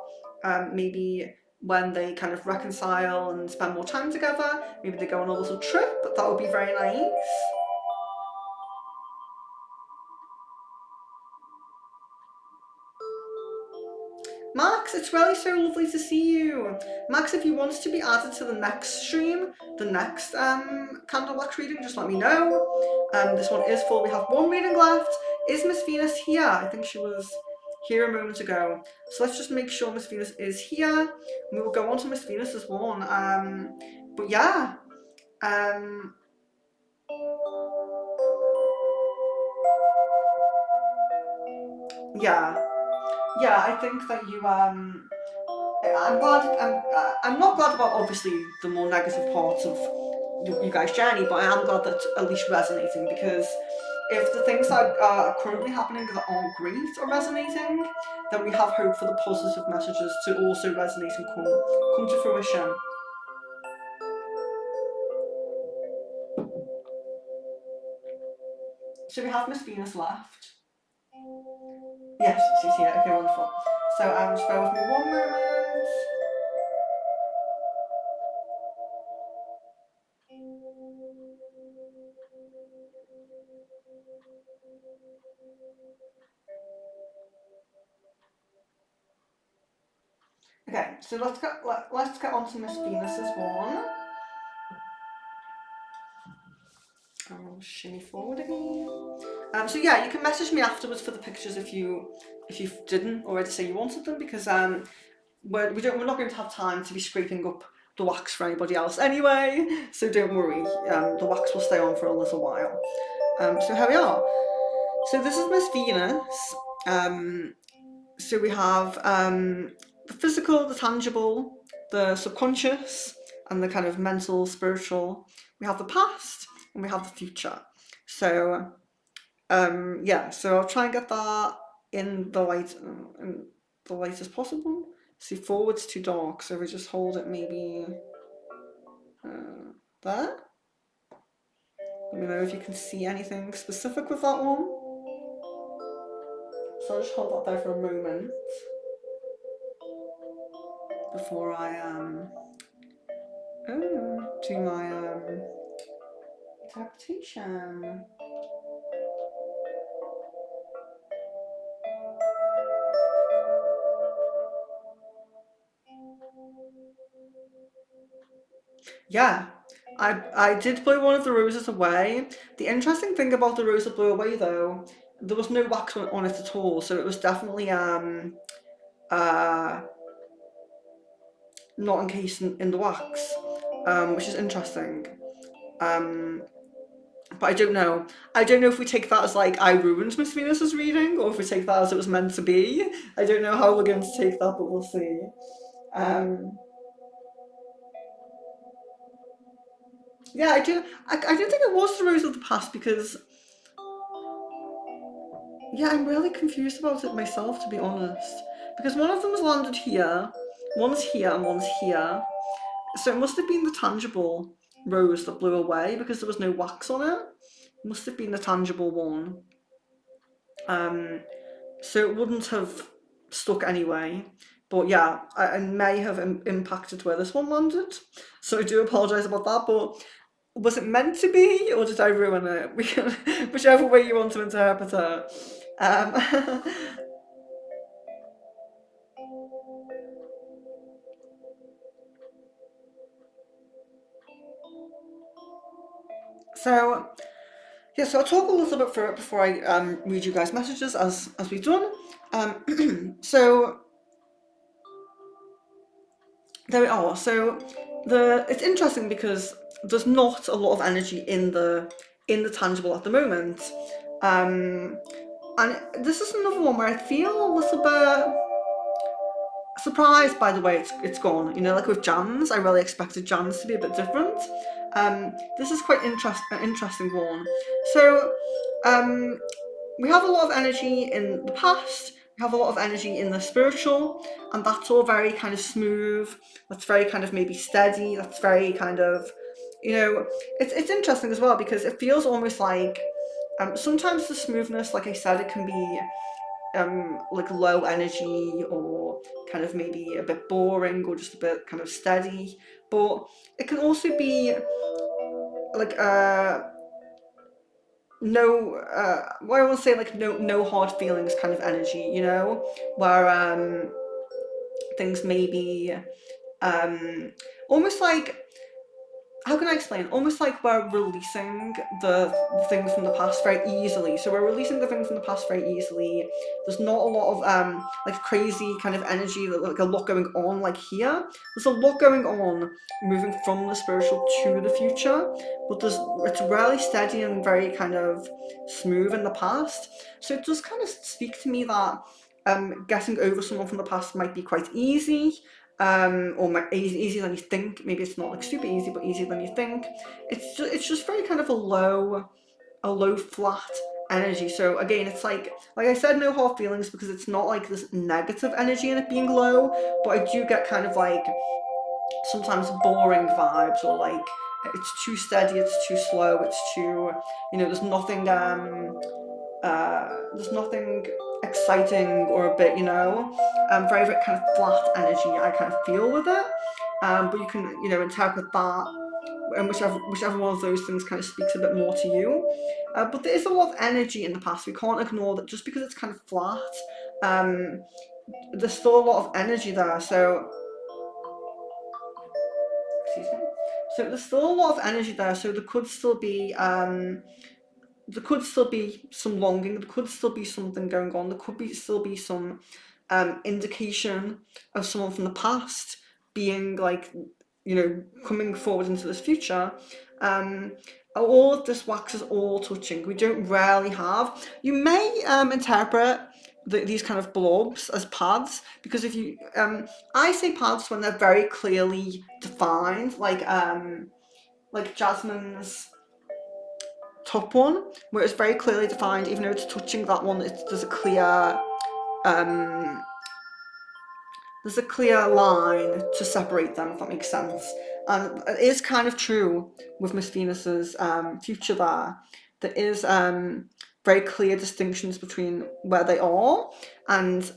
Maybe when they kind of reconcile and spend more time together, maybe they go on a little trip. But that would be very nice. Max, it's really so lovely to see you. Max, if you want to be added to the next stream, the next candle wax reading, just let me know. This one is full. We have one reading left. Is Miss Venus here? I think she was here a moment ago. So let's just make sure Miss Venus is here. We will go on to Miss Venus's one. But yeah. Yeah, I think that you I'm glad. I'm not glad about obviously the more negative parts of you guys' journey, but I am glad that it's at least resonating, because if the things that are currently happening that aren't great are resonating, then we have hope for the positive messages to also resonate and come to fruition. So we have Miss Venus left. Yes, she's here. Okay, wonderful. So just bear with me one moment. Okay, so let's get on to Miss Venus's one. I'll shimmy forward again. So yeah, you can message me afterwards for the pictures if you didn't already say you wanted them, because we're not going to have time to be scraping up the wax for anybody else anyway. So don't worry, the wax will stay on for a little while. So here we are. So this is Miss Venus. So we have the physical, the tangible, the subconscious, and the kind of mental, spiritual. We have the past and we have the future. So yeah, so I'll try and get that in the light as possible. See, forward's too dark, so we just hold it maybe there. Let me know if you can see anything specific with that one. So I'll just hold that there for a moment before I do my interpretation. Yeah, I did blow one of the roses away. The interesting thing about the rose that blew away, though, there was no wax on it at all, so it was definitely not encased in the wax, which is interesting. But I don't know. I don't know if we take that as like I ruined Miss Venus's reading, or if we take that as it was meant to be. I don't know how we're going to take that, but we'll see. Yeah, I don't think it was the rose of the past, because yeah, I'm really confused about it myself, to be honest. Because one of them was landed here, one's here, and one's here. So it must have been the tangible rose that blew away, because there was no wax on it. It must have been the tangible one. So it wouldn't have stuck anyway. But yeah, I may have impacted where this one landed. So I do apologise about that, but was it meant to be, or did I ruin it? We can, whichever way you want to interpret it. So yeah, so I'll talk a little bit through it before I read you guys' messages as we've done. So there we are. So it's interesting because there's not a lot of energy in the tangible at the moment. And this is another one where I feel a little bit surprised by the way it's gone. You know, like with Jan's, I really expected Jan's to be a bit different. This is quite an interesting one. So we have a lot of energy in the past, we have a lot of energy in the spiritual, and that's all very kind of smooth, that's very kind of maybe steady, that's very kind of, you know, it's interesting as well, because it feels almost like sometimes the smoothness, like I said, it can be like low energy, or kind of maybe a bit boring, or just a bit kind of steady, but it can also be like no what I want to say, like no hard feelings kind of energy, you know, where things maybe almost like, how can I explain? Almost like we're releasing the things from the past very easily. So we're releasing the things from the past very easily. There's not a lot of like crazy kind of energy, like a lot going on like here. There's a lot going on moving from the spiritual to the future, but it's really steady and very kind of smooth in the past. So it does kind of speak to me that getting over someone from the past might be quite easy. Or easier than you think. Maybe it's not like super easy, but easier than you think. It's just very kind of a low flat energy. So again, it's like I said, no hard feelings, because it's not like this negative energy in it being low, but I do get kind of like sometimes boring vibes, or like it's too steady, it's too slow, it's too, there's nothing exciting or a bit, very, very kind of flat energy I kind of feel with it. But you can, interpret that, and whichever one of those things kind of speaks a bit more to you. But there is a lot of energy in the past. We can't ignore that just because it's kind of flat. There's still a lot of energy there. So, excuse me. So there's still a lot of energy there. So there could still be some longing, there could still be something going on, there could still be some indication of someone from the past being like, coming forward into this future. All of this wax is all touching. We don't rarely have. You may interpret these kind of blobs as paths, because if you, I say paths when they're very clearly defined, like Jasmine's top one, where it's very clearly defined. Even though it's touching that one, there's a clear line to separate them, if that makes sense. And it is kind of true with Miss Venus's future there. There is very clear distinctions between where they are, and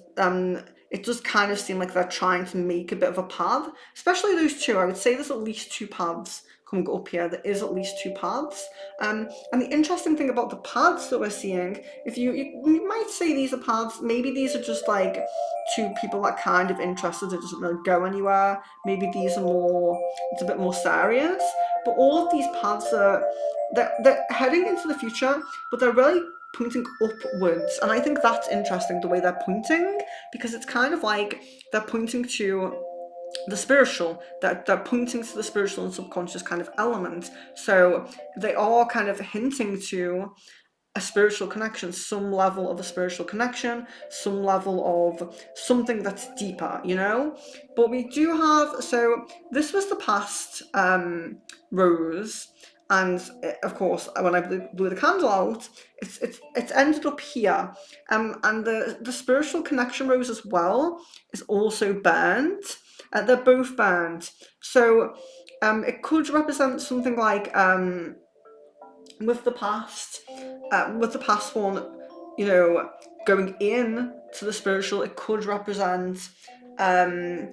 it does kind of seem like they're trying to make a bit of a path, especially those two. I would say there's at least two paths coming up here. There is at least two paths. And the interesting thing about the paths that we're seeing, if you might say these are paths, maybe these are just like two people that are kind of interested, it doesn't really go anywhere. Maybe these are more, it's a bit more serious. But all of these paths they're heading into the future, but they're really pointing upwards. And I think that's interesting, the way they're pointing, because it's kind of like they're pointing to the spiritual, that they're pointing to the spiritual and subconscious kind of element. So they are kind of hinting to a spiritual connection, some level of a spiritual connection, some level of something that's deeper, But we do have, so this was the past rose, and of course when I blew the candle out, it's ended up here, and the spiritual connection rose as well is also burnt. They're both burnt, so it could represent something like with the past one, going in to the spiritual, it could represent the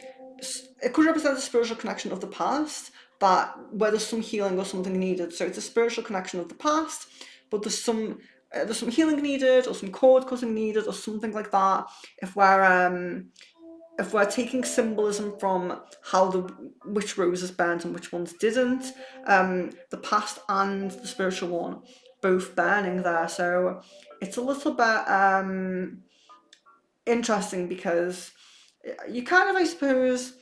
spiritual connection of the past, that where there's some healing or something needed. So it's a spiritual connection of the past, but there's some healing needed, or some cord cutting needed, or something like that. If we're taking symbolism from how which roses burnt and which ones didn't, the past and the spiritual one both burning there. So it's a little bit interesting, because you kind of, I suppose,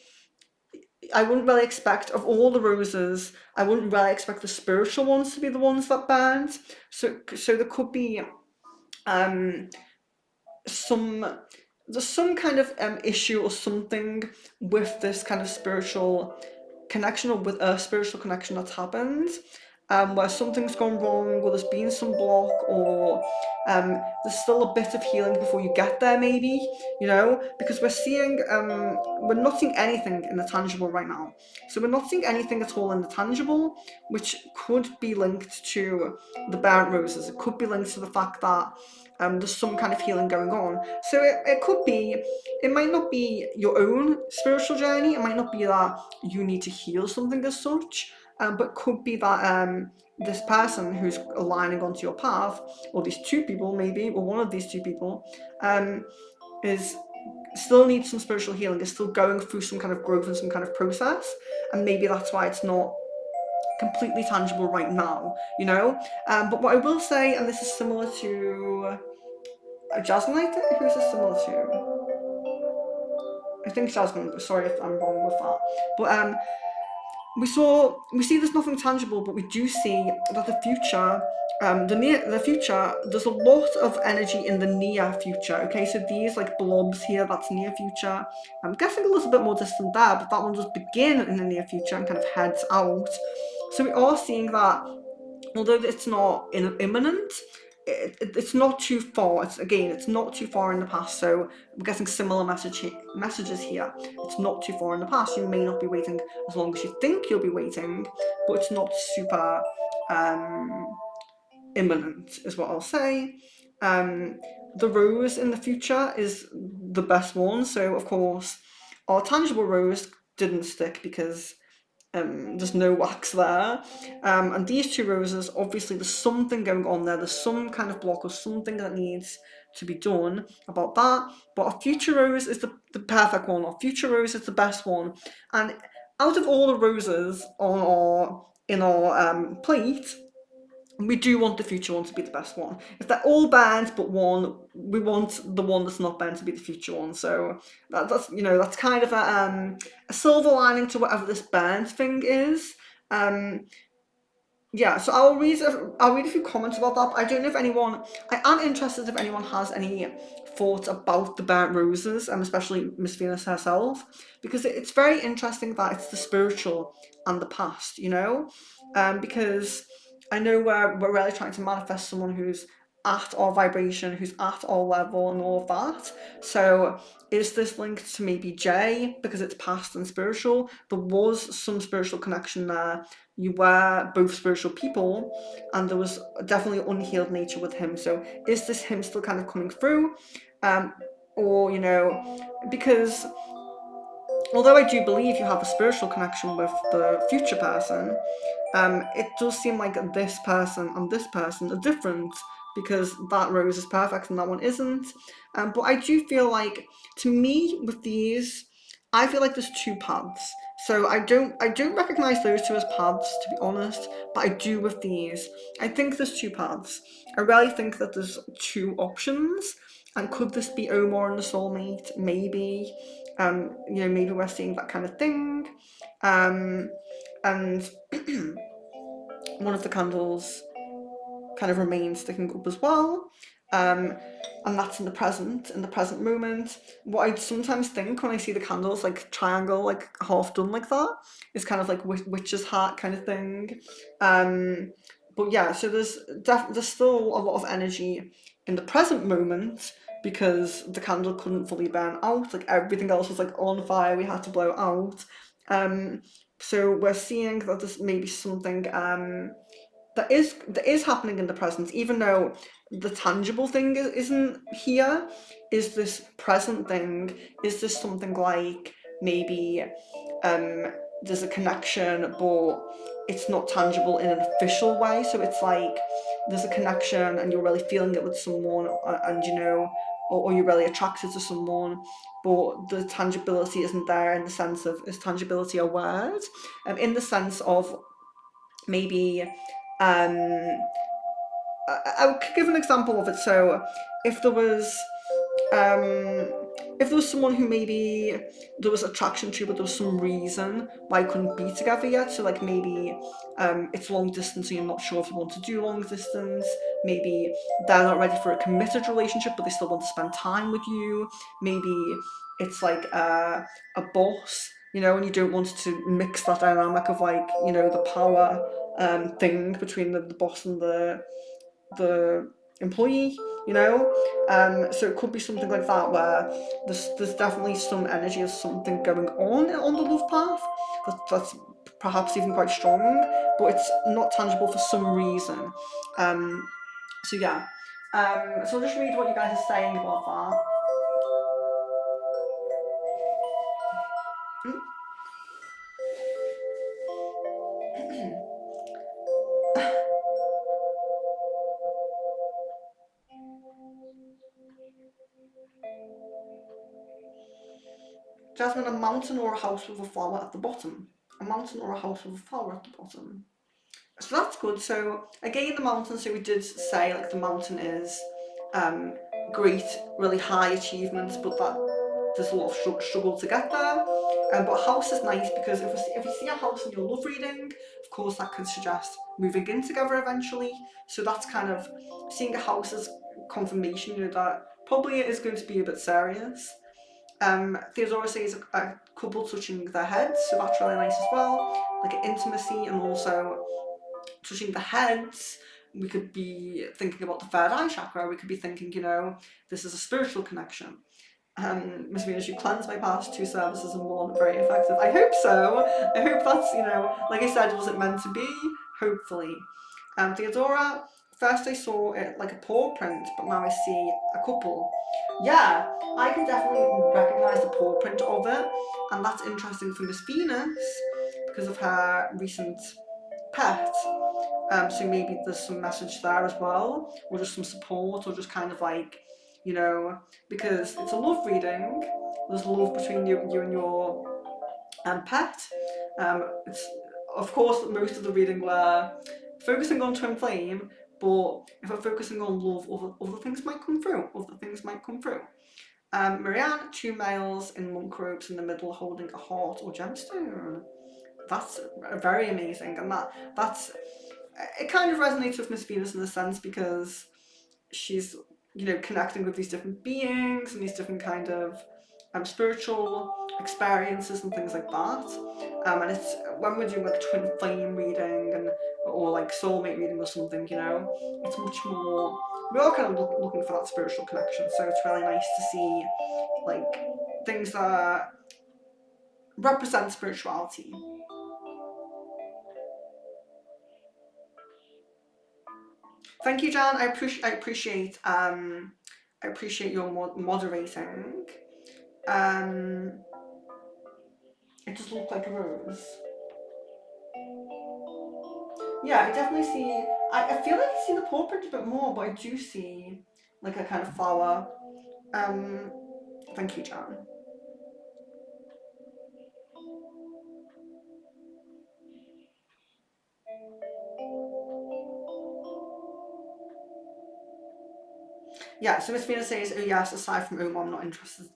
I wouldn't really expect, of all the roses, I wouldn't really expect the spiritual ones to be the ones that burnt. So there could be there's some kind of issue or something with this kind of spiritual connection, or with a spiritual connection that's happened, where something's gone wrong, or there's been some block, or there's still a bit of healing before you get there, maybe, because we're not seeing anything in the tangible right now. So we're not seeing anything at all in the tangible, which could be linked to the burnt roses. It could be linked to the fact that there's some kind of healing going on. So it might not be your own spiritual journey, it might not be that you need to heal something as such, but could be that this person who's aligning onto your path, or these two people maybe, or one of these two people, is still needs some spiritual healing, is still going through some kind of growth and some kind of process, and maybe that's why it's not completely tangible right now, you know. But what I will say, and this is similar to Jasmine, I think. Who's this similar to? I think Jasmine. Sorry if I'm wrong with that. But we see there's nothing tangible, but we do see that the future, the future, there's a lot of energy in the near future. Okay, so these like blobs here, that's near future. I'm guessing a little bit more distant there, but that one does begin in the near future and kind of heads out. So we are seeing that, although it's not imminent, it's not too far. It's not too far in the past. So I'm getting similar messages here. It's not too far in the past. You may not be waiting as long as you think you'll be waiting, but it's not super imminent, is what I'll say. The rose in the future is the best one. So of course, our tangible rose didn't stick because there's no wax there. And these two roses, obviously there's something going on there. There's some kind of block or something that needs to be done about that. But our future rose is the perfect one. Our future rose is the best one. And out of all the roses in our plate, we do want the future one to be the best one. If they're all burnt but one, we want the one that's not burnt to be the future one. So that's kind of a silver lining to whatever this burnt thing is. Yeah, so I'll read a few comments about that. But I don't know if I am interested if anyone has any thoughts about the burnt roses, especially Miss Venus herself, because it's very interesting that it's the spiritual and the past, because I know we're really trying to manifest someone who's at our vibration, who's at our level, and all of that. So is this linked to maybe Jay because it's past and spiritual? There was some spiritual connection there. You were both spiritual people, and there was definitely unhealed nature with him. So is this him still kind of coming through? Or, because although I do believe you have a spiritual connection with the future person, it does seem like this person and this person are different because that rose is perfect and that one isn't. But I do feel like, to me, with these, I feel like there's two paths. So I don't recognize those two as paths, to be honest, but I do with these. I think there's two paths. I really think that there's two options. And could this be Omar and the soulmate? Maybe. Maybe we're seeing that kind of thing. And one of the candles kind of remains sticking up as well. And that's in the present moment. What I sometimes think when I see the candles like triangle, like half done like that, is kind of like witch's hat kind of thing. But yeah, so there's still a lot of energy in the present moment because the candle couldn't fully burn out. Like everything else was like on fire. We had to blow out. So we're seeing that there's maybe something that is happening in the present, even though the tangible thing isn't here. Is this present thing? Is this something like maybe there's a connection, but it's not tangible in an official way? So it's like there's a connection, and you're really feeling it with someone, and or you're really attracted to someone, but the tangibility isn't there in the sense of, is tangibility a word? In the sense of maybe I could give an example of it. So if there was someone who maybe there was attraction to, but there was some reason why you couldn't be together yet. So like maybe it's long distance and you're not sure if you want to do long distance. Maybe they're not ready for a committed relationship, but they still want to spend time with you. Maybe it's like boss, and you don't want to mix that dynamic of like, the power thing between the boss and the employee, so it could be something like that where there's definitely some energy of something going on the love path that's perhaps even quite strong, but it's not tangible for some reason. So yeah, so I'll just read what you guys are saying about that. Jasmine, a mountain or a house with a flower at the bottom. A mountain or a house with a flower at the bottom. So that's good. So again, the mountain, so we did say like the mountain is great, really high achievements, but that there's a lot of struggle to get there. But a house is nice because if you see a house in your love reading, of course that could suggest moving in together eventually. So that's kind of seeing a house as confirmation, that probably it is going to be a bit serious. Theodora says a couple touching their heads, so that's really nice as well, like an intimacy, and also touching the heads. We could be thinking about the third eye chakra. We could be thinking, this is a spiritual connection. Miss Venus, you cleanse my past 2 services in 1, very effective. I hope so. I hope that's, like I said, was it meant to be? Hopefully. Theodora, first I saw it like a paw print, but now I see a couple. Yeah, I can definitely recognise the paw print of it, and that's interesting for Miss Venus because of her recent pet. So maybe there's some message there as well, or just some support, or just kind of like, because it's a love reading. There's love between you and your pet. It's of course most of the reading we're focusing on twin flame, but if we're focusing on love, other things might come through. Marianne, 2 males in monk robes in the middle holding a heart or gemstone. That's very amazing, and that's it kind of resonates with Miss Venus in a sense because she's connecting with these different beings and these different kind of spiritual experiences and things like that. And it's when we're doing like twin flame reading or like soulmate reading or something, it's much more. We are kind of looking for that spiritual connection, so it's really nice to see like things that represent spirituality. Thank you, Jan. I appreciate your moderating. It just looked like a rose. Yeah, I definitely see. I feel like I see the paw print a bit more, but I do see like a kind of flower. Thank you, Jan. Yeah, so Miss Venus says, oh yes, aside from Omar, I'm not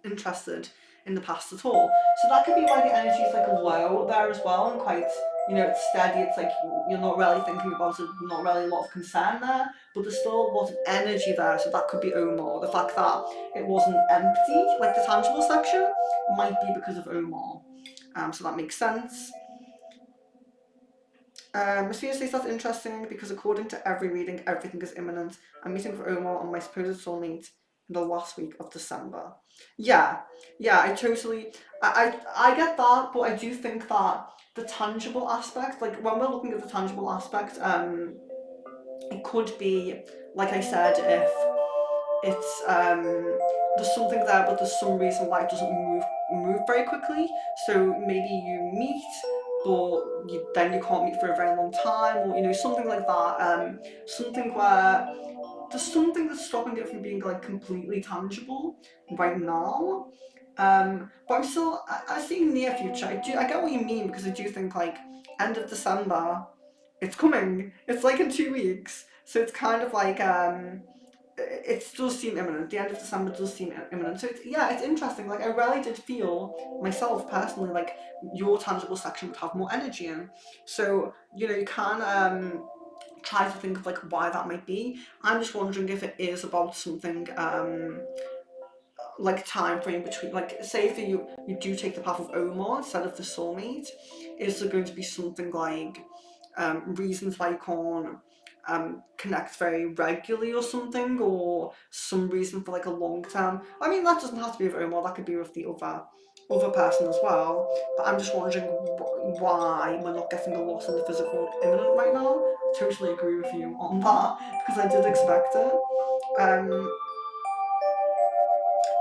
interested in the past at all. So that could be why the energy is like low there as well, and quite, it's steady. It's like you're not really thinking about it, not really a lot of concern there, but there's still a lot of energy there. So that could be Omar. The fact that it wasn't empty, like the tangible section, might be because of Omar. So that makes sense. Miss Venus says that's interesting because according to every reading, everything is imminent. I'm meeting with Omar on my supposed soulmate in the last week of December. Yeah, I totally, I get that, but I do think that the tangible aspect, like when we're looking at the tangible aspect, it could be, like I said, if it's there's something there, but there's some reason why it doesn't move very quickly. So maybe you meet, but then you can't meet for a very long time, or something like that. Something where there's something that's stopping it from being like completely tangible right now. But I'm still, I see near future. I get what you mean, because I do think like end of December, it's coming. It's like in 2 weeks, so it's kind of like it does seem imminent. The end of December does seem imminent. So it's interesting. Like I really did feel myself personally like your tangible section would have more energy in. So you can try to think of like why that might be. I'm just wondering if it is about something like time frame between, like say if you do take the path of Omar instead of the soulmate, is there going to be something like reasons why you can't connect very regularly or something, or some reason for like a long term. I mean, that doesn't have to be with Omar, that could be with the other person as well, but I'm just wondering why we're not getting a lot in the physical imminent right now. Totally agree with you on that, because I did expect it.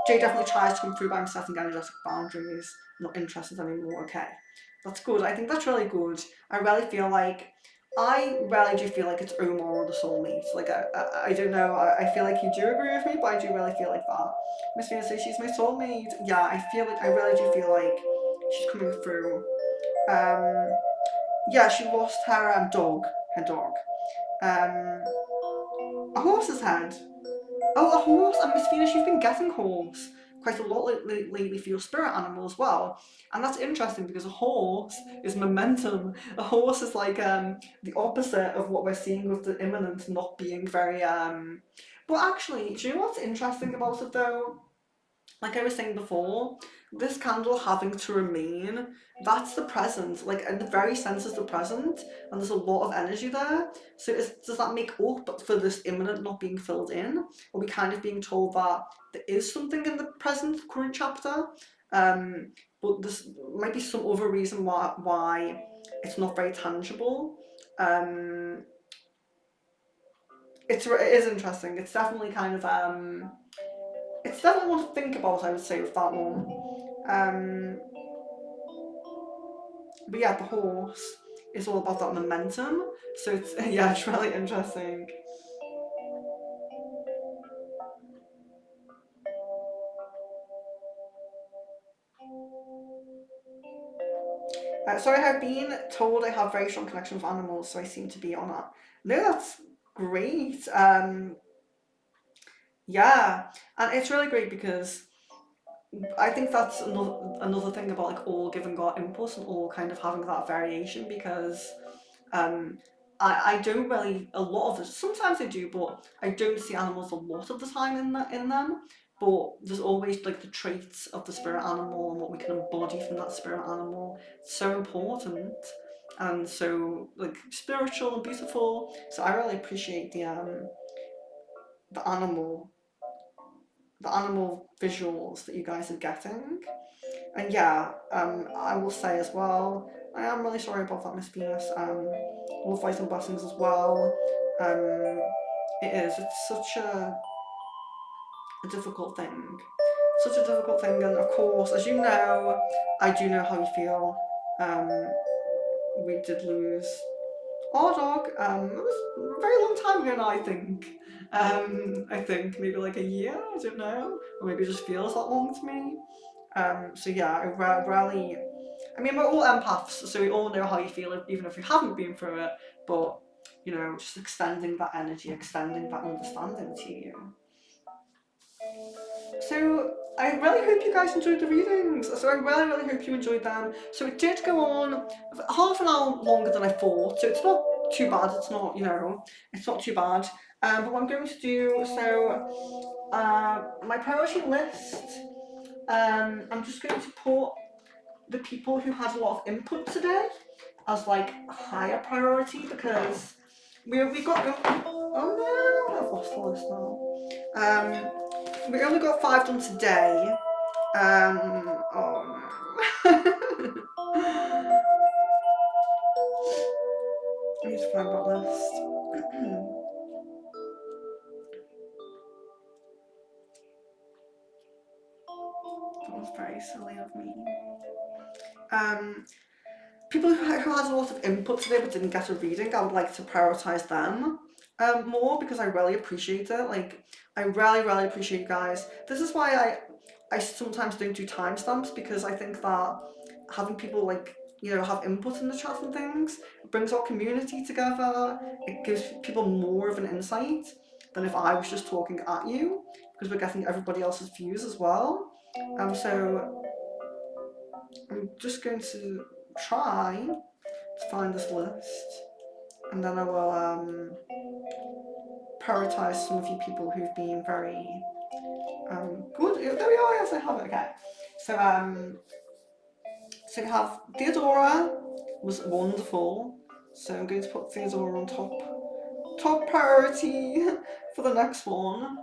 Jay definitely tries to come through, but I'm setting energetic boundaries, not interested anymore. Okay, that's good. I think that's really good. I really feel like I really do feel like it's Omar or the soulmate. Like, I don't know, I feel like you do agree with me, but I do really feel like that. Miss Venus says she's my soulmate. Yeah, I really do feel like she's coming through. Um, yeah, she lost her dog, a horse's head. Oh, a horse, and Miss Venus, you've been getting horse quite a lot lately for your spirit animal as well. And that's interesting because a horse is momentum. A horse is like the opposite of what we're seeing with the imminent not being very but actually, do you know what's interesting about it though? Like I was saying before, this candle having to remain, that's the present. Like, in the very sense is the present, and there's a lot of energy there. So does that make up for this imminent not being filled in? Are we kind of being told that there is something in the present current chapter, but this might be some other reason why it's not very tangible. Um, it is interesting. It's definitely kind of it's definitely one to think about, I would say, with that one. Um, but yeah, the horse is all about that momentum. So it's yeah, it's really interesting. So I have been told I have very strong connection with animals, so I seem to be on that. No, that's great. Yeah, and it's really great because I think that's another thing about like all giving God impulse and all kind of having that variation because um I don't really a lot of it sometimes I do but I don't see animals a lot of the time in them, but there's always like the traits of the spirit animal and what we can embody from that spirit animal. It's so important and so like spiritual and beautiful, so I really appreciate the animal the animal visuals that you guys are getting. And yeah, I will say as well, I am really sorry about that, Miss Venus. Love, light and blessings as well. Um, it is. It's such a difficult thing. Such a difficult thing, and of course, as you know, I do know how you feel. Um, we did lose our dog. It was a very long time ago now, I think. I think maybe like a year, I don't know. Or maybe it just feels that long to me. So yeah, I really, I mean, we're all empaths, so we all know how you feel, even if we haven't been through it. But you know, just extending that energy, extending that understanding to you. So I really hope you guys enjoyed the readings. So I really hope you enjoyed them. So it did go on half an hour longer than I thought. So it's not too bad. It's not, you know, it's not too bad. But what I'm going to do, so my priority list. I'm just going to put the people who had a lot of input today as like higher priority because we got oh no, I've lost the list now. We only got 5 done today. Oh no. I need to find that list. That was very silly of me. People who had a lot of input today but didn't get a reading, I would like to prioritise them more because I really appreciate it. Like, I really appreciate you guys. This is why I sometimes don't do timestamps because I think that having people like, you know, have input in the chat and things brings our community together. It gives people more of an insight than if I was just talking at you because we're getting everybody else's views as well. So I'm just going to try to find this list and then I will prioritize some of you people who've been very good. There we are, yes I have it, okay. So you have Theodora was wonderful. So I'm going to put Theodora on top priority for the next one.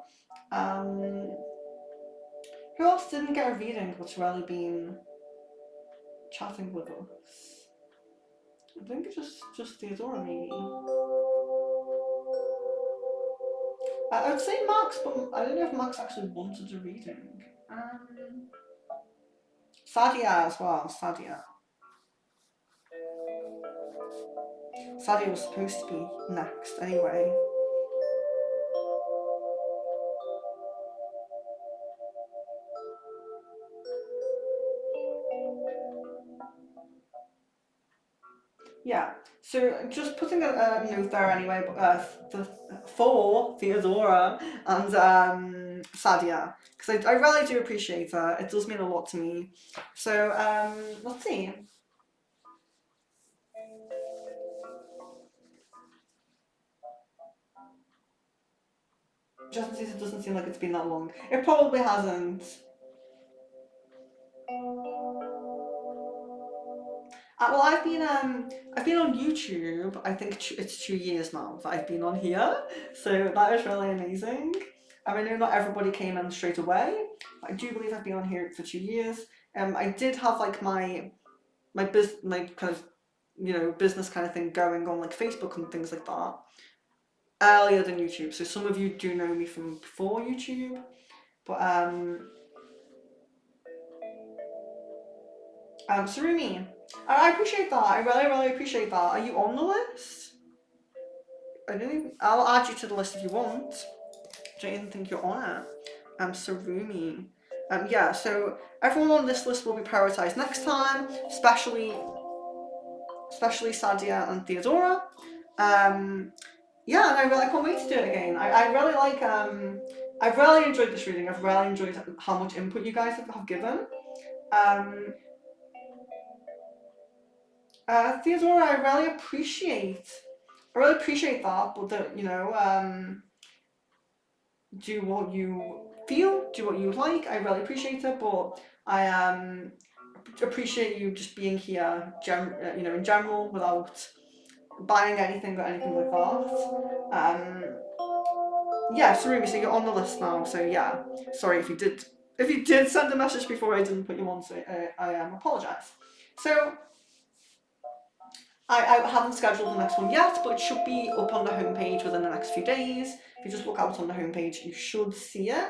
Who else didn't get a reading but's really been chatting with us? I think it's just Theodora maybe. I would say Max, but I don't know if Max actually wanted a reading. Sadia as well, Sadia. Sadia was supposed to be next anyway. Yeah, so just putting a note there anyway, for Theodora and Sadia, because I really do appreciate her. It does mean a lot to me. So let's see. Just in case it doesn't seem like it's been that long. It probably hasn't. Well, I've been on YouTube. I think it's 2 years now that I've been on here, so that is really amazing. I know not everybody came in straight away, but I do believe I've been on here for 2 years. I did have like my kind of business kind of thing going on like Facebook and things like that earlier than YouTube. So some of you do know me from before YouTube, but Sarumi, I appreciate that. I really, really appreciate that. Are you on the list? I'll add you to the list if you want. Don't even think you're on it. Sarumi. Yeah, so everyone on this list will be prioritized next time, especially Sadia and Theodora. Yeah, and I can't wait to do it again. I really like, I've really enjoyed this reading. I've really enjoyed how much input you guys have given. Theodora, I really appreciate that, but do what you feel, do what you like. I really appreciate it, but I appreciate you just being here, in general, without buying anything or anything like that. Yeah, Sarumi, so you're on the list now. So yeah, sorry if you did send a message before I didn't put you on. So I apologize. So I haven't scheduled the next one yet, but it should be up on the homepage within the next few days. If you just look out on the homepage, you should see it.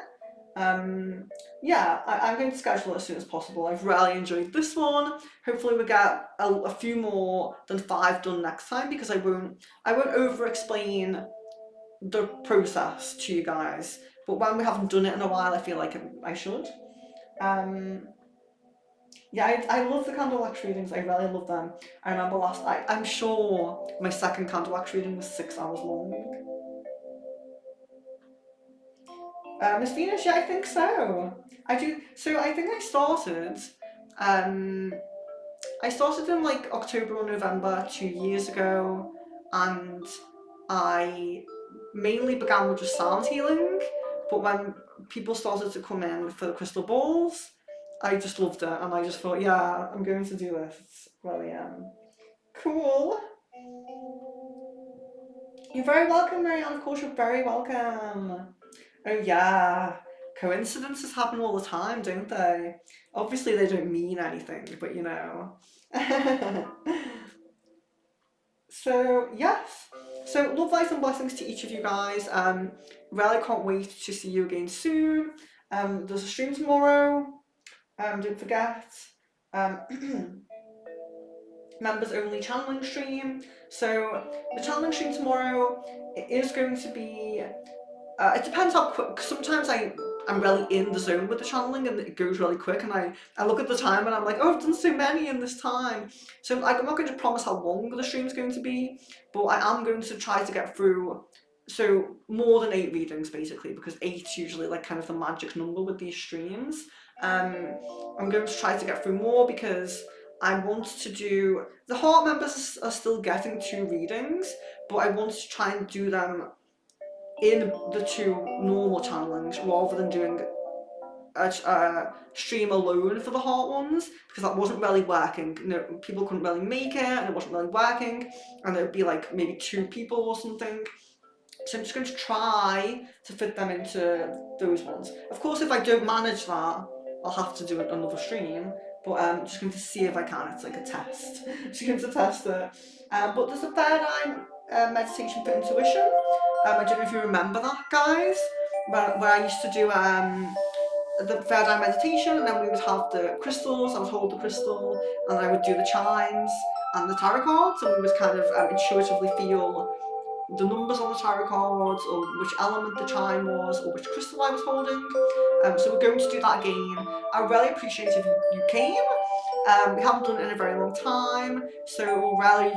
Yeah, I'm going to schedule it as soon as possible. I've really enjoyed this one. Hopefully we get a few more than 5 done next time, because I won't over explain the process to you guys. But when we haven't done it in a while, I feel like I should. Yeah, I love the candle wax readings. I really love them. I remember I'm sure my second candle wax reading was 6 hours long. Miss Venus, yeah, I think so. I do. So I think I started in like October or November 2 years ago, and I mainly began with just sound healing. But when people started to come in for the crystal balls, I just loved it, and I just thought, yeah, I'm going to do this. It's really cool. You're very welcome, Marianne. Of course, you're very welcome. Oh yeah, coincidences happen all the time, don't they? Obviously, they don't mean anything, but So yes. So love, light, and blessings to each of you guys. Really can't wait to see you again soon. There's a stream tomorrow. Don't forget. Members only channeling stream. So the channeling stream tomorrow is going to be. It depends how quick. Sometimes I'm really in the zone with the channeling and it goes really quick, and I look at the time and I'm like, oh, I've done so many in this time. So I'm not going to promise how long the stream's going to be, but I am going to try to get through more than 8 readings basically, because 8's usually like kind of the magic number with these streams. I'm going to try to get through more because I want to do, the heart members are still getting 2 readings, but I want to try and do them in the 2 normal channelings rather than doing a stream alone for the heart ones, because that wasn't really working. People couldn't really make it and it wasn't really working, and it would be like maybe 2 people or something. So I'm just going to try to fit them into those ones. Of course, if I don't manage that, I'll have to do another stream, but I'm just going to see if I can. It's like a test. Just going to test it. But there's a third eye meditation for intuition. I don't know if you remember that, guys, where I used to do the third eye meditation, and then we would have the crystals. I would hold the crystal, and I would do the chimes and the tarot cards, and we would kind of intuitively feel the numbers on the tarot cards, or which element the chime was, or which crystal I was holding. So we're going to do that again. I really appreciate if you came. We haven't done it in a very long time, so it will really,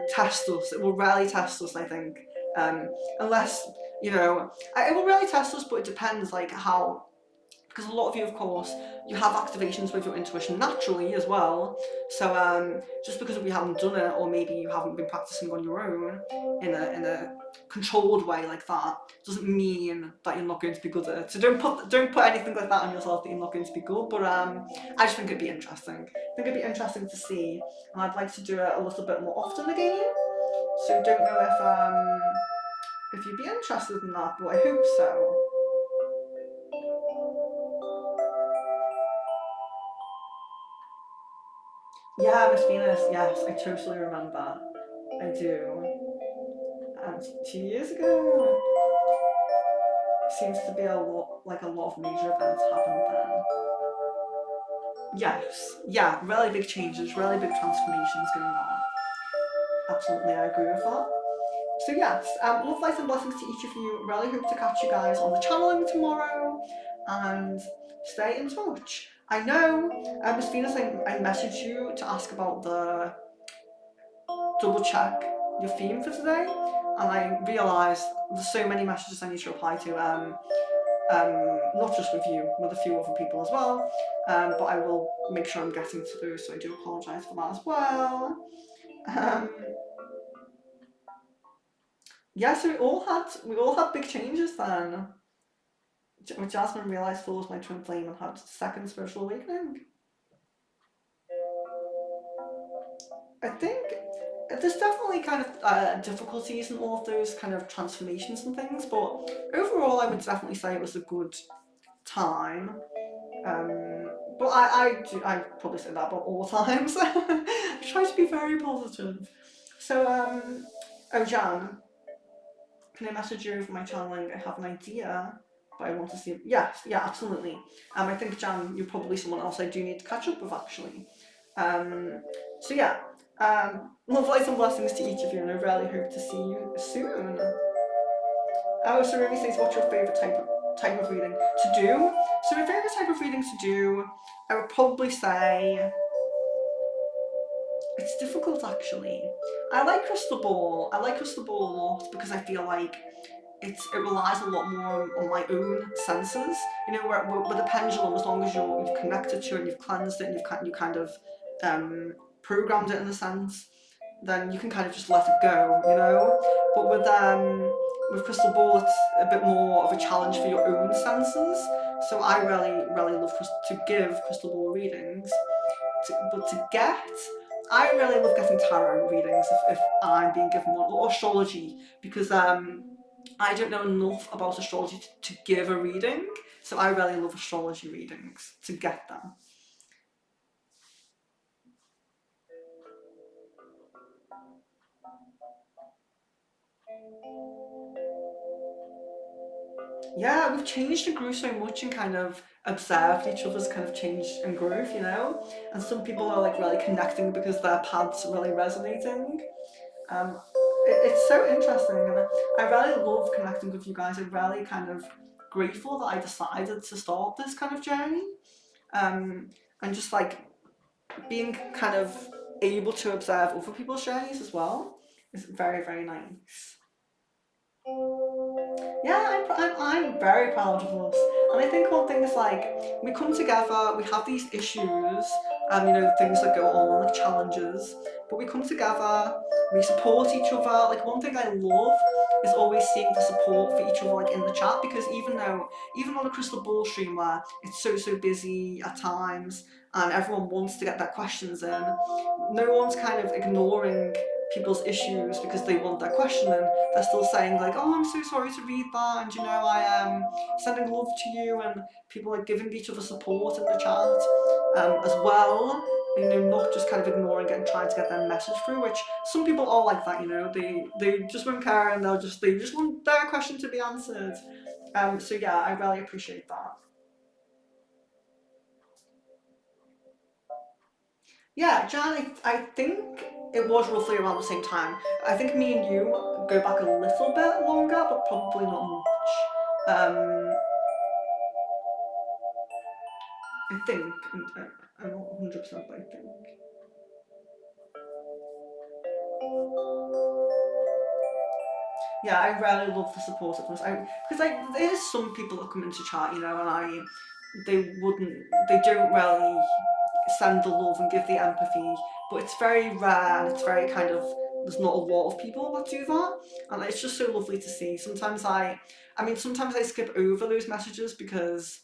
test us. It will really test us, I think. Unless, it will really test us, but it depends, like, how, because a lot of you, of course, you have activations with your intuition naturally as well. So just because we haven't done it, or maybe you haven't been practicing on your own in a controlled way like that, doesn't mean that you're not going to be good at it. So don't put anything like that on yourself that you're not going to be good. But I just think it'd be interesting. I think it'd be interesting to see, and I'd like to do it a little bit more often again. So don't know if you'd be interested in that, but I hope so. Yeah, Miss Venus, yes, I totally remember. I do. And 2 years ago, seems to be a lot of major events happened then. Yes, yeah, really big changes, really big transformations going on. Absolutely, I agree with that. So yes, love, light and blessings to each of you. Really hope to catch you guys on the channeling tomorrow, and stay in touch. I know, Miss Venus, I messaged you to ask about the double check your theme for today, and I realised there's so many messages I need to reply to, not just with you, with a few other people as well, but I will make sure I'm getting to those, so I do apologise for that as well. Yeah, so we all had big changes then. Jasmine realised Phil was my twin flame and had second spiritual awakening. I think there's definitely kind of difficulties in all of those kind of transformations and things, but overall I would definitely say it was a good time. But I probably say that about all times. I try to be very positive. So, Jan, can I message you over my channeling? I have an idea, but I want to see. Yes, yeah, absolutely. I think, Jan, you're probably someone else I do need to catch up with, actually. So yeah, love, lights and blessings to each of you, and I really hope to see you soon. Oh, so Remy says, what's your favourite type of reading to do? So my favourite type of reading to do, I would probably say, it's difficult actually. I like Crystal Ball. I like Crystal Ball a lot because I feel like it relies a lot more on my own senses. Where with the pendulum, as long as you've connected to it and you've cleansed it and you kind of programmed it in a sense, then you can kind of just let it go, But with Crystal Ball, it's a bit more of a challenge for your own senses. So I really, really love to give Crystal Ball readings. I really love getting tarot readings if I'm being given one, or astrology, because I don't know enough about astrology to give a reading. So I really love astrology readings to get them. Yeah, we've changed and grew so much and kind of observed each other's kind of change and growth, And some people are like really connecting because their paths are really resonating. It's so interesting, and I really love connecting with you guys. I'm really kind of grateful that I decided to start this kind of journey, and just like being kind of able to observe other people's journeys as well is very, very nice. Yeah, I'm very proud of us. And I think one thing is like, we come together, we have these issues, things that go on, like challenges, but we come together, we support each other. Like, one thing I love is always seeing the support for each other, like in the chat, because even on a Crystal Ball stream where it's so busy at times and everyone wants to get their questions in, no one's kind of ignoring people's issues because they want their question in. They're still saying like, oh, I'm so sorry to read that, and I am sending love to you, and people are giving each other support in the chat as well. Not just kind of ignoring it and trying to get their message through, which some people are like that, they just won't care, and they just want their question to be answered. So yeah, I really appreciate that. Yeah, Jan, I think it was roughly around the same time. I think me and you go back a little bit longer, but probably not much. I think, I'm not 100%, but I think. Yeah, I really love the supportiveness. Because there's some people that come into chat, you know, and they wouldn't, they don't really send the love and give the empathy, but it's very rare and it's very kind of, there's not a lot of people that do that, and it's just so lovely to see. Sometimes I skip over those messages because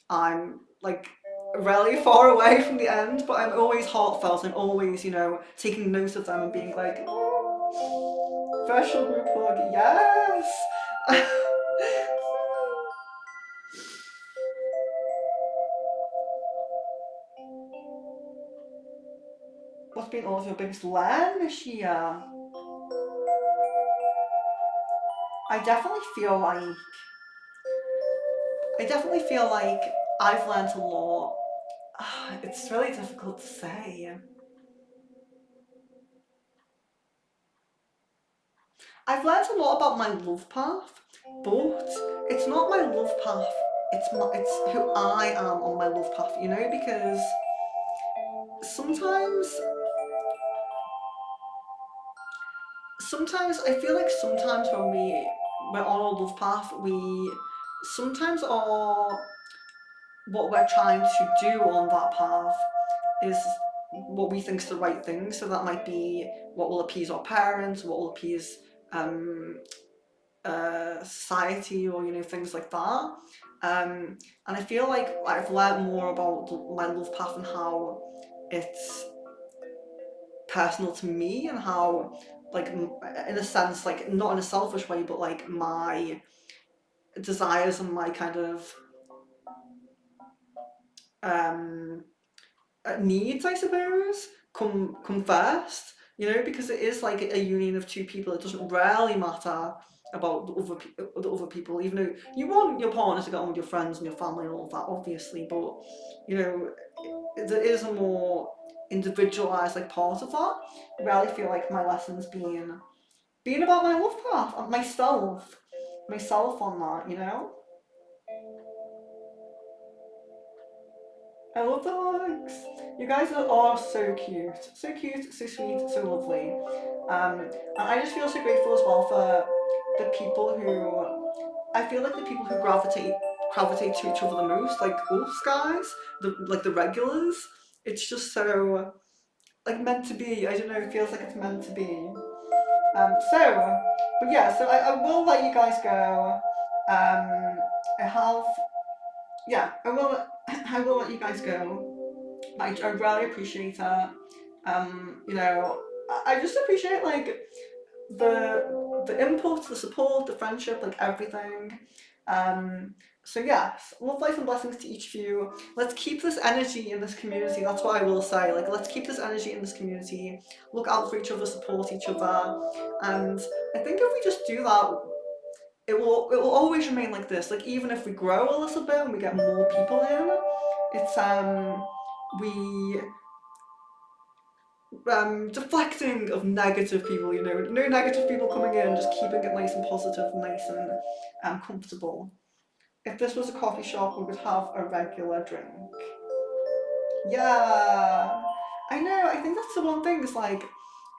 I'm like really far away from the end, but I'm always heartfelt and always, you know, taking note of them and being like, oh, virtual group hug, yes. What's been all of your biggest learn this year? I definitely feel like I definitely feel like I've learned a lot. It's really difficult to say. I've learned a lot about my love path, but it's not my love path. It's who I am on my love path. You know, because sometimes sometimes I feel like sometimes when we're on our love path, we sometimes are what we're trying to do on that path is what we think is the right thing. So that might be what will appease our parents, what will appease um, society, or you know, things like that. And I feel like I've learned more about my love path and how it's personal to me, and how, like, in a sense, like not in a selfish way, but like my desires and my kind of um, needs, I suppose, come first. You know, because it is like a union of two people. It doesn't really matter about the other people, even though you want your partner to get on with your friends and your family and all of that, obviously. But you know, there is a more individualized like part of that. I really feel like my lessons being about my love path and myself on that. You know. I love the hugs. You guys are all so cute. So cute, so sweet, so lovely. And I just feel so grateful as well for the people who, I feel like the people who gravitate to each other the most, like us guys, the regulars. It's just so like meant to be. I don't know, it feels like it's meant to be. But yeah, so I will let you guys go. I have, yeah, I will I will let you guys go. I really appreciate it. You know, I just appreciate like the input, the support, the friendship, like everything. Um, so yes, love, life, and blessings to each of you. Let's keep this energy in this community. That's what I will say. Like, let's keep this energy in this community. Look out for each other, support each other, and I think if we just do that, it will always remain like this. Like, even if we grow a little bit and we get more people in, it's we deflecting of negative people, you know, no negative people coming in, just keeping it nice and positive, nice and comfortable. If this was a coffee shop, we would have a regular drink. Yeah, I know. I think that's the one thing. Is like,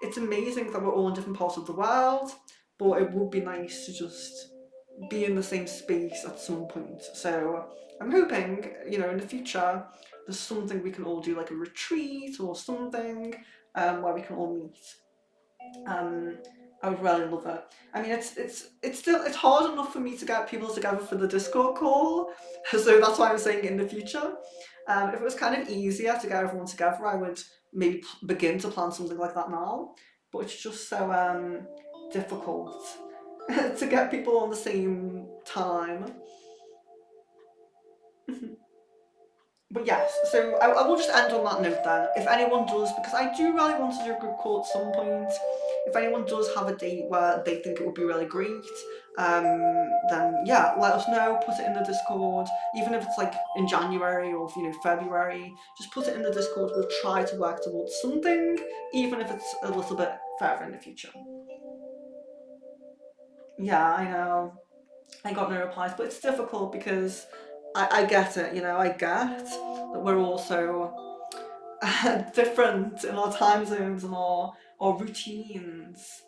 it's amazing that we're all in different parts of the world, but it would be nice to just be in the same space at some point. So I'm hoping, you know, in the future, there's something we can all do, like a retreat or something, where we can all meet. Um, I would really love it. I mean, it's hard enough for me to get people together for the Discord call, so that's why I'm saying in the future. If it was kind of easier to get everyone together, I would maybe begin to plan something like that now. But it's just so difficult to get people on the same time. But yes, so I will just end on that note then. If anyone does, because I do really want to do a group call at some point, if anyone does have a date where they think it would be really great, then yeah, let us know, put it in the Discord, even if it's like in January or February, just put it in the Discord. We'll try to work towards something, even if it's a little bit further in the future. Yeah, I know. I got no replies, but it's difficult because I get it, I get that we're also different in our time zones and our routines.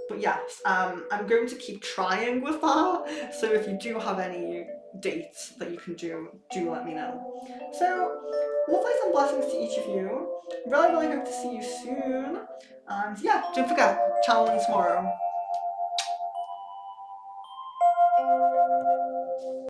But yes, I'm going to keep trying with that. So if you do have any dates that you can do let me know. So, lovelies and blessings to each of you. Really, really hope to see you soon. And yeah, don't forget, channeling tomorrow.